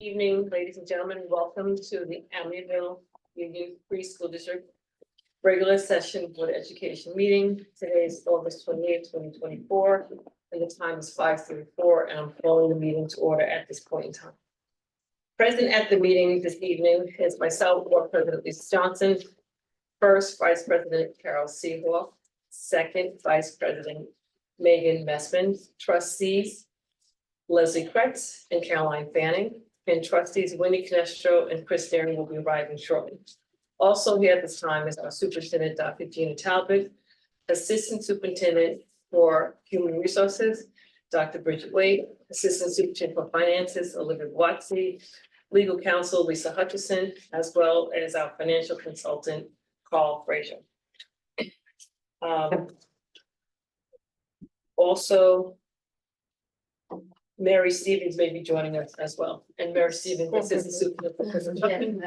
Evening, ladies and gentlemen. Welcome to the Amityville Union Free School District regular session Board of Education meeting. Today is August 28th, 2024, and the time is 5:34, and I'm calling the meeting to order at this point in time. Present at the meeting this evening is myself, Board President Lisa Johnson, first Vice President Carol Seahawk, second Vice President Megan Messman, trustees Leslie Kretz and Caroline Fanning, and trustees Winnie Canestro and Chris Daring will be arriving shortly. Also here at this time is our superintendent, Dr. Gina Talbot, assistant superintendent for human resources, Dr. Bridget Wade, assistant superintendent for finances, Olivia Watsy, legal counsel, Lisa Hutchison, as well as our financial consultant, Carl Frazier. Also, Mary Stevens may be joining us as well, and Mary Stevens, this is the superintendent.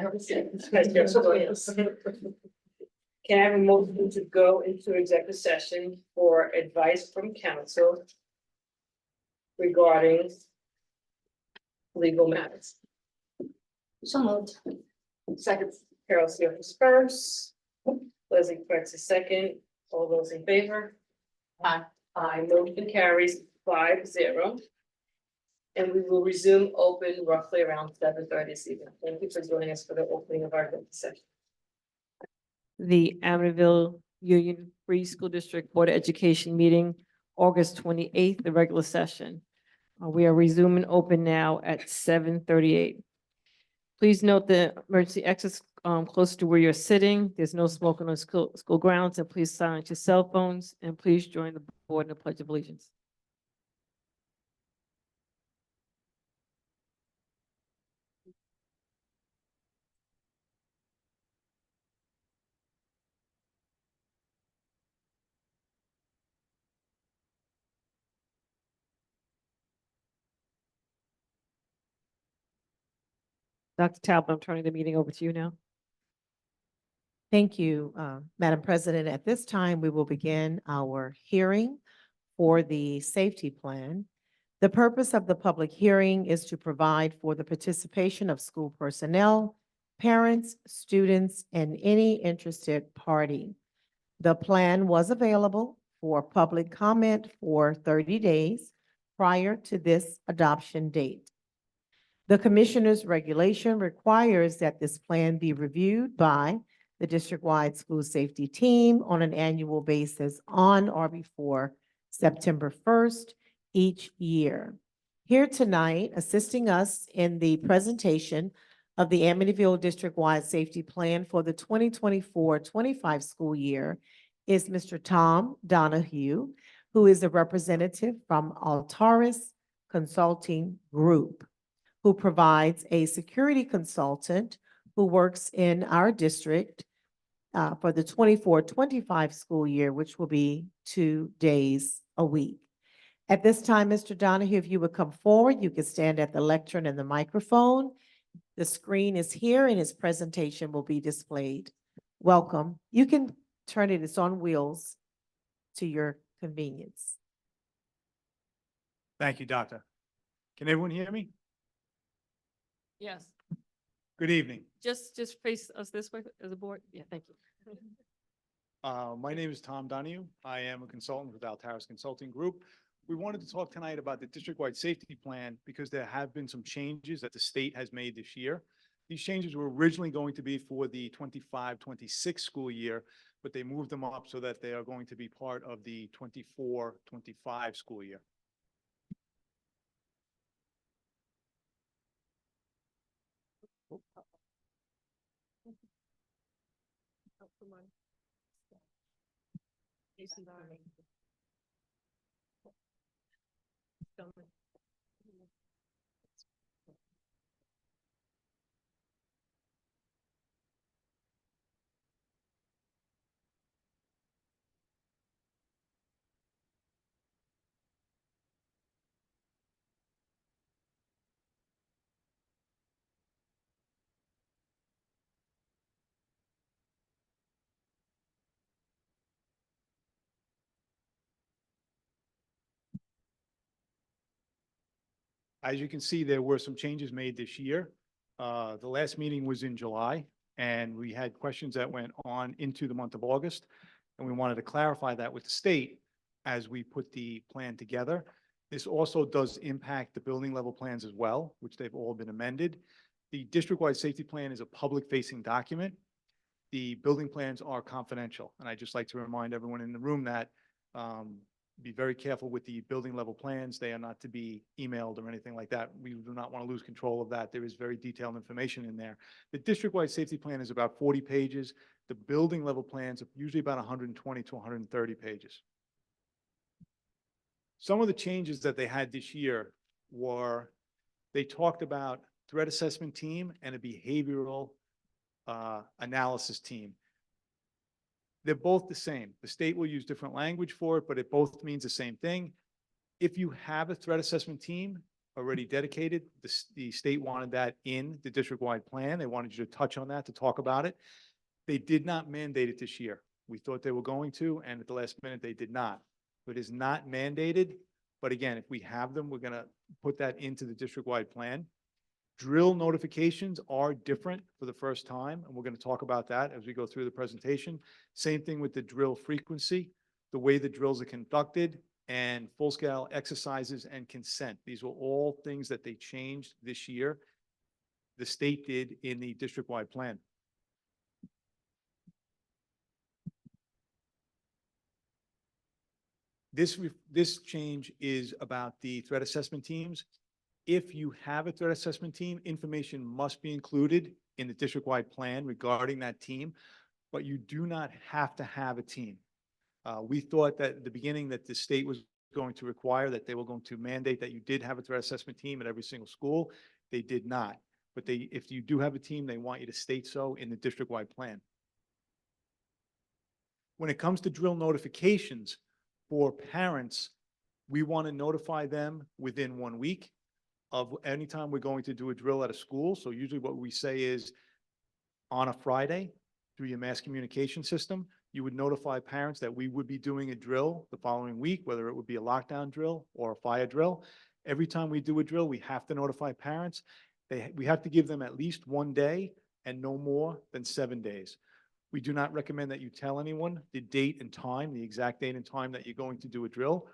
Can I have a motion to go into executive session for advice from counsel regarding legal matters? So moved. Second, Carol Seahawks first, Leslie Kretz is second. All those in favor? Aye. Aye, motion carries 5-0. And we will resume open roughly around 7:30 this evening. Thank you for joining us for the opening of our executive session. The Amityville Union Free School District Board of Education meeting, August 28th, the regular session. We are resuming open now at 7:38. Please note the emergency exits close to where you're sitting. There's no smoking on school grounds, and please silence your cell phones, and please join the board in the Pledge of Allegiance. Dr. Talbot, I'm turning the meeting over to you now. Thank you, Madam President. At this time, we will begin our hearing for the safety plan. The purpose of the public hearing is to provide for the participation of school personnel, parents, students, and any interested party. The plan was available for public comment for 30 days prior to this adoption date. The Commissioner's regulation requires that this plan be reviewed by the district-wide school safety team on an annual basis on or before September 1st each year. Here tonight, assisting us in the presentation of the Amityville District-wide Safety Plan for the 2024-25 school year is Mr. Tom Donahue, who is a representative from Altaris Consulting Group, who provides a security consultant who works in our district for the 24-25 school year, which will be 2 days a week. At this time, Mr. Donahue, if you would come forward, you can stand at the lectern and the microphone. The screen is here and his presentation will be displayed. Welcome. You can turn it, it's on wheels to your convenience. Thank you, Doctor. Can everyone hear me? Yes. Good evening. Just face us this way as a board. Yeah, thank you. My name is Tom Donahue. I am a consultant with Altaris Consulting Group. We wanted to talk tonight about the district-wide safety plan because there have been some changes that the state has made this year. These changes were originally going to be for the 25-26 school year, but they moved them up so that they are going to be part of the 24-25 school year. As you can see, there were some changes made this year. The last meeting was in July, and we had questions that went on into the month of August. And we wanted to clarify that with the state as we put the plan together. This also does impact the building level plans as well, which they've all been amended. The district-wide safety plan is a public-facing document. The building plans are confidential, and I'd just like to remind everyone in the room that be very careful with the building level plans. They are not to be emailed or anything like that. We do not want to lose control of that. There is very detailed information in there. The district-wide safety plan is about 40 pages. The building level plans are usually about 120 to 130 pages. Some of the changes that they had this year were, they talked about threat assessment team and a behavioral analysis team. They're both the same. The state will use different language for it, but it both means the same thing. If you have a threat assessment team already dedicated, the state wanted that in the district-wide plan. They wanted you to touch on that, to talk about it. They did not mandate it this year. We thought they were going to, and at the last minute, they did not. It is not mandated, but again, if we have them, we're gonna put that into the district-wide plan. Drill notifications are different for the first time, and we're going to talk about that as we go through the presentation. Same thing with the drill frequency, the way the drills are conducted, and full-scale exercises and consent. These were all things that they changed this year. The state did in the district-wide plan. This change is about the threat assessment teams. If you have a threat assessment team, information must be included in the district-wide plan regarding that team, but you do not have to have a team. We thought that at the beginning that the state was going to require that they were going to mandate that you did have a threat assessment team at every single school. They did not, but if you do have a team, they want you to state so in the district-wide plan. When it comes to drill notifications for parents, we want to notify them within 1 week of any time we're going to do a drill at a school. So usually what we say is on a Friday through your mass communication system, you would notify parents that we would be doing a drill the following week, whether it would be a lockdown drill or a fire drill. Every time we do a drill, we have to notify parents. We have to give them at least 1 day and no more than 7 days. We do not recommend that you tell anyone the date and time, the exact date and time that you're going to do a drill.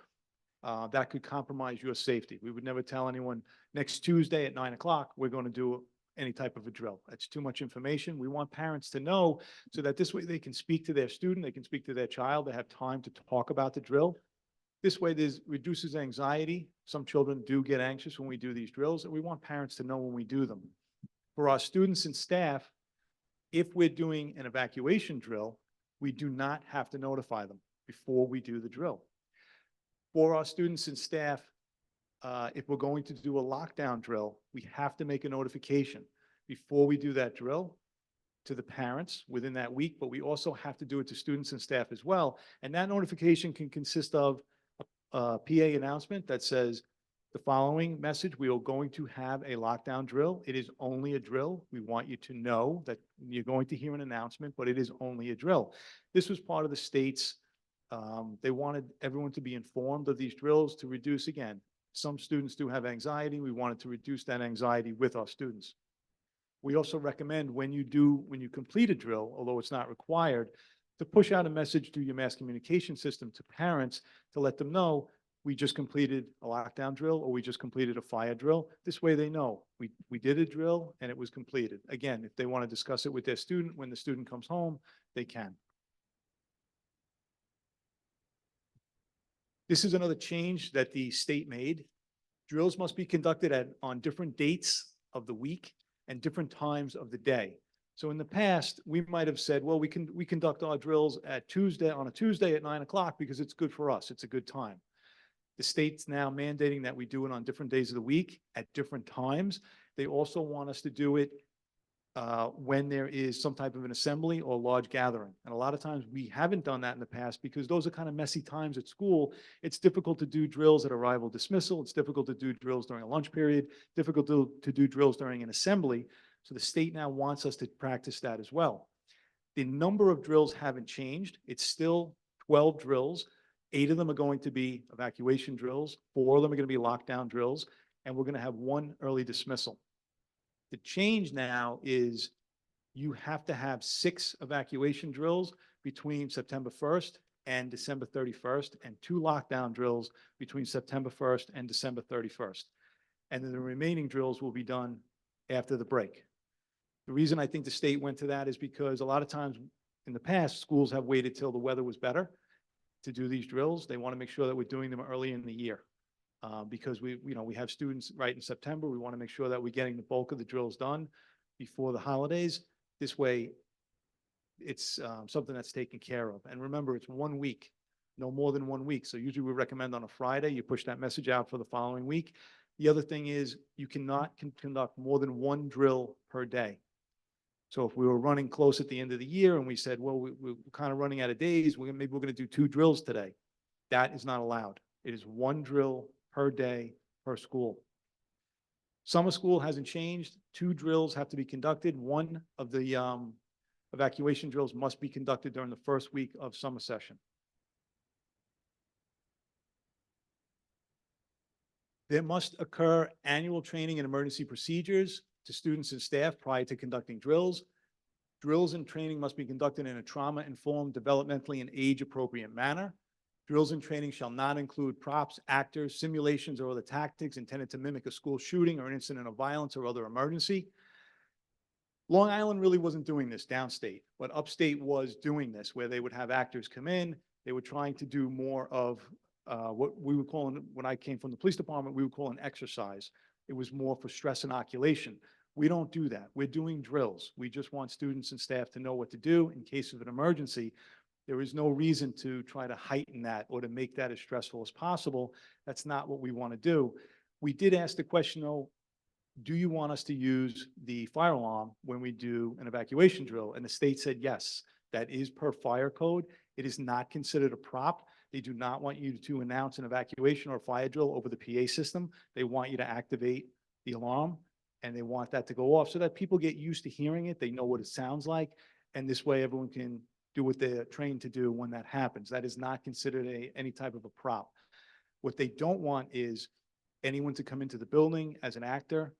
That could compromise your safety. We would never tell anyone next Tuesday at 9 o'clock, we're going to do any type of a drill. That's too much information. We want parents to know so that this way they can speak to their student, they can speak to their child, they have time to talk about the drill. This way this reduces anxiety. Some children do get anxious when we do these drills, and we want parents to know when we do them. For our students and staff, if we're doing an evacuation drill, we do not have to notify them before we do the drill. For our students and staff, if we're going to do a lockdown drill, we have to make a notification before we do that drill to the parents within that week, but we also have to do it to students and staff as well. And that notification can consist of a PA announcement that says the following message: we are going to have a lockdown drill. It is only a drill. We want you to know that you're going to hear an announcement, but it is only a drill. This was part of the state's they wanted everyone to be informed of these drills to reduce, again, some students do have anxiety. We wanted to reduce that anxiety with our students. We also recommend when you complete a drill, although it's not required, to push out a message through your mass communication system to parents to let them know we just completed a lockdown drill or we just completed a fire drill. This way they know we did a drill and it was completed. Again, if they want to discuss it with their student when the student comes home, they can. This is another change that the state made. Drills must be conducted on different dates of the week and different times of the day. So in the past, we might have said, well, we conduct our drills on a Tuesday at 9 o'clock because it's good for us. It's a good time. The state's now mandating that we do it on different days of the week at different times. They also want us to do it when there is some type of an assembly or large gathering. And a lot of times we haven't done that in the past because those are kind of messy times at school. It's difficult to do drills at arrival dismissal. It's difficult to do drills during a lunch period, difficult to do drills during an assembly. So the state now wants us to practice that as well. The number of drills haven't changed. It's still 12 drills. 8 of them are going to be evacuation drills. 4 of them are going to be lockdown drills. and we're going to have one early dismissal. The change now is you have to have 6 evacuation drills between September 1st and December 31st, and 2 lockdown drills between September 1st and December 31st. And then the remaining drills will be done after the break. The reason I think the state went to that is because a lot of times in the past, schools have waited till the weather was better to do these drills. They want to make sure that we're doing them early in the year. Because we have students right in September. We want to make sure that we're getting the bulk of the drills done before the holidays. This way, it's something that's taken care of. And remember, it's 1 week, no more than 1 week. So usually we recommend on a Friday, you push that message out for the following week. The other thing is you cannot conduct more than 1 drill per day. So if we were running close at the end of the year and we said, well, we're kind of running out of days, maybe we're going to do 2 drills today. That is not allowed. It is 1 drill per day per school. Summer school hasn't changed. 2 drills have to be conducted. One of the evacuation drills must be conducted during the first week of summer session. There must occur annual training and emergency procedures to students and staff prior to conducting drills. Drills and training must be conducted in a trauma-informed, developmentally and age-appropriate manner. Drills and training shall not include props, actors, simulations, or other tactics intended to mimic a school shooting or an incident of violence or other emergency. Long Island really wasn't doing this downstate, but upstate was doing this, where they would have actors come in. They were trying to do more of what we would call, when I came from the police department, we would call an exercise. It was more for stress inoculation. We don't do that. We're doing drills. We just want students and staff to know what to do in case of an emergency. There is no reason to try to heighten that or to make that as stressful as possible. That's not what we want to do. We did ask the question, though, do you want us to use the fire alarm when we do an evacuation drill? And the state said yes. That is per fire code. It is not considered a prop. They do not want you to announce an evacuation or fire drill over the PA system. They want you to activate the alarm, and they want that to go off so that people get used to hearing it. They know what it sounds like. And this way everyone can do what they're trained to do when that happens. That is not considered any type of a prop. What they don't want is anyone to come into the building as an actor,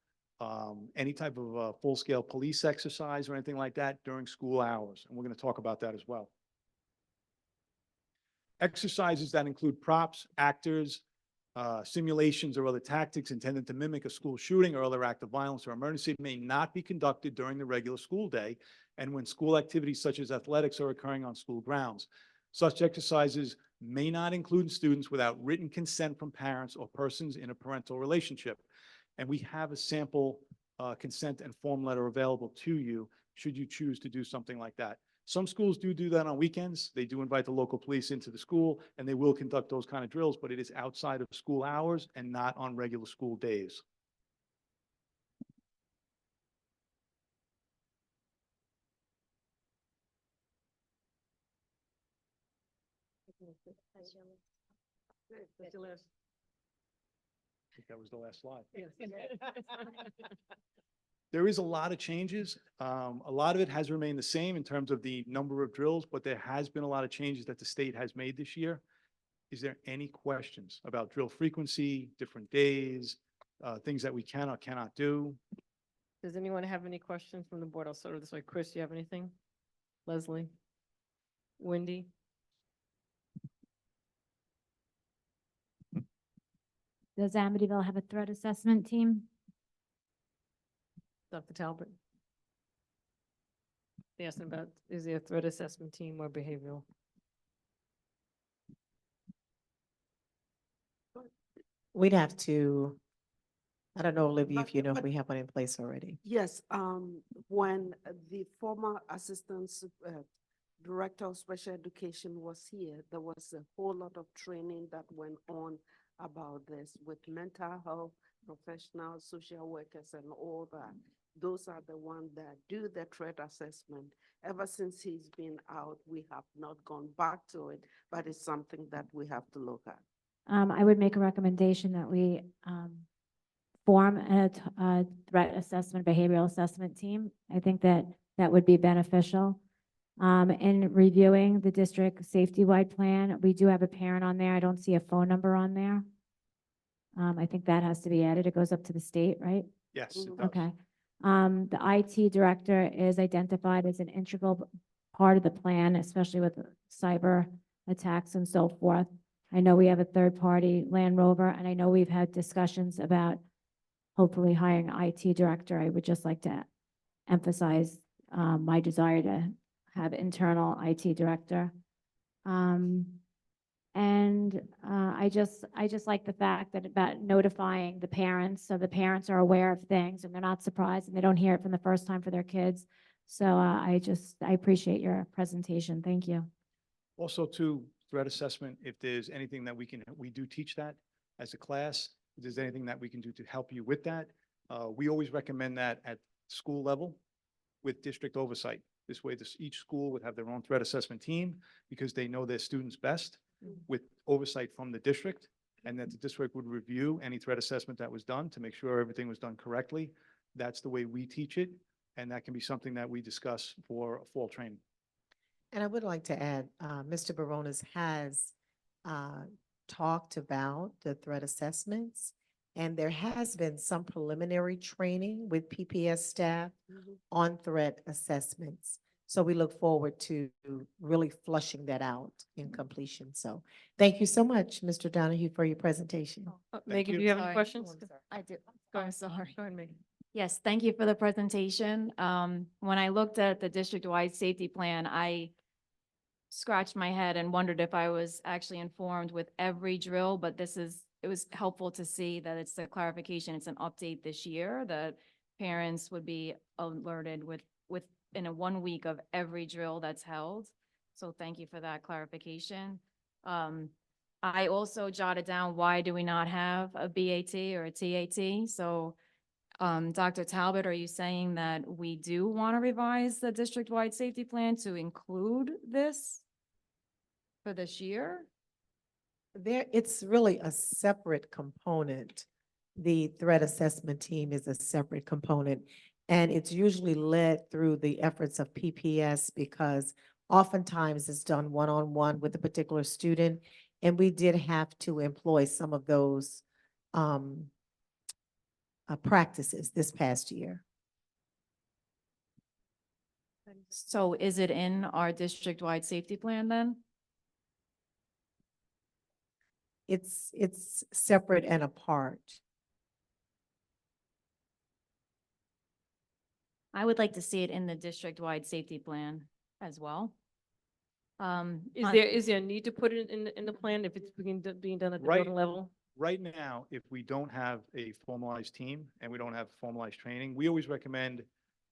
any type of a full-scale police exercise or anything like that during school hours. And we're going to talk about that as well. Exercises that include props, actors, simulations or other tactics intended to mimic a school shooting or other act of violence or emergency may not be conducted during the regular school day and when school activities such as athletics are occurring on school grounds. Such exercises may not include students without written consent from parents or persons in a parental relationship. And we have a sample consent and form letter available to you should you choose to do something like that. Some schools do that on weekends. They do invite the local police into the school and they will conduct those kind of drills, but it is outside of school hours and not on regular school days. That's the last. I think that was the last slide. Yes. There is a lot of changes. A lot of it has remained the same in terms of the number of drills, but there has been a lot of changes that the state has made this year. Is there any questions about drill frequency, different days, things that we can or cannot do? Does anyone have any questions from the board? I'll start this way. Chris, you have anything? Leslie? Wendy? Does Amityville have a threat assessment team? Dr. Talbot? They asked about, is there a threat assessment team or behavioral? We'd have to, I don't know, Olivia, if you know if we have one in place already. Yes, when the former assistant director of special education was here, there was a whole lot of training that went on about this with mental health professionals, social workers, and all that. Those are the ones that do the threat assessment. Ever since he's been out, we have not gone back to it, but it's something that we have to look at. I would make a recommendation that we form a threat assessment, behavioral assessment team. I think that would be beneficial. In reviewing the district safety-wide plan, we do have a parent on there. I don't see a phone number on there. I think that has to be added. It goes up to the state, right? Yes, it Mhm. does. Okay. The IT director is identified as an integral part of the plan, especially with cyber attacks and so forth. I know we have a third party, Land Rover, and I know we've had discussions about hopefully hiring an IT director. I would just like to emphasize my desire to have internal IT director. And I just like the fact that about notifying the parents, so the parents are aware of things and they're not surprised and they don't hear it from the first time for their kids. So I appreciate your presentation. Thank you. Also to threat assessment, if there's anything that we do teach that as a class. If there's anything that we can do to help you with that, we always recommend that at school level with district oversight. This way, each school would have their own threat assessment team because they know their students best with oversight from the district, and that the district would review any threat assessment that was done to make sure everything was done correctly. That's the way we teach it, and that can be something that we discuss for a fall training. And I would like to add, Mr. Barones has talked about the threat assessments, and there has been some preliminary training with PPS staff Mhm. on threat assessments. So we look forward to really flushing that out in completion. So thank you so much, Mr. Donahue, for your presentation. Megan, you. do you have any Sorry. questions? I do. Go I'm ahead. sorry. Go ahead, Megan. Yes, thank you for the presentation. When I looked at the district-wide safety plan, I scratched my head and wondered if I was actually informed with every drill, but it was helpful to see that it's a clarification, it's an update this year, that parents would be alerted within a 1 week of every drill that's held. So thank you for that clarification. I also jotted down, why do we not have a BAT or a TAT? So Dr. Talbot, are you saying that we do want to revise the district-wide safety plan to include this for this year? It's really a separate component. The threat assessment team is a separate component, and it's usually led through the efforts of PPS because oftentimes it's done one-on-one with a particular student, and we did have to employ some of those practices this past year. So is it in our district-wide safety plan then? It's separate and apart. I would like to see it in the district-wide safety plan as well. Is on- there a need to put it in the plan if it's being done at the Right. building level? Right now, if we don't have a formalized team and we don't have formalized training, we always recommend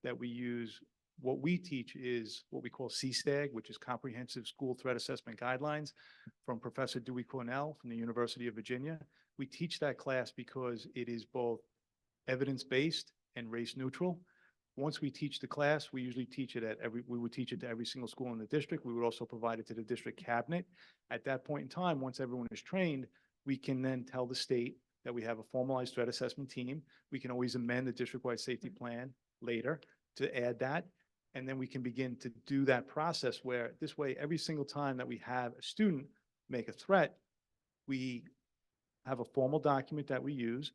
that we use, what we teach is what we call CSTAG, which is Comprehensive School Threat Assessment Guidelines from Professor Dewey Cornell from the University of Virginia. We teach that class because it is both evidence-based and race-neutral. Once we teach the class, we usually teach it we would teach it to every single school in the district. We would also provide it to the district cabinet. At that point in time, once everyone is trained, we can then tell the state that we have a formalized threat assessment team. We can always amend the district-wide safety plan later to add that. And then we can begin to do that process where this way, every single time that we have a student make a threat, we have a formal document that we use.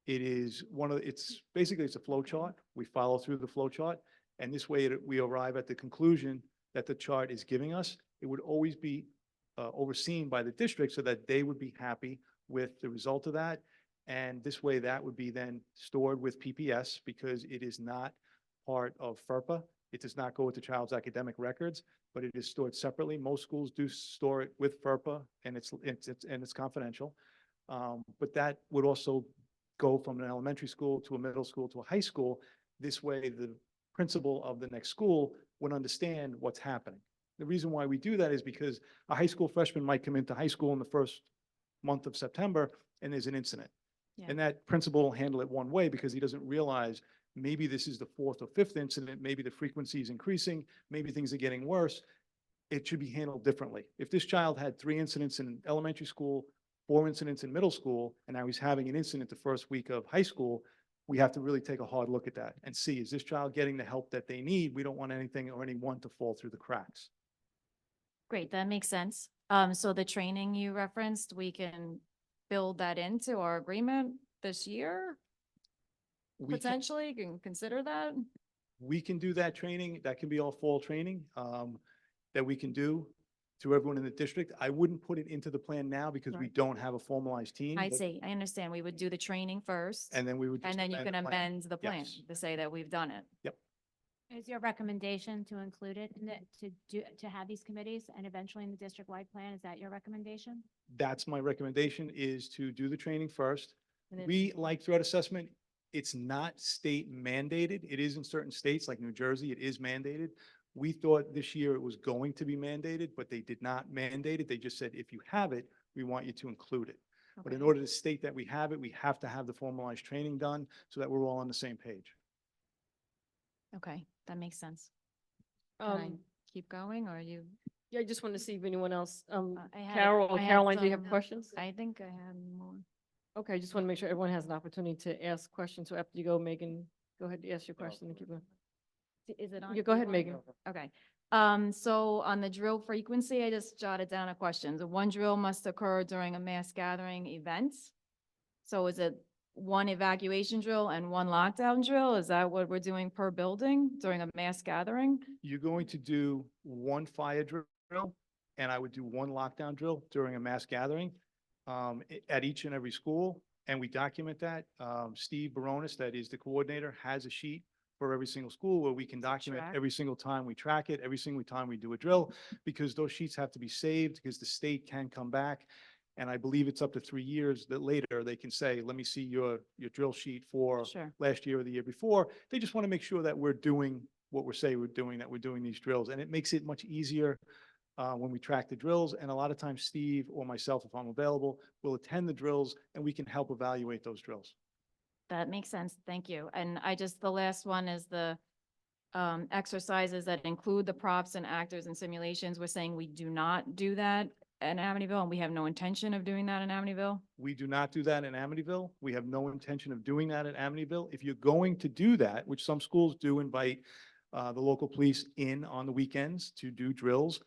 It is it's basically a flow chart. We follow through the flow chart. And this way we arrive at the conclusion that the chart is giving us. It would always be overseen by the district so that they would be happy with the result of that. And this way that would be then stored with PPS because it is not part of FERPA. It does not go with the child's academic records, but it is stored separately. Most schools do store it with FERPA and it's confidential. But that would also go from an elementary school to a middle school to a high school. This way, the principal of the next school would understand what's happening. The reason why we do that is because a high school freshman might come into high school in the first month of September and there's an incident. Yeah. And that principal will handle it one way because he doesn't realize maybe this is the fourth or fifth incident, maybe the frequency is increasing, maybe things are getting worse. It should be handled differently. If this child had 3 incidents in elementary school, 4 incidents in middle school, and now he's having an incident the first week of high school, we have to really take a hard look at that and see, is this child getting the help that they need? We don't want anything or anyone to fall through the cracks. Great, that makes sense. So the training you referenced, we can build that into our agreement this year? We can, Potentially, can consider that? we can do that training. That can be all fall training, that we can do to everyone in the district. I wouldn't put it into the plan now because we Right. don't have a formalized team. I but- see, I understand. We would do the training first, And then we would. just and then you amend can the plan. amend the plan Yes. to say that we've done it. Is your recommendation to include it in the, to have these committees and eventually in the district-wide plan? Is that your recommendation? That's my recommendation, is to do the training first. And then- We like threat assessment. It's not state mandated. It is in certain states like New Jersey, it is mandated. We thought this year it was going to be mandated, but they did not mandate it. They just said, if you have it, we want you to include it. But in Okay. order to state that we have it, we have to have the formalized training done so that we're all on the same page. Okay, that makes sense. Can I keep going, or you? Yeah, I just want to see if anyone else, I had- Carol or I had Caroline, do you have some- questions? I think I had more. Okay, I just want to make sure everyone has an opportunity to ask questions. So after you go, Megan, go ahead and ask your question and keep going. Is it on? Yeah, go ahead, You want- Megan. Okay, so on the drill frequency, I just jotted down a question. The one drill must occur during a mass gathering event. So is it one evacuation drill and one lockdown drill? Is that what we're doing per building during a mass gathering? You're going to do one fire drill, and I would do one lockdown drill during a mass gathering at each and every school, and we document that. Steve Baronis, that is the coordinator, has a sheet for every single school where we can document track. every single time we track it, every single time we do a drill, because those sheets have to be saved, because the state can come back. And I believe it's up to 3 years that later they can say, let me see your drill sheet for Sure. last year or the year before. They just want to make sure that we're doing what we're saying we're doing, that we're doing these drills. And it makes it much easier when we track the drills. And a lot of times Steve or myself, if I'm available, will attend the drills and we can help evaluate those drills. That makes sense. Thank you. And the last one is the exercises that include the props and actors and simulations. We're saying we do not do that in Amityville, and we have no intention of doing that in Amityville. We do not do that in Amityville. We have no intention of doing that in Amityville. If you're going to do that, which some schools do invite the local police in on the weekends to do drills,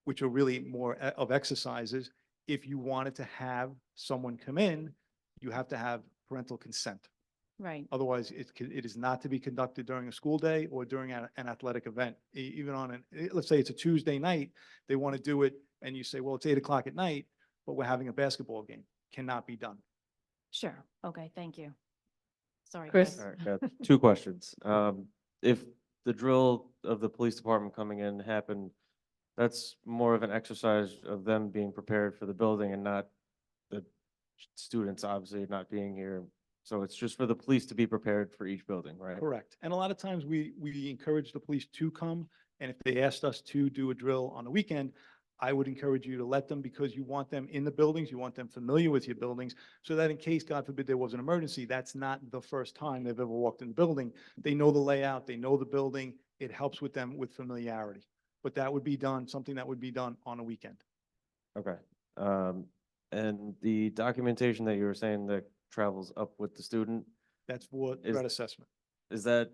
which are really more of exercises, if you wanted to have someone come in, you have to have parental consent. Right. Otherwise, it is not to be conducted during a school day or during an athletic event. Even on let's say it's a Tuesday night, they want to do it, and you say, well, it's 8 o'clock at night, but we're having a basketball game. Cannot be done. Sure. Okay, thank you. Sorry. Chris? All right, got two questions. If the drill of the police department coming in happened, that's more of an exercise of them being prepared for the building and not the students obviously not being here. So it's just for the police to be prepared for each building, right? Correct. And a lot of times we encourage the police to come, and if they asked us to do a drill on a weekend, I would encourage you to let them, because you want them in the buildings, you want them familiar with your buildings, so that in case, God forbid, there was an emergency, that's not the first time they've ever walked in the building. They know the layout, they know the building, it helps with them with familiarity. But that would be done, something that would be done on a weekend. Okay. And the documentation that you were saying that travels up with the student, That's for Is- threat assessment. is that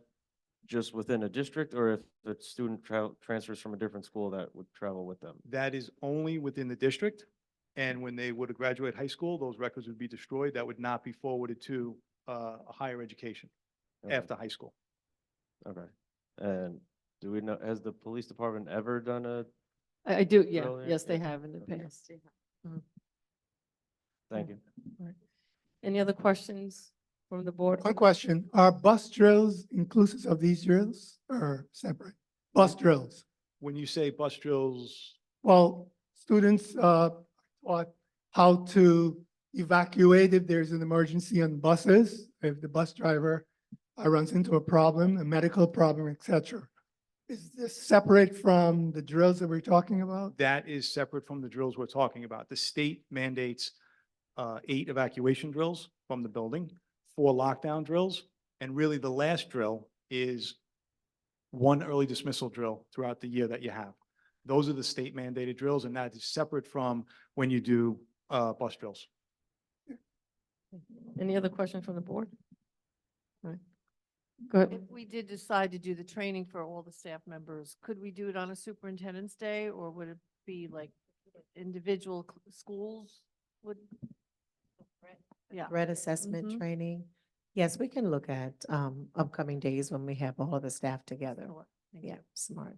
just within a district, or if the student transfers from a different school that would travel with them? That is only within the district, and when they would graduate high school, those records would be destroyed. That would not be forwarded to a higher education Okay. after high school. Okay. And do we know, has the police department ever done a, I do, yeah, Drill, yeah, yes, they yeah. have in the Okay. past. thank you. Any other questions from the board? One question, are bus drills inclusive of these drills or separate? Bus drills? When you say bus drills, Well, students taught how to evacuate if there's an emergency on buses, if the bus driver runs into a problem, a medical problem, et cetera. Is this separate from the drills that we're talking about? that is separate from the drills we're talking about. The state mandates 8 evacuation drills from the building, 4 lockdown drills, and really the last drill is 1 early dismissal drill throughout the year that you have. Those are the state mandated drills, and that is separate from when you do bus drills. Any other questions from the board? All right. Go ahead. If we did decide to do the training for all the staff members, could we do it on a superintendent's day, or would it be like individual schools would Yeah. threat assessment Mhm. training. Yes, we can look at upcoming days when we have all of the staff together. Sure. Thank Yeah, you. smart.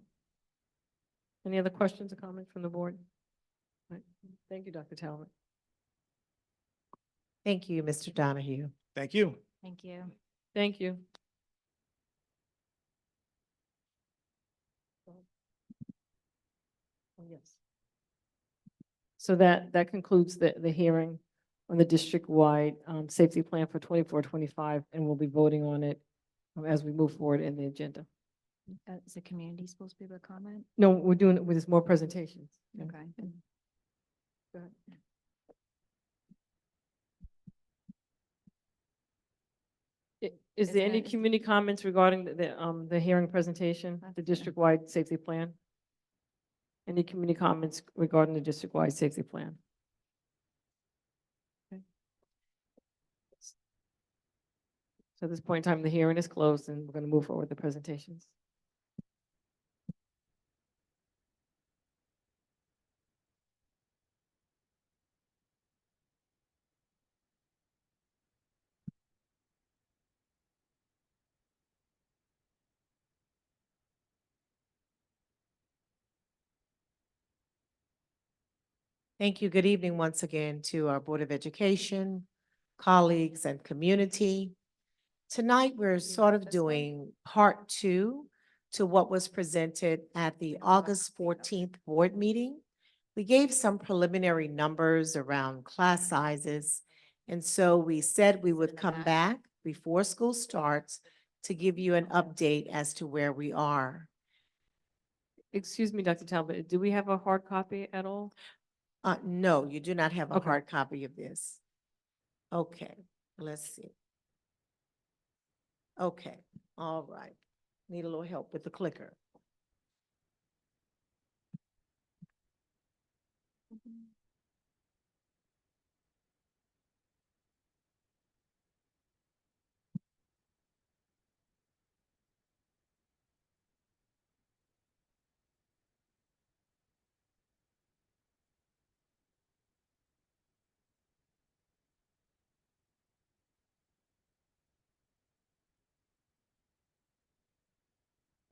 Any other questions or comments from the board? Right. Thank you, Dr. Talbot. Thank you, Mr. Donahue. Thank you. Thank you. Thank you. Oh, yes. So that concludes the hearing on the district-wide safety plan for 24-25, and we'll be voting on it as we move forward in the agenda. Is the community supposed to be able to comment? No, we're doing it with more presentations. Okay. Go ahead. Is there any community comments regarding the hearing presentation, the district-wide safety plan? Any community comments regarding the district-wide safety plan? Okay. So at this point in time, the hearing is closed, and we're going to move forward with the presentations. Thank you. Good evening once again to our Board of Education, colleagues, and community. Tonight, we're sort of doing part two to what was presented at the August 14th board meeting. We gave some preliminary numbers around class sizes, and so we said we would come back before school starts to give you an update as to where we are. Excuse me, Dr. Talbot, do we have a hard copy at all? No, you do not have a Okay. hard copy of this. Okay, let's see. Okay, all right. Need a little help with the clicker.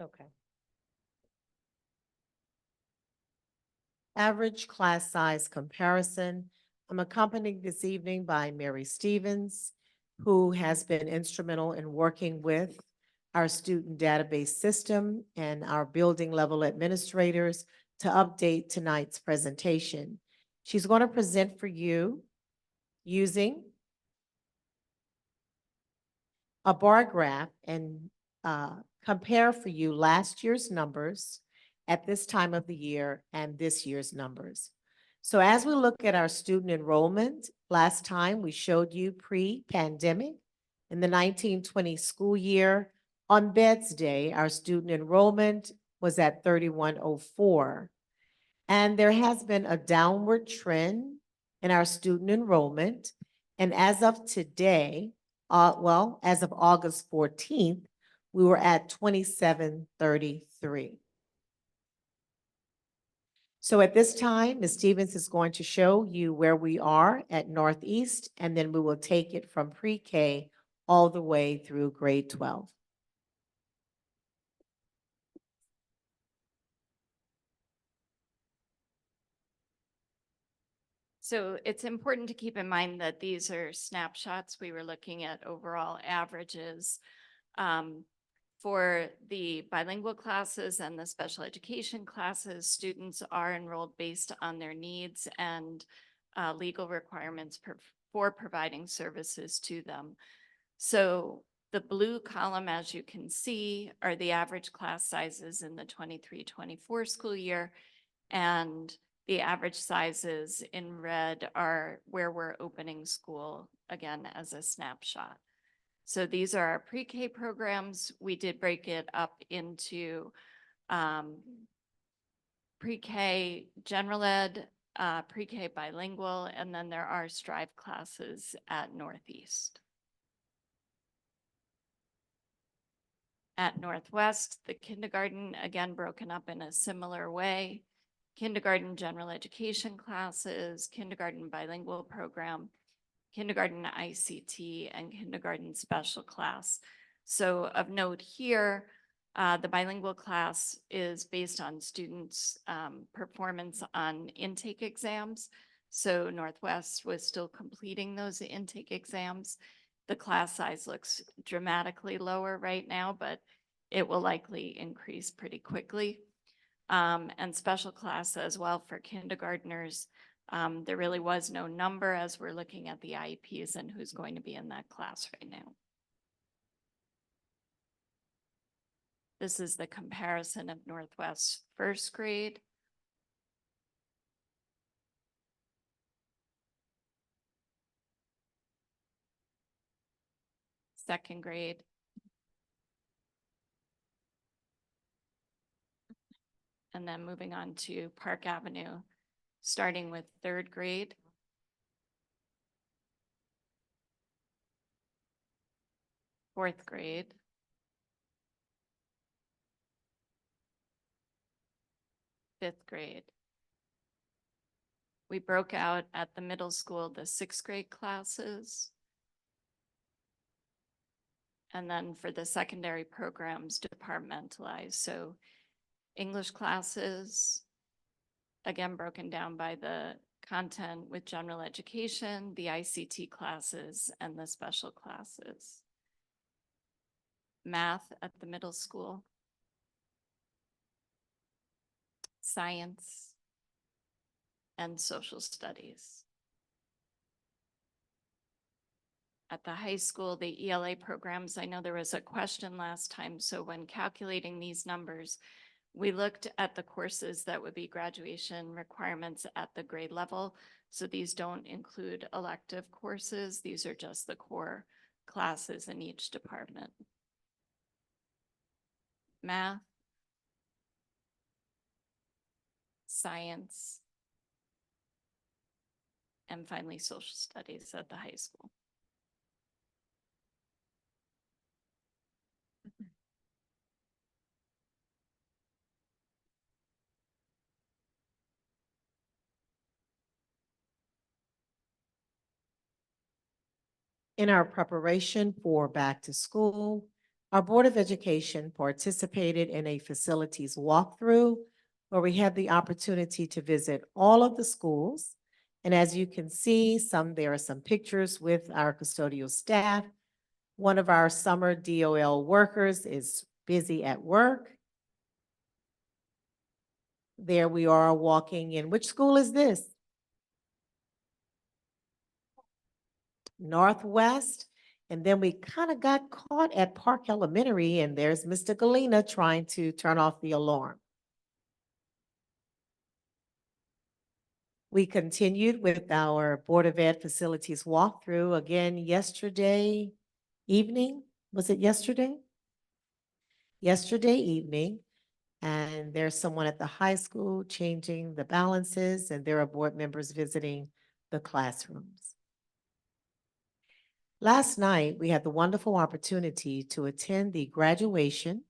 Okay. Average class size comparison. I'm accompanied this evening by Mary Stevens, who has been instrumental in working with our student database system and our building level administrators to update tonight's presentation. She's going to present for you using a bar graph and compare for you last year's numbers at this time of the year and this year's numbers. So as we look at our student enrollment, last time we showed you pre-pandemic in the 1920 school year. On Beds Day, our student enrollment was at 3104. And there has been a downward trend in our student enrollment. And as of today, as of August 14th, we were at 2733. So at this time, Ms. Stevens is going to show you where we are at Northeast, and then we will take it from pre-K all the way through grade 12. So it's important to keep in mind that these are snapshots. We were looking at overall averages. For the bilingual classes and the special education classes, students are enrolled based on their needs and legal requirements for providing services to them. So the blue column, as you can see, are the average class sizes in the 23-24 school year, and the average sizes in red are where we're opening school, again, as a snapshot. So these are our pre-K programs. We did break it up into pre-K general ed, pre-K bilingual, and then there are Strive classes at Northeast. At Northwest, the kindergarten, again, broken up in a similar way. Kindergarten general education classes, kindergarten bilingual program, kindergarten ICT, and kindergarten special class. So of note here, the bilingual class is based on students' performance on intake exams. So Northwest was still completing those intake exams. The class size looks dramatically lower right now, but it will likely increase pretty quickly. And special class as well for kindergartners. There really was no number as we're looking at the IEPs and who's going to be in that class right now. This is the comparison of Northwest first grade. Second grade. And then moving on to Park Avenue, starting with third grade. Fourth grade. Fifth grade. We broke out at the middle school the sixth grade classes. And then for the secondary programs, departmentalized. So English classes, again, broken down by the content with general education, the ICT classes, and the special classes. Math at the middle school. Science. And social studies. At the high school, the ELA programs, I know there was a question last time, so when calculating these numbers, we looked at the courses that would be graduation requirements at the grade level. So these don't include elective courses. These are just the core classes in each department. Math, science, and finally social studies at the high school. In our preparation for back to school, our Board of Education participated in a facilities walkthrough where we had the opportunity to visit all of the schools. And as you can see, there are some pictures with our custodial staff. One of our summer DOL workers is busy at work. There we are walking in. Which school is this? Northwest. And then we kind of got caught at Park Elementary, and there's Mr. Galena trying to turn off the alarm. We continued with our Board of Ed facilities walkthrough again yesterday evening. Was it yesterday? Yesterday evening. And there's someone at the high school changing the balances, and there are board members visiting the classrooms. Last night, we had the wonderful opportunity to attend the graduation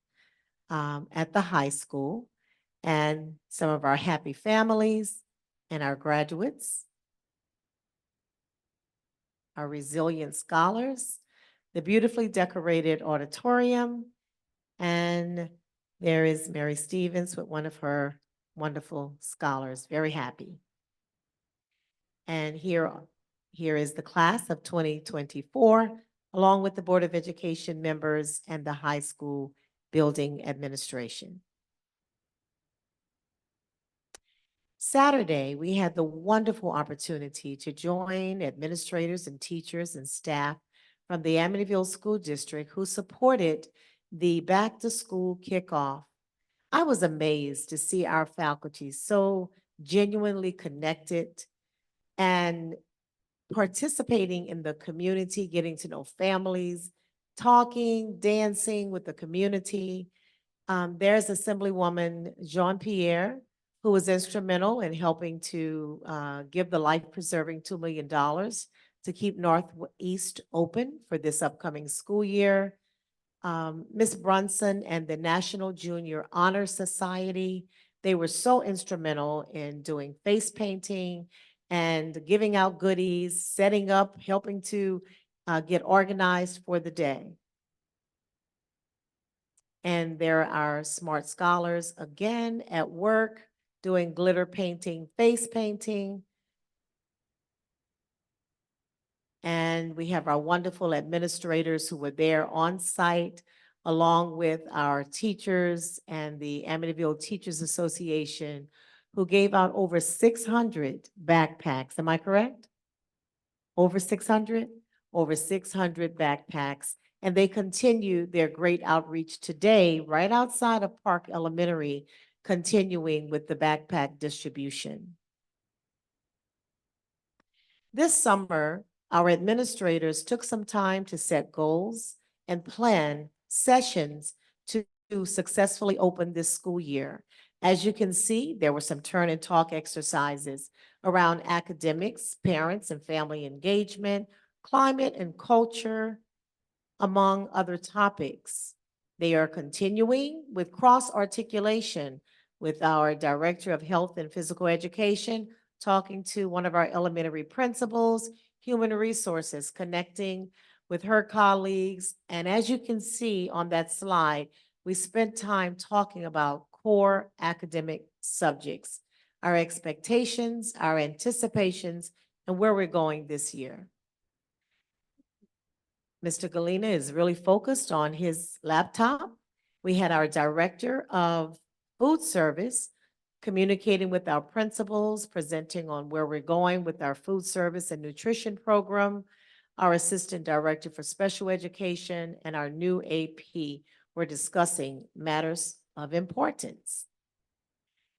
at the high school, and some of our happy families and our graduates, our resilient scholars, the beautifully decorated auditorium, and there is Mary Stevens with one of her wonderful scholars, very happy. And here is the class of 2024, along with the Board of Education members and the high school building administration. Saturday, we had the wonderful opportunity to join administrators and teachers and staff from the Amityville School District who supported the back to school kickoff. I was amazed to see our faculty so genuinely connected and participating in the community, getting to know families, talking, dancing with the community. There's Assemblywoman Jean-Pierre, who was instrumental in helping to give the life-preserving $2 million to keep Northeast open for this upcoming school year. Ms. Brunson and the National Junior Honor Society, they were so instrumental in doing face painting and giving out goodies, setting up, helping to get organized for the day. And there are smart scholars again at work doing glitter painting, face painting. And we have our wonderful administrators who were there on site, along with our teachers and the Amityville Teachers Association, who gave out over 600 backpacks. Am I correct? Over 600? Over 600 backpacks. And they continue their great outreach today, right outside of Park Elementary, continuing with the backpack distribution. This summer, our administrators took some time to set goals and plan sessions to successfully open this school year. As you can see, there were some turn and talk exercises around academics, parents and family engagement, climate and culture, among other topics. They are continuing with cross-articulation with our Director of Health and Physical Education, talking to one of our elementary principals, human resources, connecting with her colleagues. And as you can see on that slide, we spent time talking about core academic subjects, our expectations, our anticipations, and where we're going this year. Mr. Galena is really focused on his laptop. We had our Director of Food Service communicating with our principals, presenting on where we're going with our food service and nutrition program. Our Assistant Director for Special Education and our new AP were discussing matters of importance.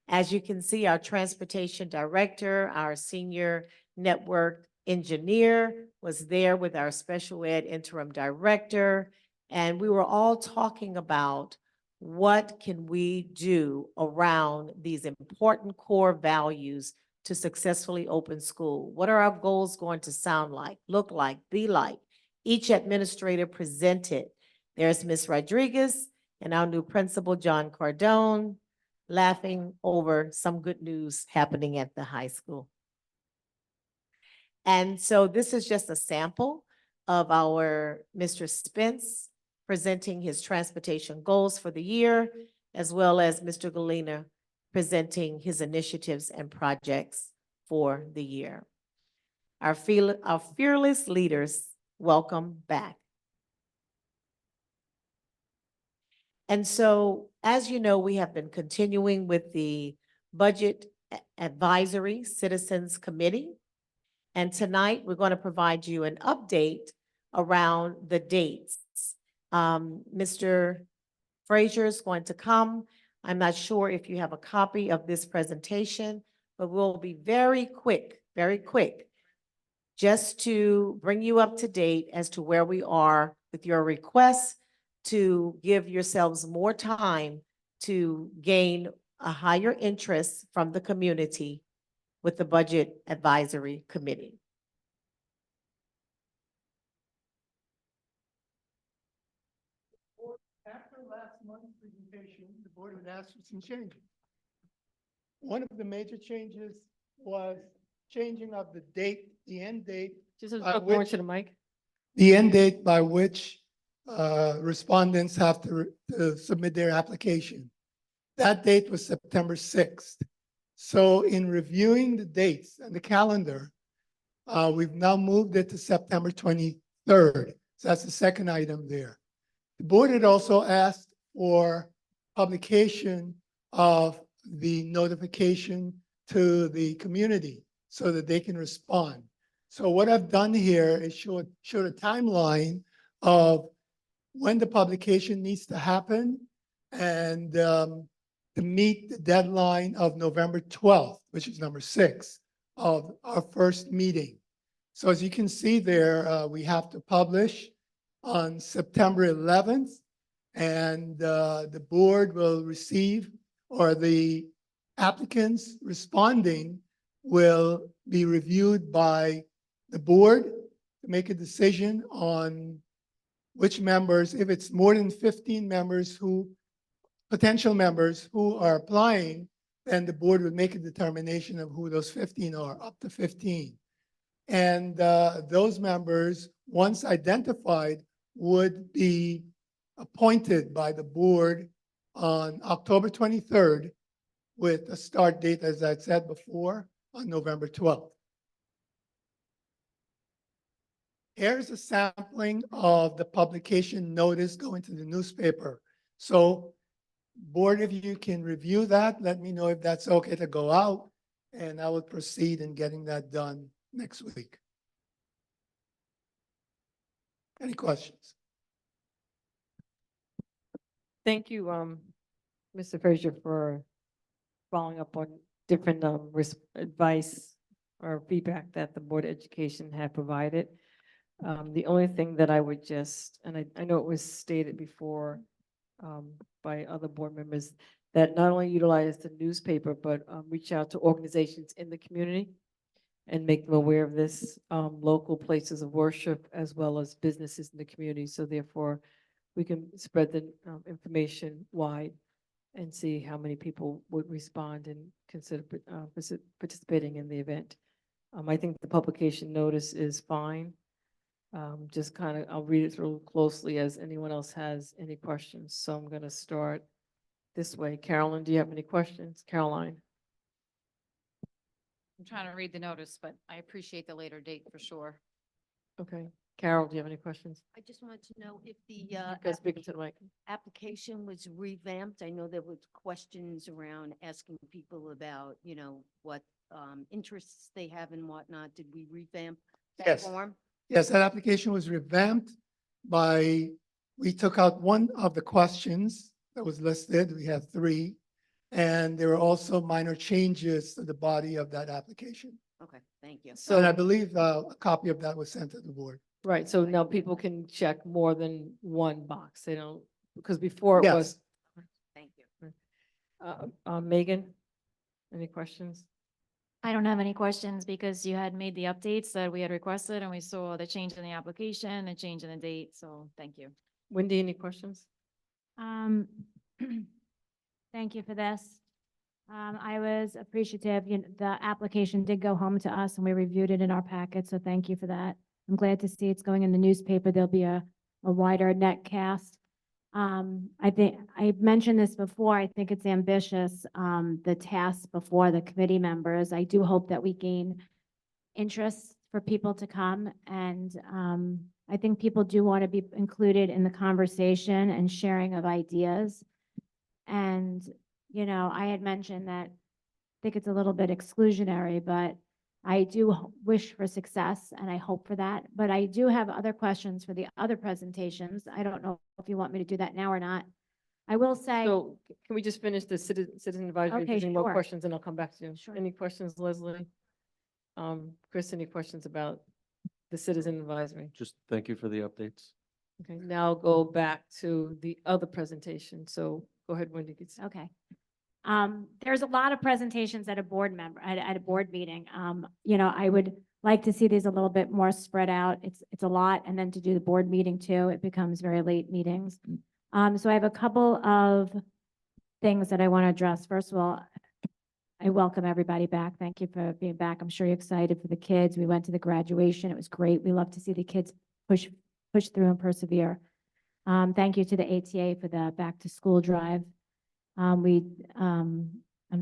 As you can see, our Transportation Director, our Senior Network Engineer was there with our Special Ed Interim Director, and we were all talking about what can we do around these important core values to successfully open school? What are our goals going to sound like, look like, be like? Each administrator presented. There's Ms. Rodriguez and our new principal, John Cardone, laughing over some good news happening at the high school. And so this is just a sample of our Mr. Spence presenting his transportation goals for the year, as well as Mr. Galena presenting his initiatives and projects for the year. Our fearless leaders, welcome back. And so, as you know, we have been continuing with the Budget Advisory Citizens Committee. And tonight, we're going to provide you an update around the dates. Mr. Frazier is going to come. I'm not sure if you have a copy of this presentation, but we'll be very quick, just to bring you up to date as to where we are with your requests to give yourselves more time to gain a higher interest from the community with the Budget Advisory Committee. After last month's presentation, the board would ask for some changes. One of the major changes was changing of the date, the end date. Just by talk more which- to the mic. The end date by which respondents have to submit their application. That date was September 6th. So in reviewing the dates and the calendar, we've now moved it to September 23rd. So that's the second item there. The board had also asked for publication of the notification to the community so that they can respond. So what I've done here is showed a timeline of when the publication needs to happen and to meet the deadline of November 12th, which is number 6 of our first meeting. So as you can see there, we have to publish on September 11th, and the board will receive, or the applicants responding will be reviewed by the board to make a decision on which members, if it's more than 15 members potential members who are applying, then the board would make a determination of who those 15 are, up to 15. And those members, once identified, would be appointed by the board on October 23rd with a start date, as I said before, on November 12th. Here's a sampling of the publication notice going to the newspaper. So board, if you can review that, let me know if that's okay to go out, and I will proceed in getting that done next week. Any questions? Thank you, Mr. Frazier, for following up on different advice or feedback that the Board of Education had provided. The only thing that I would just, and I know it was stated before by other board members, that not only utilize the newspaper, but reach out to organizations in the community and make them aware of this, local places of worship as well as businesses in the community. So therefore, we can spread the information wide and see how many people would respond and consider participating in the event. I think the publication notice is fine. Just kind of, I'll read it through closely as anyone else has any questions. So I'm going to start this way. Carolyn, do you have any questions? Caroline? I'm trying to read the notice, but I appreciate the later date for sure. Okay. Carol, do you have any questions? I just wanted to know if the You guys speak into the mic. application was revamped. I know there was questions around asking people about, what interests they have and whatnot. Did we revamp that Yes. form? Yes, that application was revamped we took out one of the questions that was listed. We had 3. And there were also minor changes to the body of that application. Okay, thank you. So, and I believe a copy of that was sent to the board. Right, so now people can check more than one box. They don't, because before it was. Yes. Thank you. Megan, any questions? I don't have any questions because you had made the updates that we had requested and we saw the change in the application, the change in the date, so thank you. Wendy, any questions? Thank you for this. I was appreciative, the application did go home to us and we reviewed it in our packet, so thank you for that. I'm glad to see it's going in the newspaper. There'll be a wider net cast. I think, I mentioned this before, I think it's ambitious, the task before the committee members. I do hope that we gain interest for people to come, and I think people do want to be included in the conversation and sharing of ideas. And, I had mentioned that I think it's a little bit exclusionary, but I do wish for success and I hope for that. But I do have other questions for the other presentations. I don't know if you want me to do that now or not. I will say, So can we just finish the citizen advisory? If Okay, there's any more sure. questions, and I'll come back to you. Sure. Any questions, Leslie? Chris, any questions about the citizen advisory? Just thank you for the updates. Okay, now go back to the other presentation. So go ahead, Wendy. okay. There's a lot of presentations at a board member, at a board meeting. I would like to see these a little bit more spread out. It's a lot. And then to do the board meeting too, it becomes very late meetings. So I have a couple of things that I want to address. First of all, I welcome everybody back. Thank you for being back. I'm sure you're excited for the kids. We went to the graduation. It was great. We love to see the kids push through and persevere. Thank you to the ATA for the back to school drive. I'm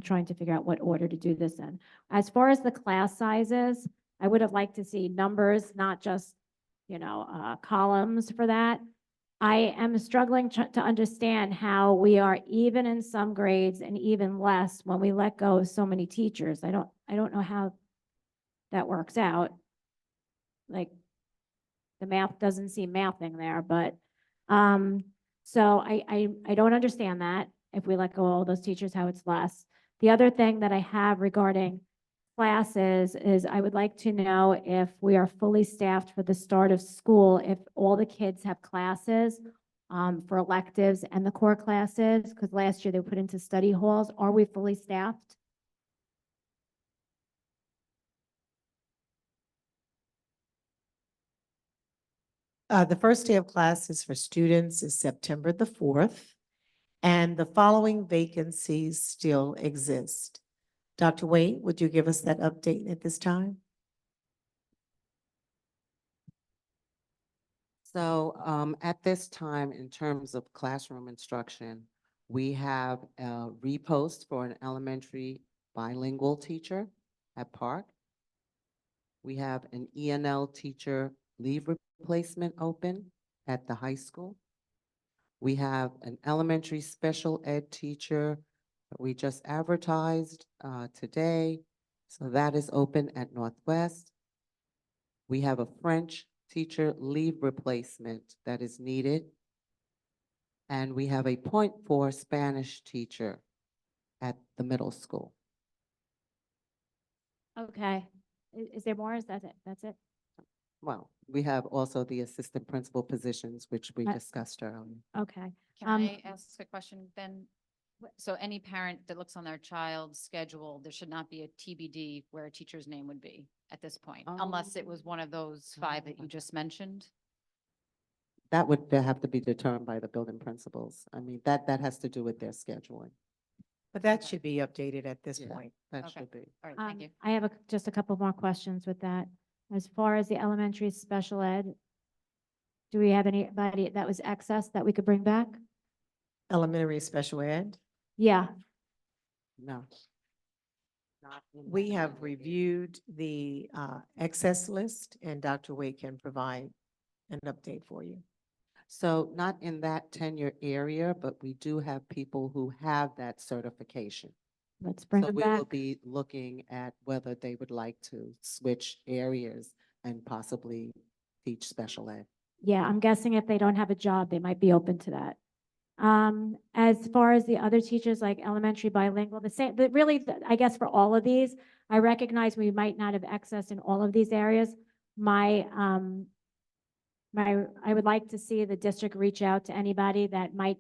trying to figure out what order to do this in. As far as the class sizes, I would have liked to see numbers, not just, columns for that. I am struggling to understand how we are even in some grades and even less when we let go of so many teachers. I don't know how that works out. Like, the math doesn't seem mathing there, but, so I don't understand that. If we let go of all those teachers, how it's less. The other thing that I have regarding classes is I would like to know if we are fully staffed for the start of school, if all the kids have classes for electives and the core classes, because last year they were put into study halls. Are we fully staffed? The first day of classes for students is September the 4th. and the following vacancies still exist. Dr. Wade, would you give us that update at this time? So at this time, in terms of classroom instruction, we have a repost for an elementary bilingual teacher at Park. We have an ENL teacher leave replacement open at the high school. We have an elementary special ed teacher that we just advertised today. So that is open at Northwest. We have a French teacher leave replacement that is needed. And we have a .4 Spanish teacher at the middle school. Okay. Is there more? Is that it? That's it? Well, we have also the assistant principal positions, which we Uh, discussed earlier. Okay. Can I ask a question then? So any parent that looks on their child's schedule, there should not be a TBD where a teacher's name would be at this point, unless it was one of those 5 that you just mentioned? That would have to be determined by the building principals. I mean, that has to do with their scheduling. But that should be updated at this Yeah. point. That Okay. should be. All right, thank you. I have just a couple more questions with that. As far as the elementary special ed, do we have anybody that was excess that we could bring back? Elementary special ed, Yeah, No. Not in we that have calendar. reviewed the excess list, and Dr. Wade can provide an update for you. So not in that tenure area, but we do have people who have that certification. let's bring So them we will back. be looking at whether they would like to switch areas and possibly teach special ed. Yeah, I'm guessing if they don't have a job, they might be open to that. As far as the other teachers, like elementary bilingual, the same, but really, I guess for all of these, I recognize we might not have access in all of these areas. I would like to see the district reach out to anybody that might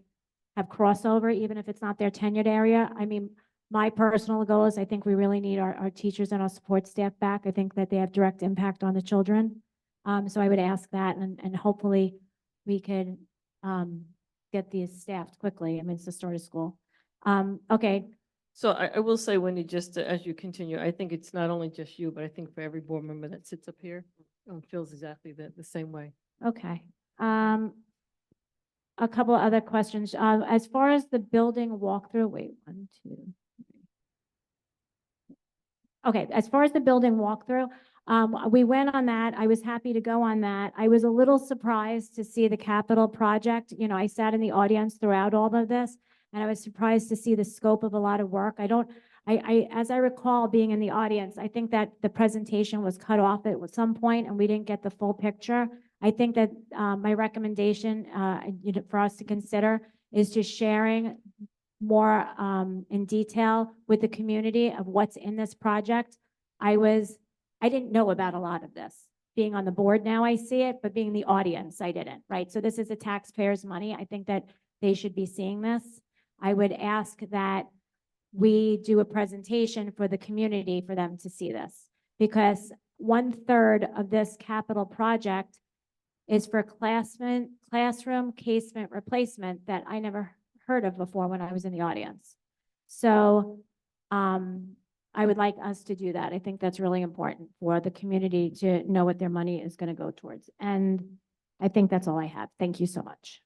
have crossover, even if it's not their tenured area. I mean, my personal goal is I think we really need our teachers and our support staff back. I think that they have direct impact on the children. So I would ask that and hopefully we could, get these staffed quickly. I mean, it's the start of school. Okay, So I will say, Wendy, just as you continue, I think it's not only just you, but I think for every board member that sits up here, feels exactly the same way. okay. A couple other questions. As far as the building walkthrough, wait, 1, 2, 3. Okay, as far as the building walkthrough, we went on that. I was happy to go on that. I was a little surprised to see the capital project. You know, I sat in the audience throughout all of this, and I was surprised to see the scope of a lot of work. As I recall being in the audience, I think that the presentation was cut off at some point and we didn't get the full picture. I think that, my recommendation, for us to consider is just sharing more, in detail with the community of what's in this project. I didn't know about a lot of this. Being on the board now, I see it, but being in the audience, I didn't, right? So this is the taxpayers' money. I think that they should be seeing this. I would ask that we do a presentation for the community for them to see this. Because 1/3 of this capital project is for classroom casement replacement that I never heard of before when I was in the audience. So, I would like us to do that. I think that's really important for the community to know what their money is going to go towards. And I think that's all I have. Thank you so much.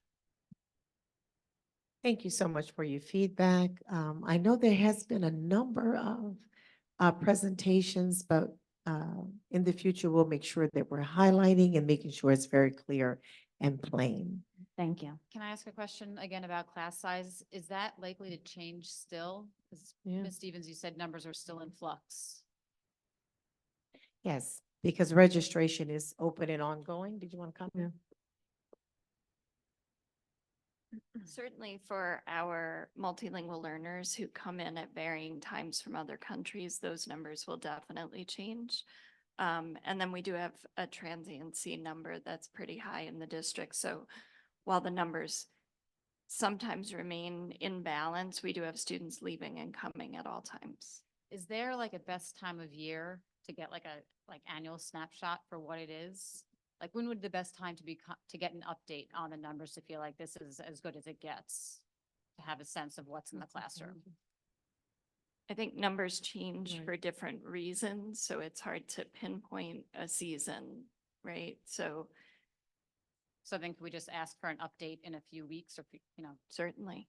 Thank you so much for your feedback. I know there has been a number of presentations, but in the future, we'll make sure that we're highlighting and making sure it's very clear and plain. Thank you. Can I ask a question again about class size? Is that likely to change still? Because Yeah. Ms. Stevens, you said numbers are still in flux. Yes, because registration is open and ongoing. Did you want to comment? Certainly for our multilingual learners who come in at varying times from other countries, those numbers will definitely change. And then we do have a transiency number that's pretty high in the district. So while the numbers sometimes remain in balance, we do have students leaving and coming at all times. Is there like a best time of year to get like annual snapshot for what it is? Like when would the best time to get an update on the numbers to feel like this is as good as it gets? to have a sense of what's in the classroom. I think numbers change Right. for different reasons, so it's hard to pinpoint a season, right? So So then could we just ask for an update in a few weeks or, certainly.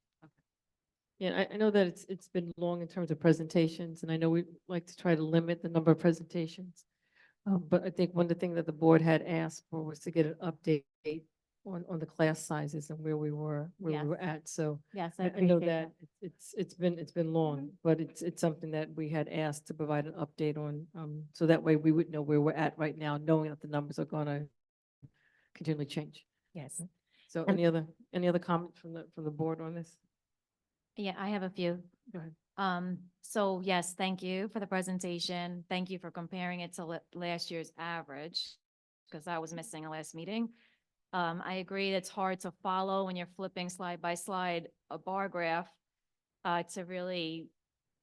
Yeah, I know that it's been long in terms of presentations, and I know we like to try to limit the number of presentations. But I think one of the things that the board had asked for was to get an update on the class sizes and where we were Yes. at. So Yes, I I know appreciate that that. it's been long, but it's something that we had asked to provide an update on, so that way we would know where we're at right now, knowing that the numbers are gonna continually change. Yes. So And- any other comments from the board on this? Yeah, I have a few. Go ahead. So yes, thank you for the presentation. Thank you for comparing it to last year's average, because I was missing a last meeting. I agree it's hard to follow when you're flipping slide by slide a bar graph, to really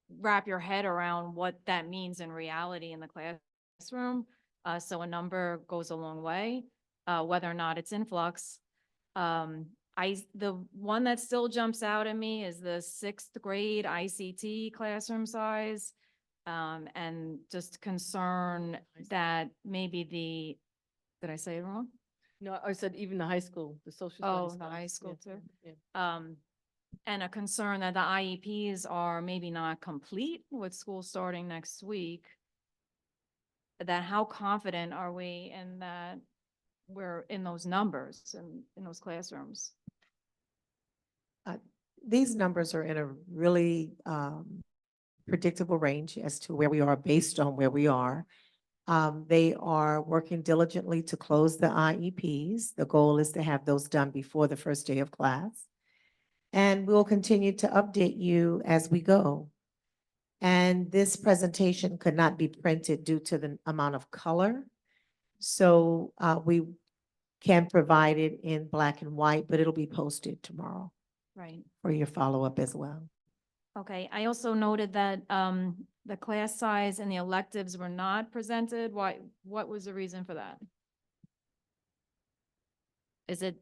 wrap your head around what that means in reality in the classroom. So a number goes a long way, whether or not it's influx. The one that still jumps out at me is the 6th grade ICT classroom size. And just concern that maybe did I say it wrong? No, I said even the high school, the social Oh, studies. the class, high school yeah, too. yeah. And a concern that the IEPs are maybe not complete with school starting next week. That how confident are we in that we're in those numbers and in those classrooms? These numbers are in a really predictable range as to where we are based on where we are. They are working diligently to close the IEPs. The goal is to have those done before the first day of class. And we'll continue to update you as we go. And this presentation could not be printed due to the amount of color. So we can provide it in black and white, but it'll be posted tomorrow Right. for your follow-up as well. Okay, I also noted that the class size and the electives were not presented. What was the reason for that? Is it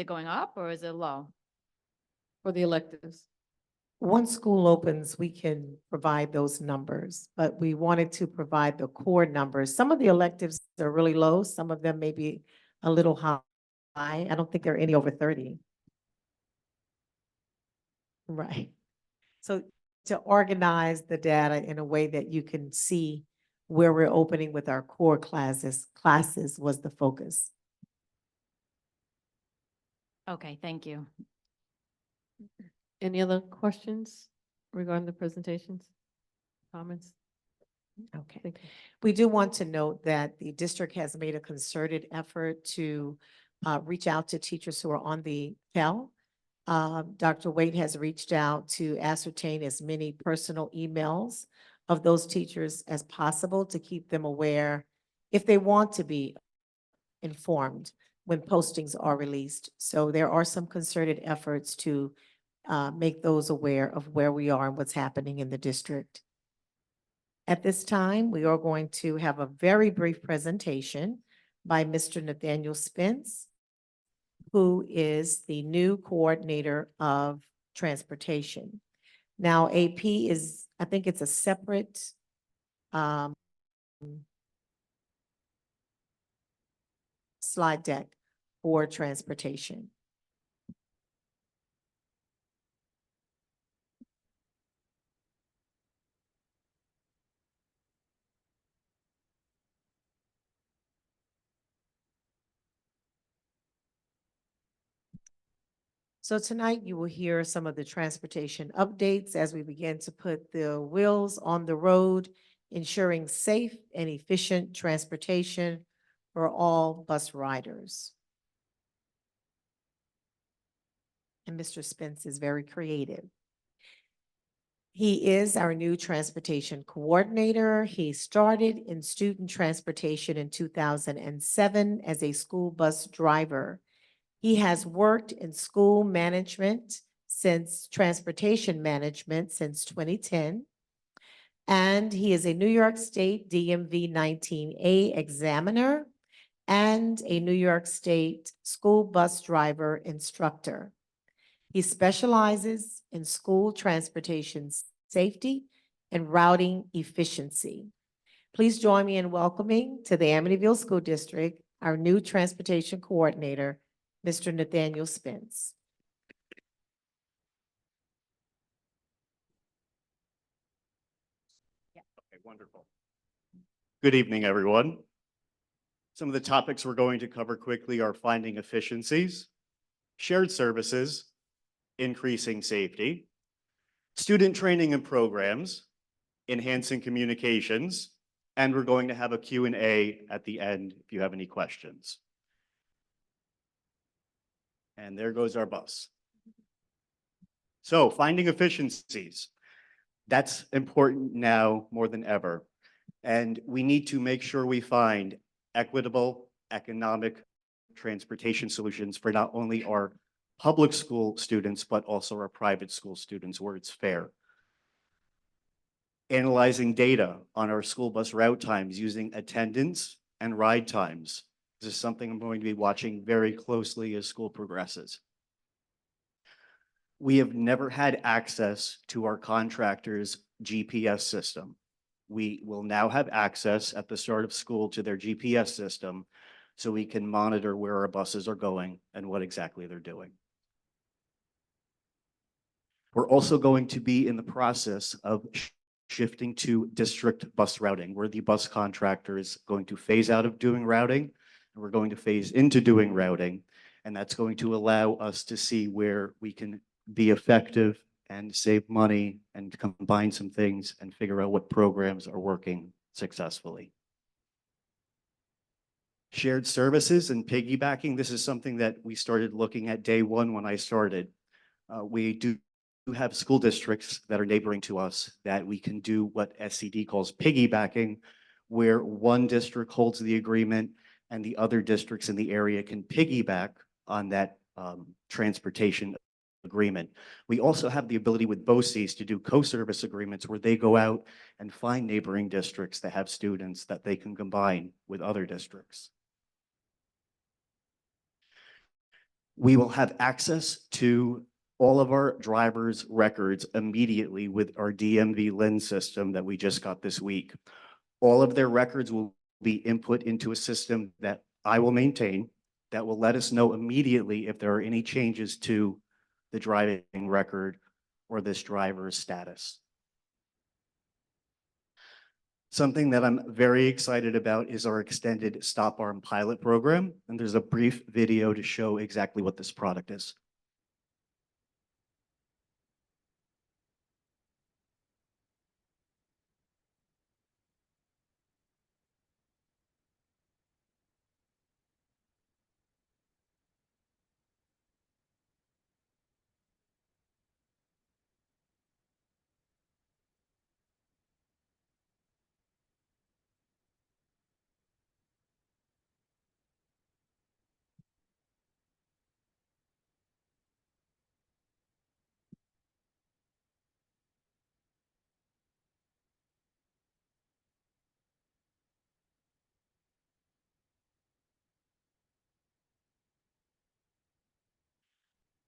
going up or is it low? For the electives. Once school opens, we can provide those numbers, but we wanted to provide the core numbers. Some of the electives are really low, some of them may be a little high. I don't think there are any over 30. Right. So to organize the data in a way that you can see where we're opening with our core classes was the focus. Okay, thank you. Any other questions regarding the presentations? Comments? Okay. Thank you. We do want to note that the district has made a concerted effort to reach out to teachers who are on the Pell. Dr. Waite has reached out to ascertain as many personal emails of those teachers as possible to keep them aware if they want to be informed when postings are released. So there are some concerted efforts to make those aware of where we are and what's happening in the district. At this time, we are going to have a very brief presentation by Mr. Nathaniel Spence, who is the new coordinator of transportation. Now, AP is, I think it's a separate slide deck for transportation. So tonight you will hear some of the transportation updates as we begin to put the wheels on the road, ensuring safe and efficient transportation for all bus riders. And Mr. Spence is very creative. He is our new transportation coordinator. He started in student transportation in 2007 as a school bus driver. He has worked in school management transportation management since 2010. And he is a New York State DMV 19A examiner and a New York State school bus driver instructor. He specializes in school transportation safety and routing efficiency. Please join me in welcoming to the Amityville School District our new transportation coordinator, Mr. Nathaniel Spence. Okay, wonderful. Good evening, everyone. Some of the topics we're going to cover quickly are finding efficiencies, shared services, increasing safety, student training and programs, enhancing communications, and we're going to have a Q&A at the end if you have any questions. And there goes our bus. So finding efficiencies, that's important now more than ever. And we need to make sure we find equitable, economic transportation solutions for not only our public school students, but also our private school students where it's fair. Analyzing data on our school bus route times using attendance and ride times. This is something I'm going to be watching very closely as school progresses. We have never had access to our contractor's GPS system. We will now have access at the start of school to their GPS system so we can monitor where our buses are going and what exactly they're doing. We're also going to be in the process of shifting to district bus routing, where the bus contractor is going to phase out of doing routing, and we're going to phase into doing routing. And that's going to allow us to see where we can be effective and save money and combine some things and figure out what programs are working successfully. Shared services and piggybacking, this is something that we started looking at day one when I started. We do have school districts that are neighboring to us that we can do what SCD calls piggybacking, where one district holds the agreement and the other districts in the area can piggyback on that transportation agreement. We also have the ability with BOCES to do co-service agreements where they go out and find neighboring districts that have students that they can combine with other districts. We will have access to all of our drivers' records immediately with our DMV lens system that we just got this week. All of their records will be input into a system that I will maintain that will let us know immediately if there are any changes to the driving record or this driver's status. Something that I'm very excited about is our extended Stop Arm pilot program. And there's a brief video to show exactly what this product is.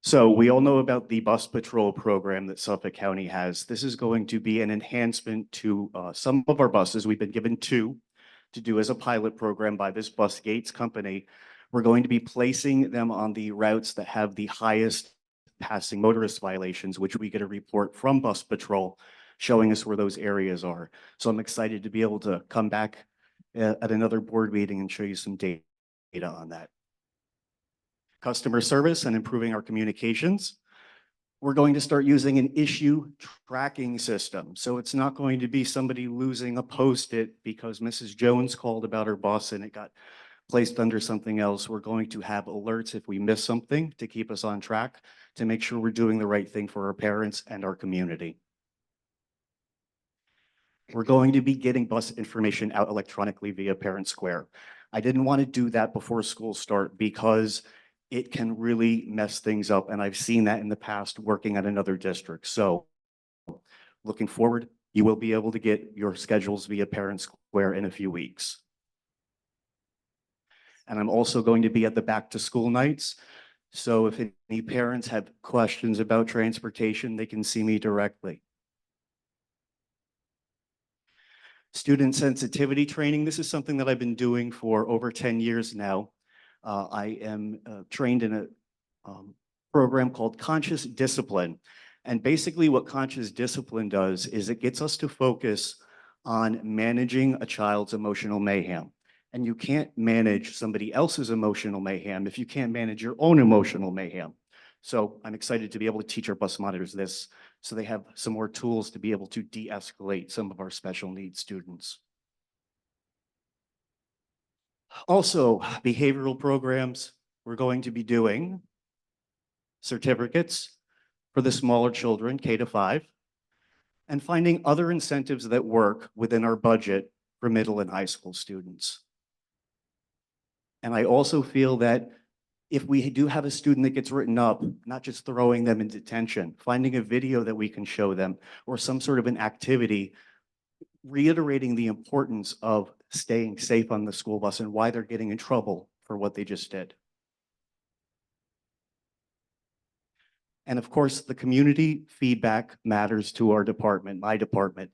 So we all know about the bus patrol program that Suffolk County has. This is going to be an enhancement to some of our buses. We've been given two to do as a pilot program by this Bus Gates company. We're going to be placing them on the routes that have the highest passing motorist violations, which we get a report from Bus Patrol showing us where those areas are. So I'm excited to be able to come back at another board meeting and show you some data on that. Customer service and improving our communications. We're going to start using an issue tracking system. So it's not going to be somebody losing a Post-it because Mrs. Jones called about her bus and it got placed under something else. We're going to have alerts if we miss something to keep us on track, to make sure we're doing the right thing for our parents and our community. We're going to be getting bus information out electronically via Parent Square. I didn't want to do that before school start because it can really mess things up. And I've seen that in the past working at another district. So looking forward, you will be able to get your schedules via Parent Square in a few weeks. And I'm also going to be at the back to school nights. So if any parents have questions about transportation, they can see me directly. Student sensitivity training, this is something that I've been doing for over 10 years now. I am trained in a program called Conscious Discipline. And basically what conscious discipline does is it gets us to focus on managing a child's emotional mayhem. And you can't manage somebody else's emotional mayhem if you can't manage your own emotional mayhem. So I'm excited to be able to teach our bus monitors this, so they have some more tools to be able to de-escalate some of our special needs students. Also, behavioral programs, we're going to be doing certificates for the smaller children, K to 5, and finding other incentives that work within our budget for middle and high school students. And I also feel that if we do have a student that gets written up, not just throwing them in detention, finding a video that we can show them or some sort of an activity, reiterating the importance of staying safe on the school bus and why they're getting in trouble for what they just did. And of course, the community feedback matters to our department, my department.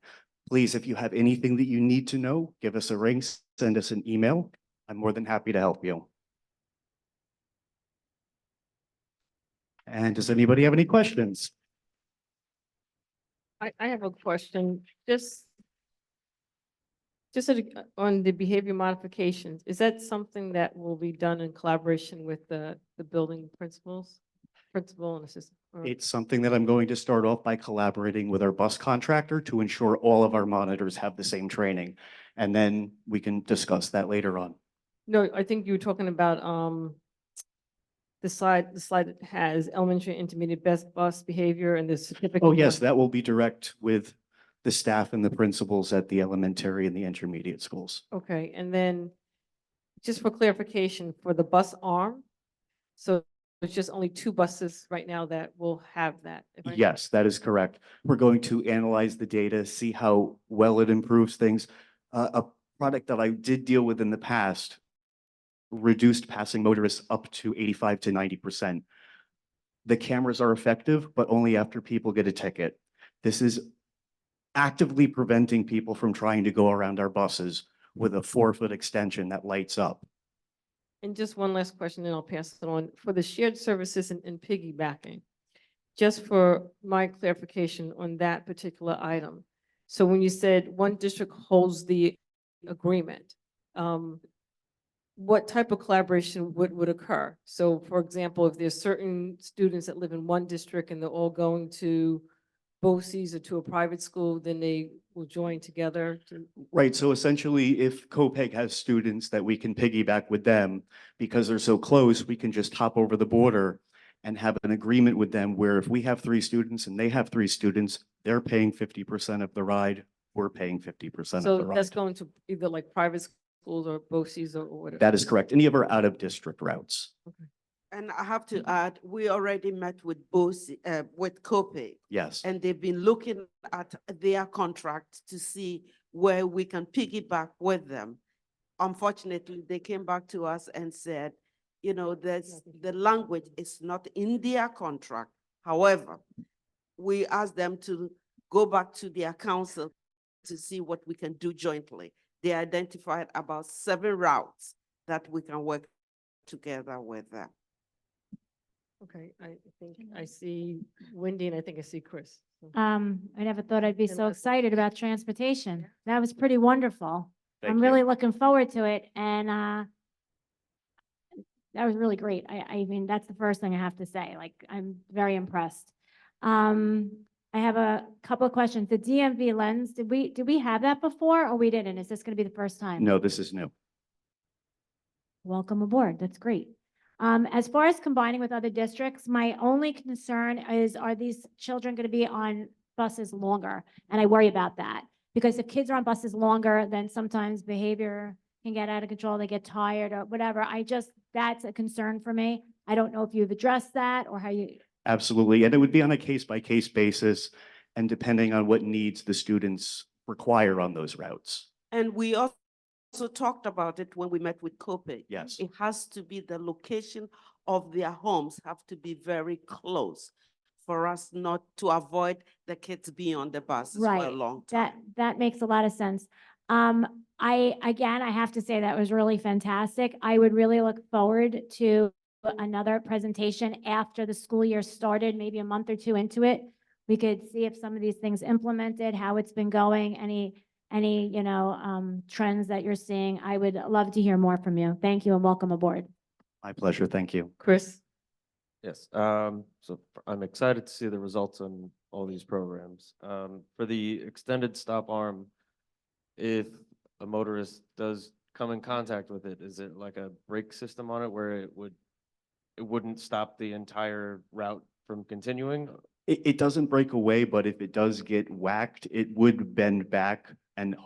Please, if you have anything that you need to know, give us a ring, send us an email. I'm more than happy to help you. And does anybody have any questions? I have a question, just on the behavior modifications. Is that something that will be done in collaboration with the building principal and assistant? It's something that I'm going to start off by collaborating with our bus contractor to ensure all of our monitors have the same training. And then we can discuss that later on. No, I think you were talking about the slide that has elementary, intermediate, best bus behavior and the certificate. Oh, yes, that will be direct with the staff and the principals at the elementary and the intermediate schools. Okay, and then just for clarification, for the bus arm, so it's just only 2 buses right now that will have that? Yes, that is correct. We're going to analyze the data, see how well it improves things. A product that I did deal with in the past reduced passing motorists up to 85 to 90%. The cameras are effective, but only after people get a ticket. This is actively preventing people from trying to go around our buses with a 4-foot extension that lights up. And just one last question, then I'll pass it on. For the shared services and piggybacking, just for my clarification on that particular item. So when you said one district holds the agreement, what type of collaboration would occur? So for example, if there's certain students that live in one district and they're all going to BOCES or to a private school, then they will join together to. Right, so essentially, if COPEG has students that we can piggyback with them, because they're so close, we can just hop over the border and have an agreement with them where if we have 3 students and they have 3 students, they're paying 50% of the ride, we're paying 50% of the So ride. that's going to either like private schools or BOCES or whatever. That is correct. Any of our out-of-district routes. And I have to add, we already met with both, with COPE. Yes. And they've been looking at their contract to see where we can piggyback with them. Unfortunately, they came back to us and said, you know, the language is not in their contract. However, we asked them to go back to their council to see what we can do jointly. They identified about 7 routes that we can work together with them. Okay, I think I see Wendy and I think I see Chris. I never thought I'd be And so excited about transportation. That was pretty wonderful. Thank I'm you. really looking forward to it, and that was really great. I mean, that's the first thing I have to say. Like, I'm very impressed. I have a couple of questions. The DMV lens, did we have that before or we didn't? Is this going to be the first time? No, this is new. Welcome aboard. That's great. As far as combining with other districts, my only concern is, are these children going to be on buses longer? And I worry about that because if kids are on buses longer, then sometimes behavior can get out of control. They get tired or whatever. That's a concern for me. I don't know if you've addressed that or how you. Absolutely. And it would be on a case-by-case basis and depending on what needs the students require on those routes. And we also talked about it when we met with COPE. Yes. It has to be the location of their homes have to be very close for us not to avoid the kids being on the buses for a Right. long That, time. that makes a lot of sense. Again, I have to say that was really fantastic. I would really look forward to another presentation after the school year started, maybe a month or two into it. We could see if some of these things implemented, how it's been going, any, trends that you're seeing. I would love to hear more from you. Thank you and welcome aboard. My pleasure. Thank you. Chris? Yes, so I'm excited to see the results on all these programs. For the extended stop arm, if a motorist does come in contact with it, is it like a brake system on it where it wouldn't stop the entire route from continuing? It doesn't break away, but if it does get whacked, it would bend back and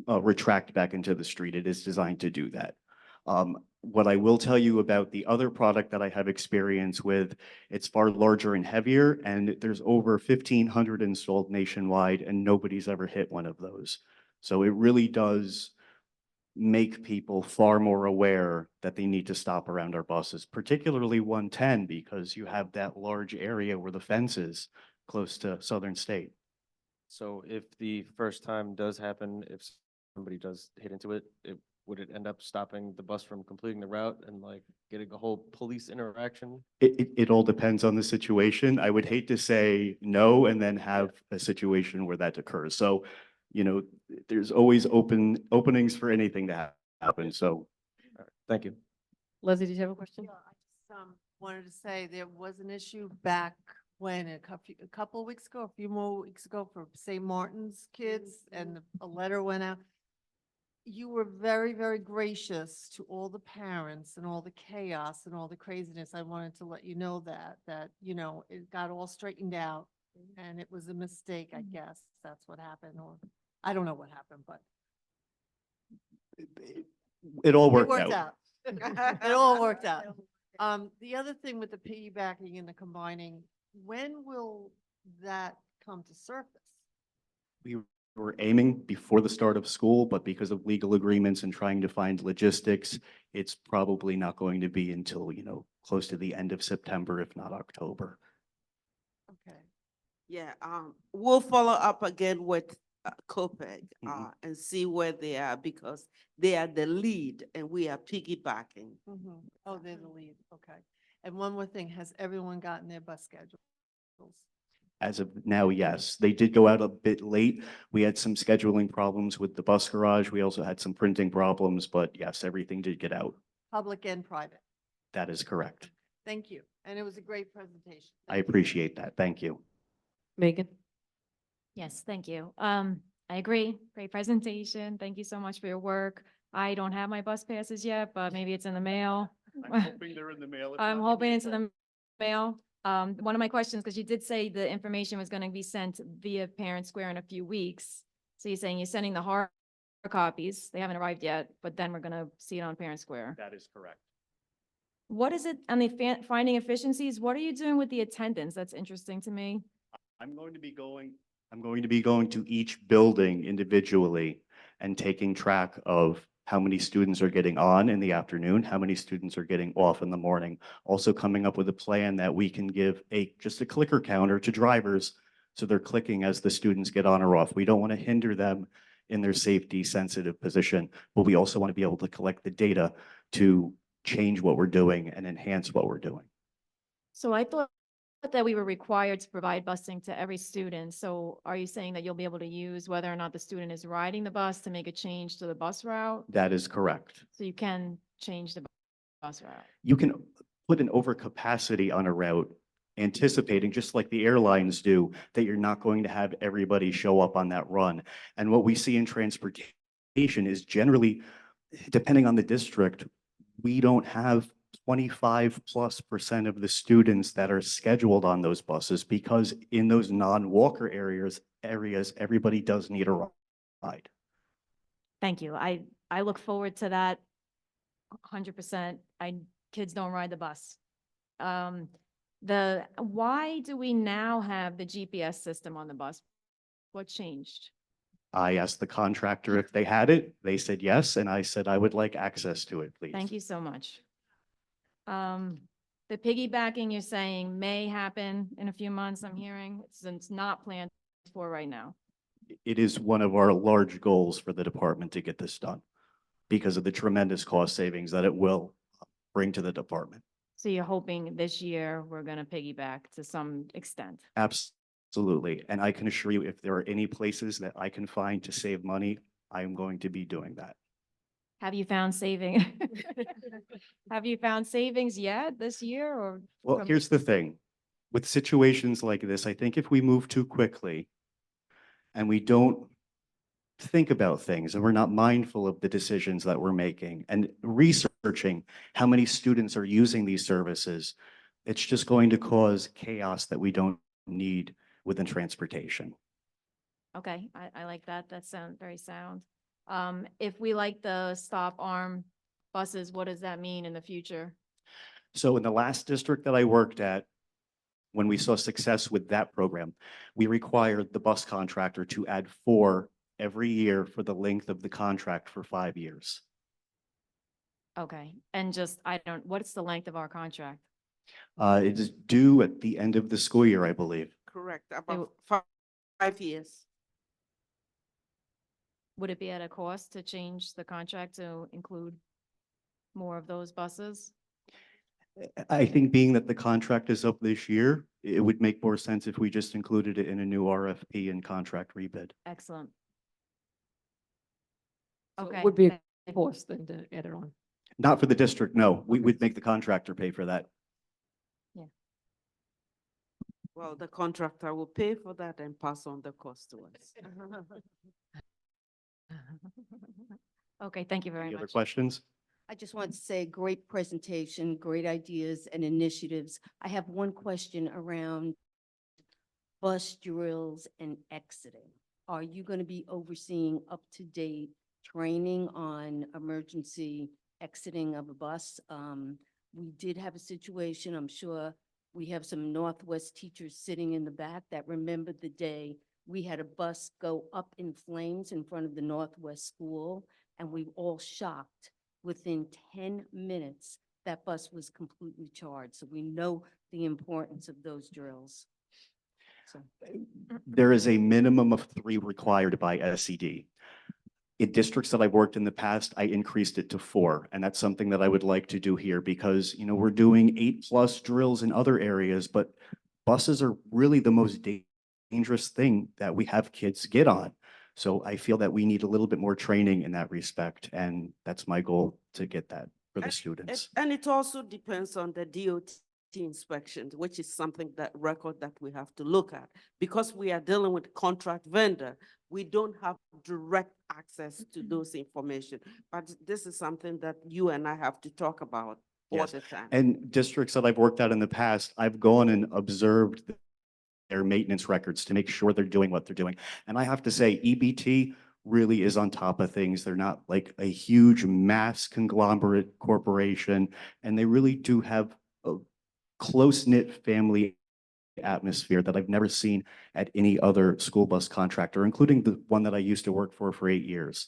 retract back into the street. It is designed to do that. What I will tell you about the other product that I have experience with, it's far larger and heavier, and there's over 1,500 installed nationwide, and nobody's ever hit one of those. So it really does make people far more aware that they need to stop around our buses, particularly 110, because you have that large area where the fence is close to Southern State. So if the first time does happen, if somebody does hit into it, would it end up stopping the bus from completing the route and like getting a whole police interaction? It all depends on the situation. I would hate to say no and then have a situation where that occurs. So, there's always openings for anything to happen. So, All right, thank you. Leslie, did you have a question? Yeah, I just wanted to say there was an issue back when a couple of weeks ago, a few more weeks ago for St. Martin's kids, and a letter went out. You were very, very gracious to all the parents and all the chaos and all the craziness. I wanted to let you know that it got all straightened out and it was a mistake, I guess. That's what happened, or I don't know what happened, but it all it worked worked out. out. It all worked out. The other thing with the piggybacking and the combining, when will that come to surface? We were aiming before the start of school, but because of legal agreements and trying to find logistics, it's probably not going to be until, close to the end of September, if not October. Okay. Yeah, we'll follow up again with COPEG Mhm. and see where they are, because they are the lead and we are piggybacking. Oh, they're the lead. Okay. And one more thing, has everyone gotten their bus schedules? As of now, yes. They did go out a bit late. We had some scheduling problems with the bus garage. We also had some printing problems, but yes, everything did get out. Public and private. That is correct. Thank you. And it was a great presentation. I appreciate that. Thank you. Megan? Yes, thank you. I agree. Great presentation. Thank you so much for your work. I don't have my bus passes yet, but maybe it's in the mail. I'm hoping they're in the mail. I'm hoping it's in the mail. One of my questions, because you did say the information was going to be sent via Parent Square in a few weeks. So you're saying you're sending the hard copies. They haven't arrived yet, but then we're going to see it on Parent Square. That is correct. What is it on the finding efficiencies? What are you doing with the attendance? That's interesting to me. I'm going to be going to each building individually and taking track of how many students are getting on in the afternoon, how many students are getting off in the morning. Also coming up with a plan that we can give just a clicker counter to drivers so they're clicking as the students get on or off. We don't want to hinder them in their safety sensitive position, but we also want to be able to collect the data to change what we're doing and enhance what we're doing. So I thought that we were required to provide busing to every student. So are you saying that you'll be able to use whether or not the student is riding the bus to make a change to the bus route? That is correct. So you can change the bus route. You can put an overcapacity on a route, anticipating, just like the airlines do, that you're not going to have everybody show up on that run. And what we see in transportation is generally, depending on the district, we don't have 25+% of the students that are scheduled on those buses, because in those non-walker areas, everybody does need a ride. Thank you. I look forward to that 100%. Kids don't ride the bus. Why do we now have the GPS system on the bus? What changed? I asked the contractor if they had it. They said yes, and I said I would like access to it, please. Thank you so much. The piggybacking, you're saying may happen in a few months, I'm hearing, it's not planned for right now. It is one of our large goals for the department to get this done because of the tremendous cost savings that it will bring to the department. So you're hoping this year we're gonna piggyback to some extent? Absolutely. And I can assure you, if there are any places that I can find to save money, I am going to be doing that. Have you found saving? Have you found savings yet this year or? Well, from- here's the thing. With situations like this, I think if we move too quickly and we don't think about things and we're not mindful of the decisions that we're making and researching how many students are using these services, it's just going to cause chaos that we don't need within transportation. Okay, I like that. That sounds very sound. If we like the stop arm buses, what does that mean in the future? So in the last district that I worked at, when we saw success with that program, we required the bus contractor to add 4 every year for the length of the contract for 5 years. Okay, and what's the length of our contract? It is due at the end of the school year, I believe. Correct, about 5 years. Would it be at a cost to change the contract to include more of those buses? I think being that the contract is up this year, it would make more sense if we just included it in a new RFP and contract rebid. Excellent. So Okay. it would be a cost then to add it on. Not for the district, no. We would make the contractor pay for that. Well, the contractor will pay for that and pass on the cost to us. Okay, thank you very Any other much. questions? I just want to say, great presentation, great ideas and initiatives. I have one question around bus drills and exiting. Are you going to be overseeing up-to-date training on emergency exiting of a bus? We did have a situation, I'm sure we have some Northwest teachers sitting in the back that remembered the day we had a bus go up in flames in front of the Northwest school, and we were all shocked. Within 10 minutes, that bus was completely charged. So we know the importance of those drills. So, There is a minimum of 3 required by SED. In districts that I've worked in the past, I increased it to 4, and that's something that I would like to do here because, you know, we're doing 8+ drills in other areas, but buses are really the most dangerous thing that we have kids get on. So I feel that we need a little bit more training in that respect, and that's my goal to get that for the students. And it also depends on the DOT inspections, which is something that record that we have to look at. Because we are dealing with contract vendor, we don't have direct access to those information. But this is something that you and I have to talk about all Yes. the time. And districts that I've worked at in the past, I've gone and observed their maintenance records to make sure they're doing what they're doing. And I have to say, EBT really is on top of things. They're not like a huge mass conglomerate corporation, and they really do have a close-knit family atmosphere that I've never seen at any other school bus contractor, including the one that I used to work for 8 years.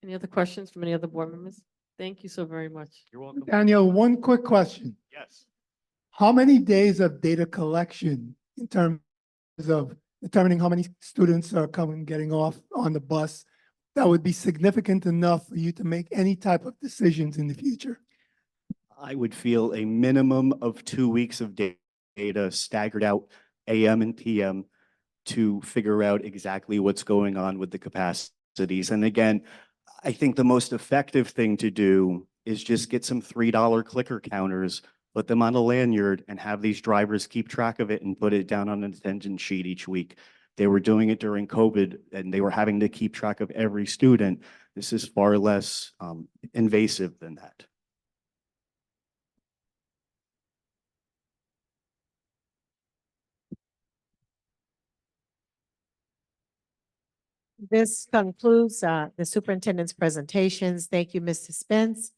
Any other questions from any other board members? Thank you so very much. You're welcome. Daniel, one quick question. Yes. How many days of data collection in terms of determining how many students are coming, getting off on the bus, that would be significant enough for you to make any type of decisions in the future? I would feel a minimum of 2 weeks of data staggered out AM and PM to figure out exactly what's going on with the capacities. And again, I think the most effective thing to do is just get some $3 clicker counters, put them on a lanyard, and have these drivers keep track of it and put it down on an attendance sheet each week. They were doing it during COVID and they were having to keep track of every student. This is far less invasive than that. This concludes the superintendent's presentations. Thank you, Mr. Spence.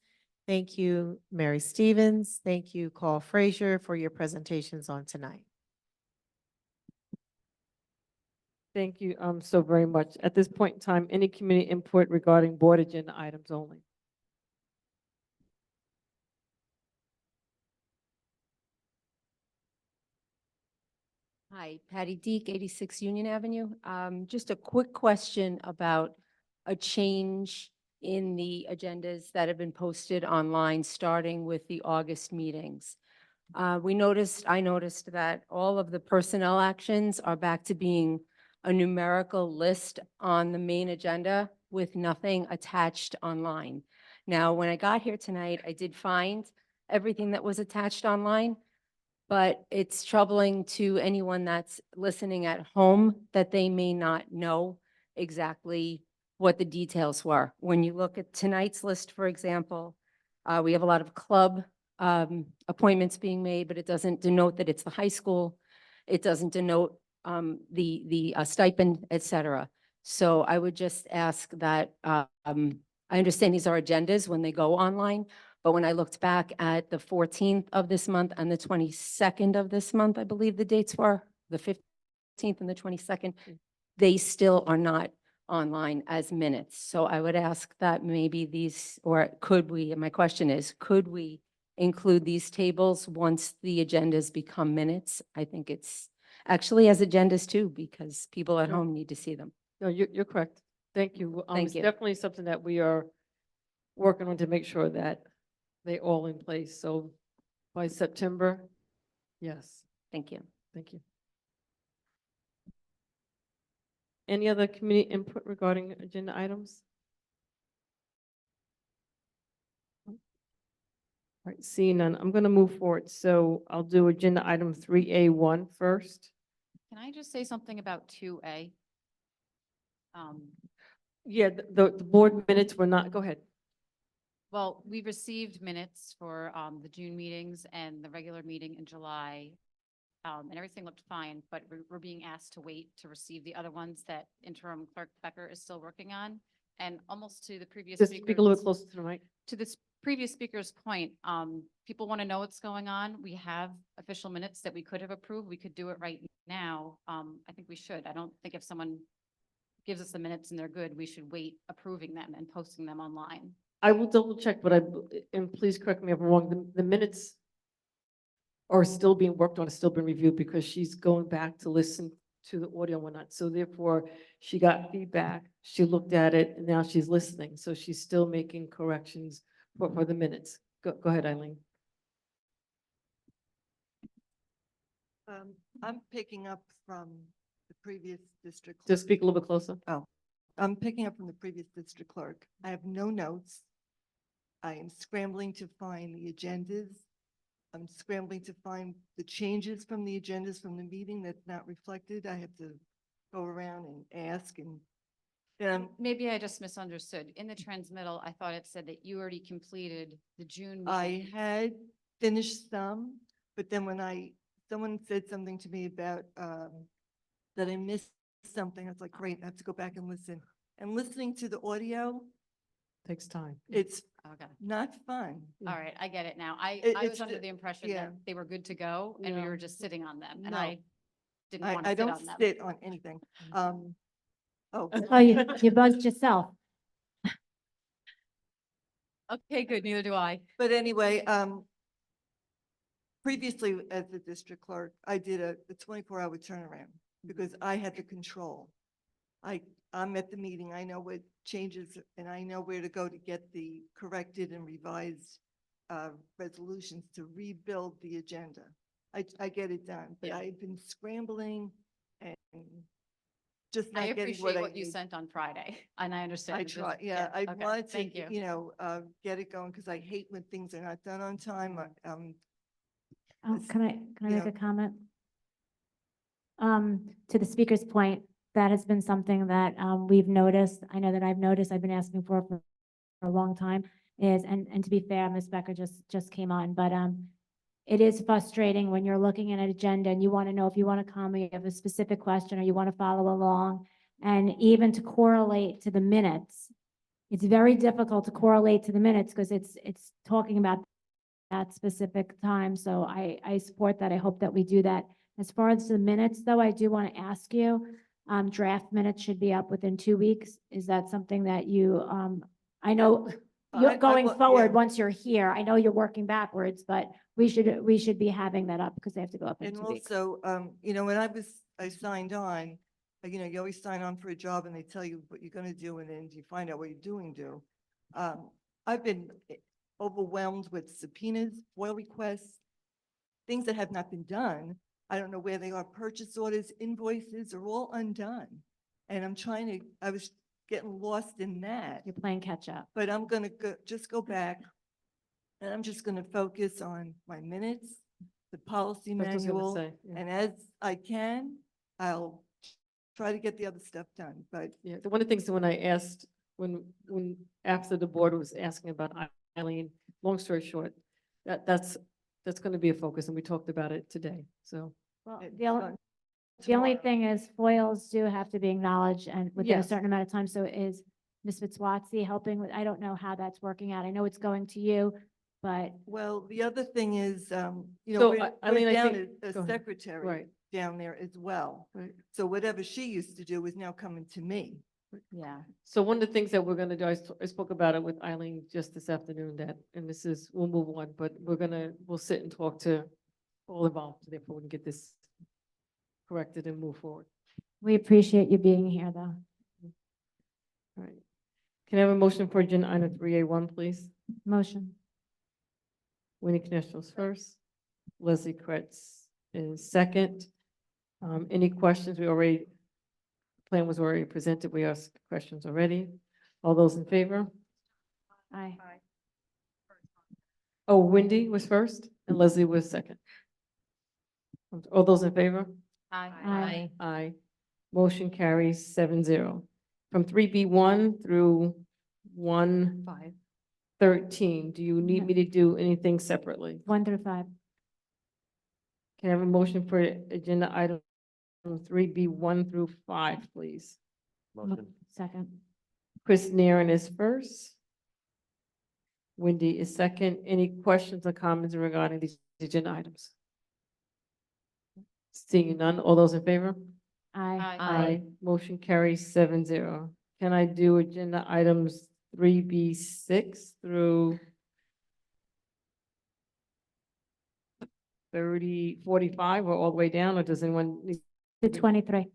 Thank you, Mary Stevens. Thank you, Carl Frazier, for your presentations on tonight. Thank you so very much. At this point in time, any community input regarding board agenda items only? Hi, Patty Deek, 86 Union Avenue. Just a quick question about a change in the agendas that have been posted online, starting with the August meetings. I noticed that all of the personnel actions are back to being a numerical list on the main agenda with nothing attached online. Now, when I got here tonight, I did find everything that was attached online, but it's troubling to anyone that's listening at home that they may not know exactly what the details were. When you look at tonight's list, for example, we have a lot of club appointments being made, but it doesn't denote that it's the high school. It doesn't denote the stipend, et cetera. So I would just ask that, I understand these are agendas when they go online, but when I looked back at the 14th of this month and the 22nd of this month, I believe the dates were, the 15th and the 22nd, they still are not online as minutes. So I would ask that maybe these, or could we, and my question is, could we include these tables once the agendas become minutes? I think it's actually as agendas too, because people at Sure. home need to see them. No, you're correct. Thank you. Thank It's you. definitely something that we are working on to make sure that they all in place. So by September, yes, Thank you. thank you. Any other community input regarding agenda items? All right, seeing none, I'm going to move forward. So I'll do agenda item 3A1 first. Can I just say something about 2A? Yeah, the board minutes were not, go ahead. Well, we received minutes for the June meetings and the regular meeting in July. And everything looked fine, but we're being asked to wait to receive the other ones that interim clerk Becker is still working on. And almost to the previous Just speak a little bit speakers, closer to the mic. to this previous speaker's point, people want to know what's going on. We have official minutes that we could have approved. We could do it right now. I think we should. I don't think if someone gives us the minutes and they're good, we should wait approving them and posting them online. I will double check, but and please correct me if I'm wrong, the minutes are still being worked on, still being reviewed because she's going back to listen to the audio and whatnot. So therefore, she got feedback, she looked at it, and now she's listening. So she's still making corrections for the minutes. Go ahead, Eileen. I'm picking up from the previous district. Just speak a little bit closer. Oh, I'm picking up from the previous district clerk. I have no notes. I am scrambling to find the agendas. I'm scrambling to find the changes from the agendas from the meeting that's not reflected. I have to go around and ask and then Maybe I just misunderstood. In the transmittal, I thought it said that you already completed the June meeting. I had finished some, but then when someone said something to me about, that I missed something, I was like, great, I have to go back and listen. And listening to the audio, Takes time. it's Okay. not fun. All right, I get it now. I It- was it's under ju- the impression yeah. that they were good to go and we No. were just sitting on them and No. I didn't want to I sit don't on them. sit on anything. Oh, Oh, you buzzed yourself. Okay, good. Neither do I. but anyway, previously as the district clerk, I did a 24-hour turnaround because I had the control. I'm at the meeting, I know what changes and I know where to go to get the corrected and revised resolutions to rebuild the agenda. I get it done, but Yeah. I've been scrambling and just I not getting appreciate what I what you need. sent on Friday and I understand. I that this- try, yeah, I okay, wanted thank to, you. get it going because I hate when things are not done on time. Oh, It's, can I you make know- a comment? To the speaker's point, that has been something that we've noticed. I know that I've noticed, I've been asking for a long time is, and to be fair, Ms. Becker just came on, but it is frustrating when you're looking at an agenda and you want to know if you want to come, or you have a specific question, or you want to follow along, and even to correlate to the minutes. It's very difficult to correlate to the minutes because it's talking about that specific time. So I support that. I hope that we do that. As far as the minutes, though, I do want to ask you, draft minutes should be up within 2 weeks. Is that something that you, I know you're going yeah. forward, once you're here, I know you're working backwards, but we should be having that up because they have to go up in And 2 weeks. also, when I signed on, you always sign on for a job and they tell you what you're gonna do and then you find out what you're doing. I've been overwhelmed with subpoenas, FOIL requests, things that have not been done. I don't know where they are. Purchase orders, invoices are all undone. And I was getting lost in that. You're playing catch up. But I'm gonna just go back and I'm just gonna focus on my minutes, the policy That's what I was gonna manual, say, yeah. and as I can, I'll try to get the other stuff done, but Yeah, one of the things when I asked, when after the board was asking about Eileen, long story short, that's going to be a focus and we talked about it today, so. Well, it's the only, done the only tomorrow. thing is foils do have to be acknowledged and within a Yes. certain amount of time. So is Ms. Fitzwatsky helping with, I don't know how that's working out. I know it's going to you, but Well, the other thing is, So, we're Eileen, I down think- a go ahead. secretary Right. down there as well. Right. So whatever she used to do is now coming to me. yeah. So one of the things that we're gonna do, I spoke about it with Eileen just this afternoon that, and this is, we'll move on, but we'll sit and talk to all involved, therefore we can get this corrected and move forward. We appreciate you being here, though. All right. Can I have a motion for agenda item 3A1, please? Motion. Winnie Knestros first. Leslie Kretz is second. Any questions? Plan was already presented. We asked questions already. All those in favor? Aye. Oh, Wendy was first and Leslie was second. All those in favor? Aye. Aye. Motion carries 7-0. From 3B1 through 113, do you need me to do anything separately? 1 through 5. Can I have a motion for agenda item 3B1 through 5, please? Motion. Second. Chris Naren is first. Wendy is second. Any questions or comments regarding these agenda items? Seeing none, all those in favor? Aye. Motion carries 7-0. Can I do agenda items 3B6 through 45 or all the way down, or does anyone need To 23. to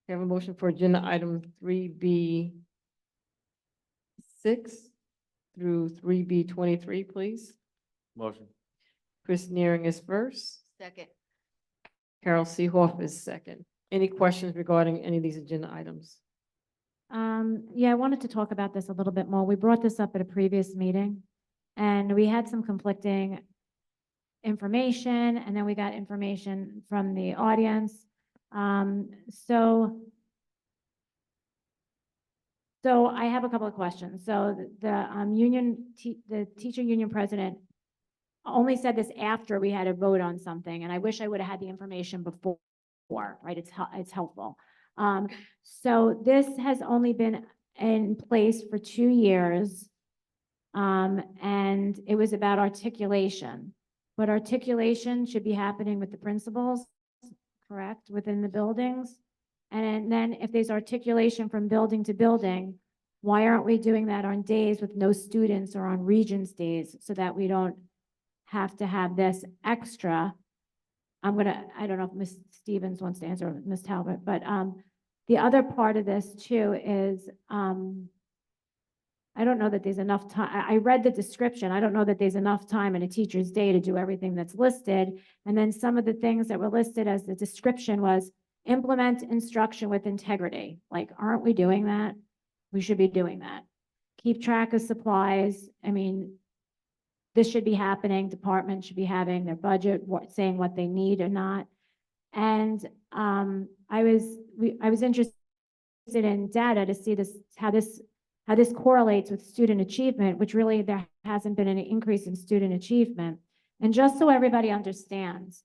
have a motion for agenda item 3B6 through 3B23, please? Motion. Chris Neering is first. Second. Carol Seehoff is second. Any questions regarding any of these agenda items? Yeah, I wanted to talk about this a little bit more. We brought this up at a previous meeting, and we had some conflicting information, and then we got information from the audience. So I have a couple of questions. So the teacher union president only said this after we had a vote on something, and I wish I would have had the information before, right? It's helpful. So this has only been in place for 2 years. And it was about articulation, but articulation should be happening with the principals, correct, within the buildings? And then if there's articulation from building to building, why aren't we doing that on days with no students or on Regents days so that we don't have to have this extra? I don't know if Ms. Stevens wants to answer, or Ms. Talbot, but the other part of this too is, I don't know that there's enough time. I read the description. I don't know that there's enough time in a teacher's day to do everything that's listed. And then some of the things that were listed as the description was implement instruction with integrity. Like, aren't we doing that? We should be doing that. Keep track of supplies. I mean, this should be happening. Departments should be having their budget, saying what they need or not. And I was interested in data to see how this correlates with student achievement, which really there hasn't been any increase in student achievement. And just so everybody understands,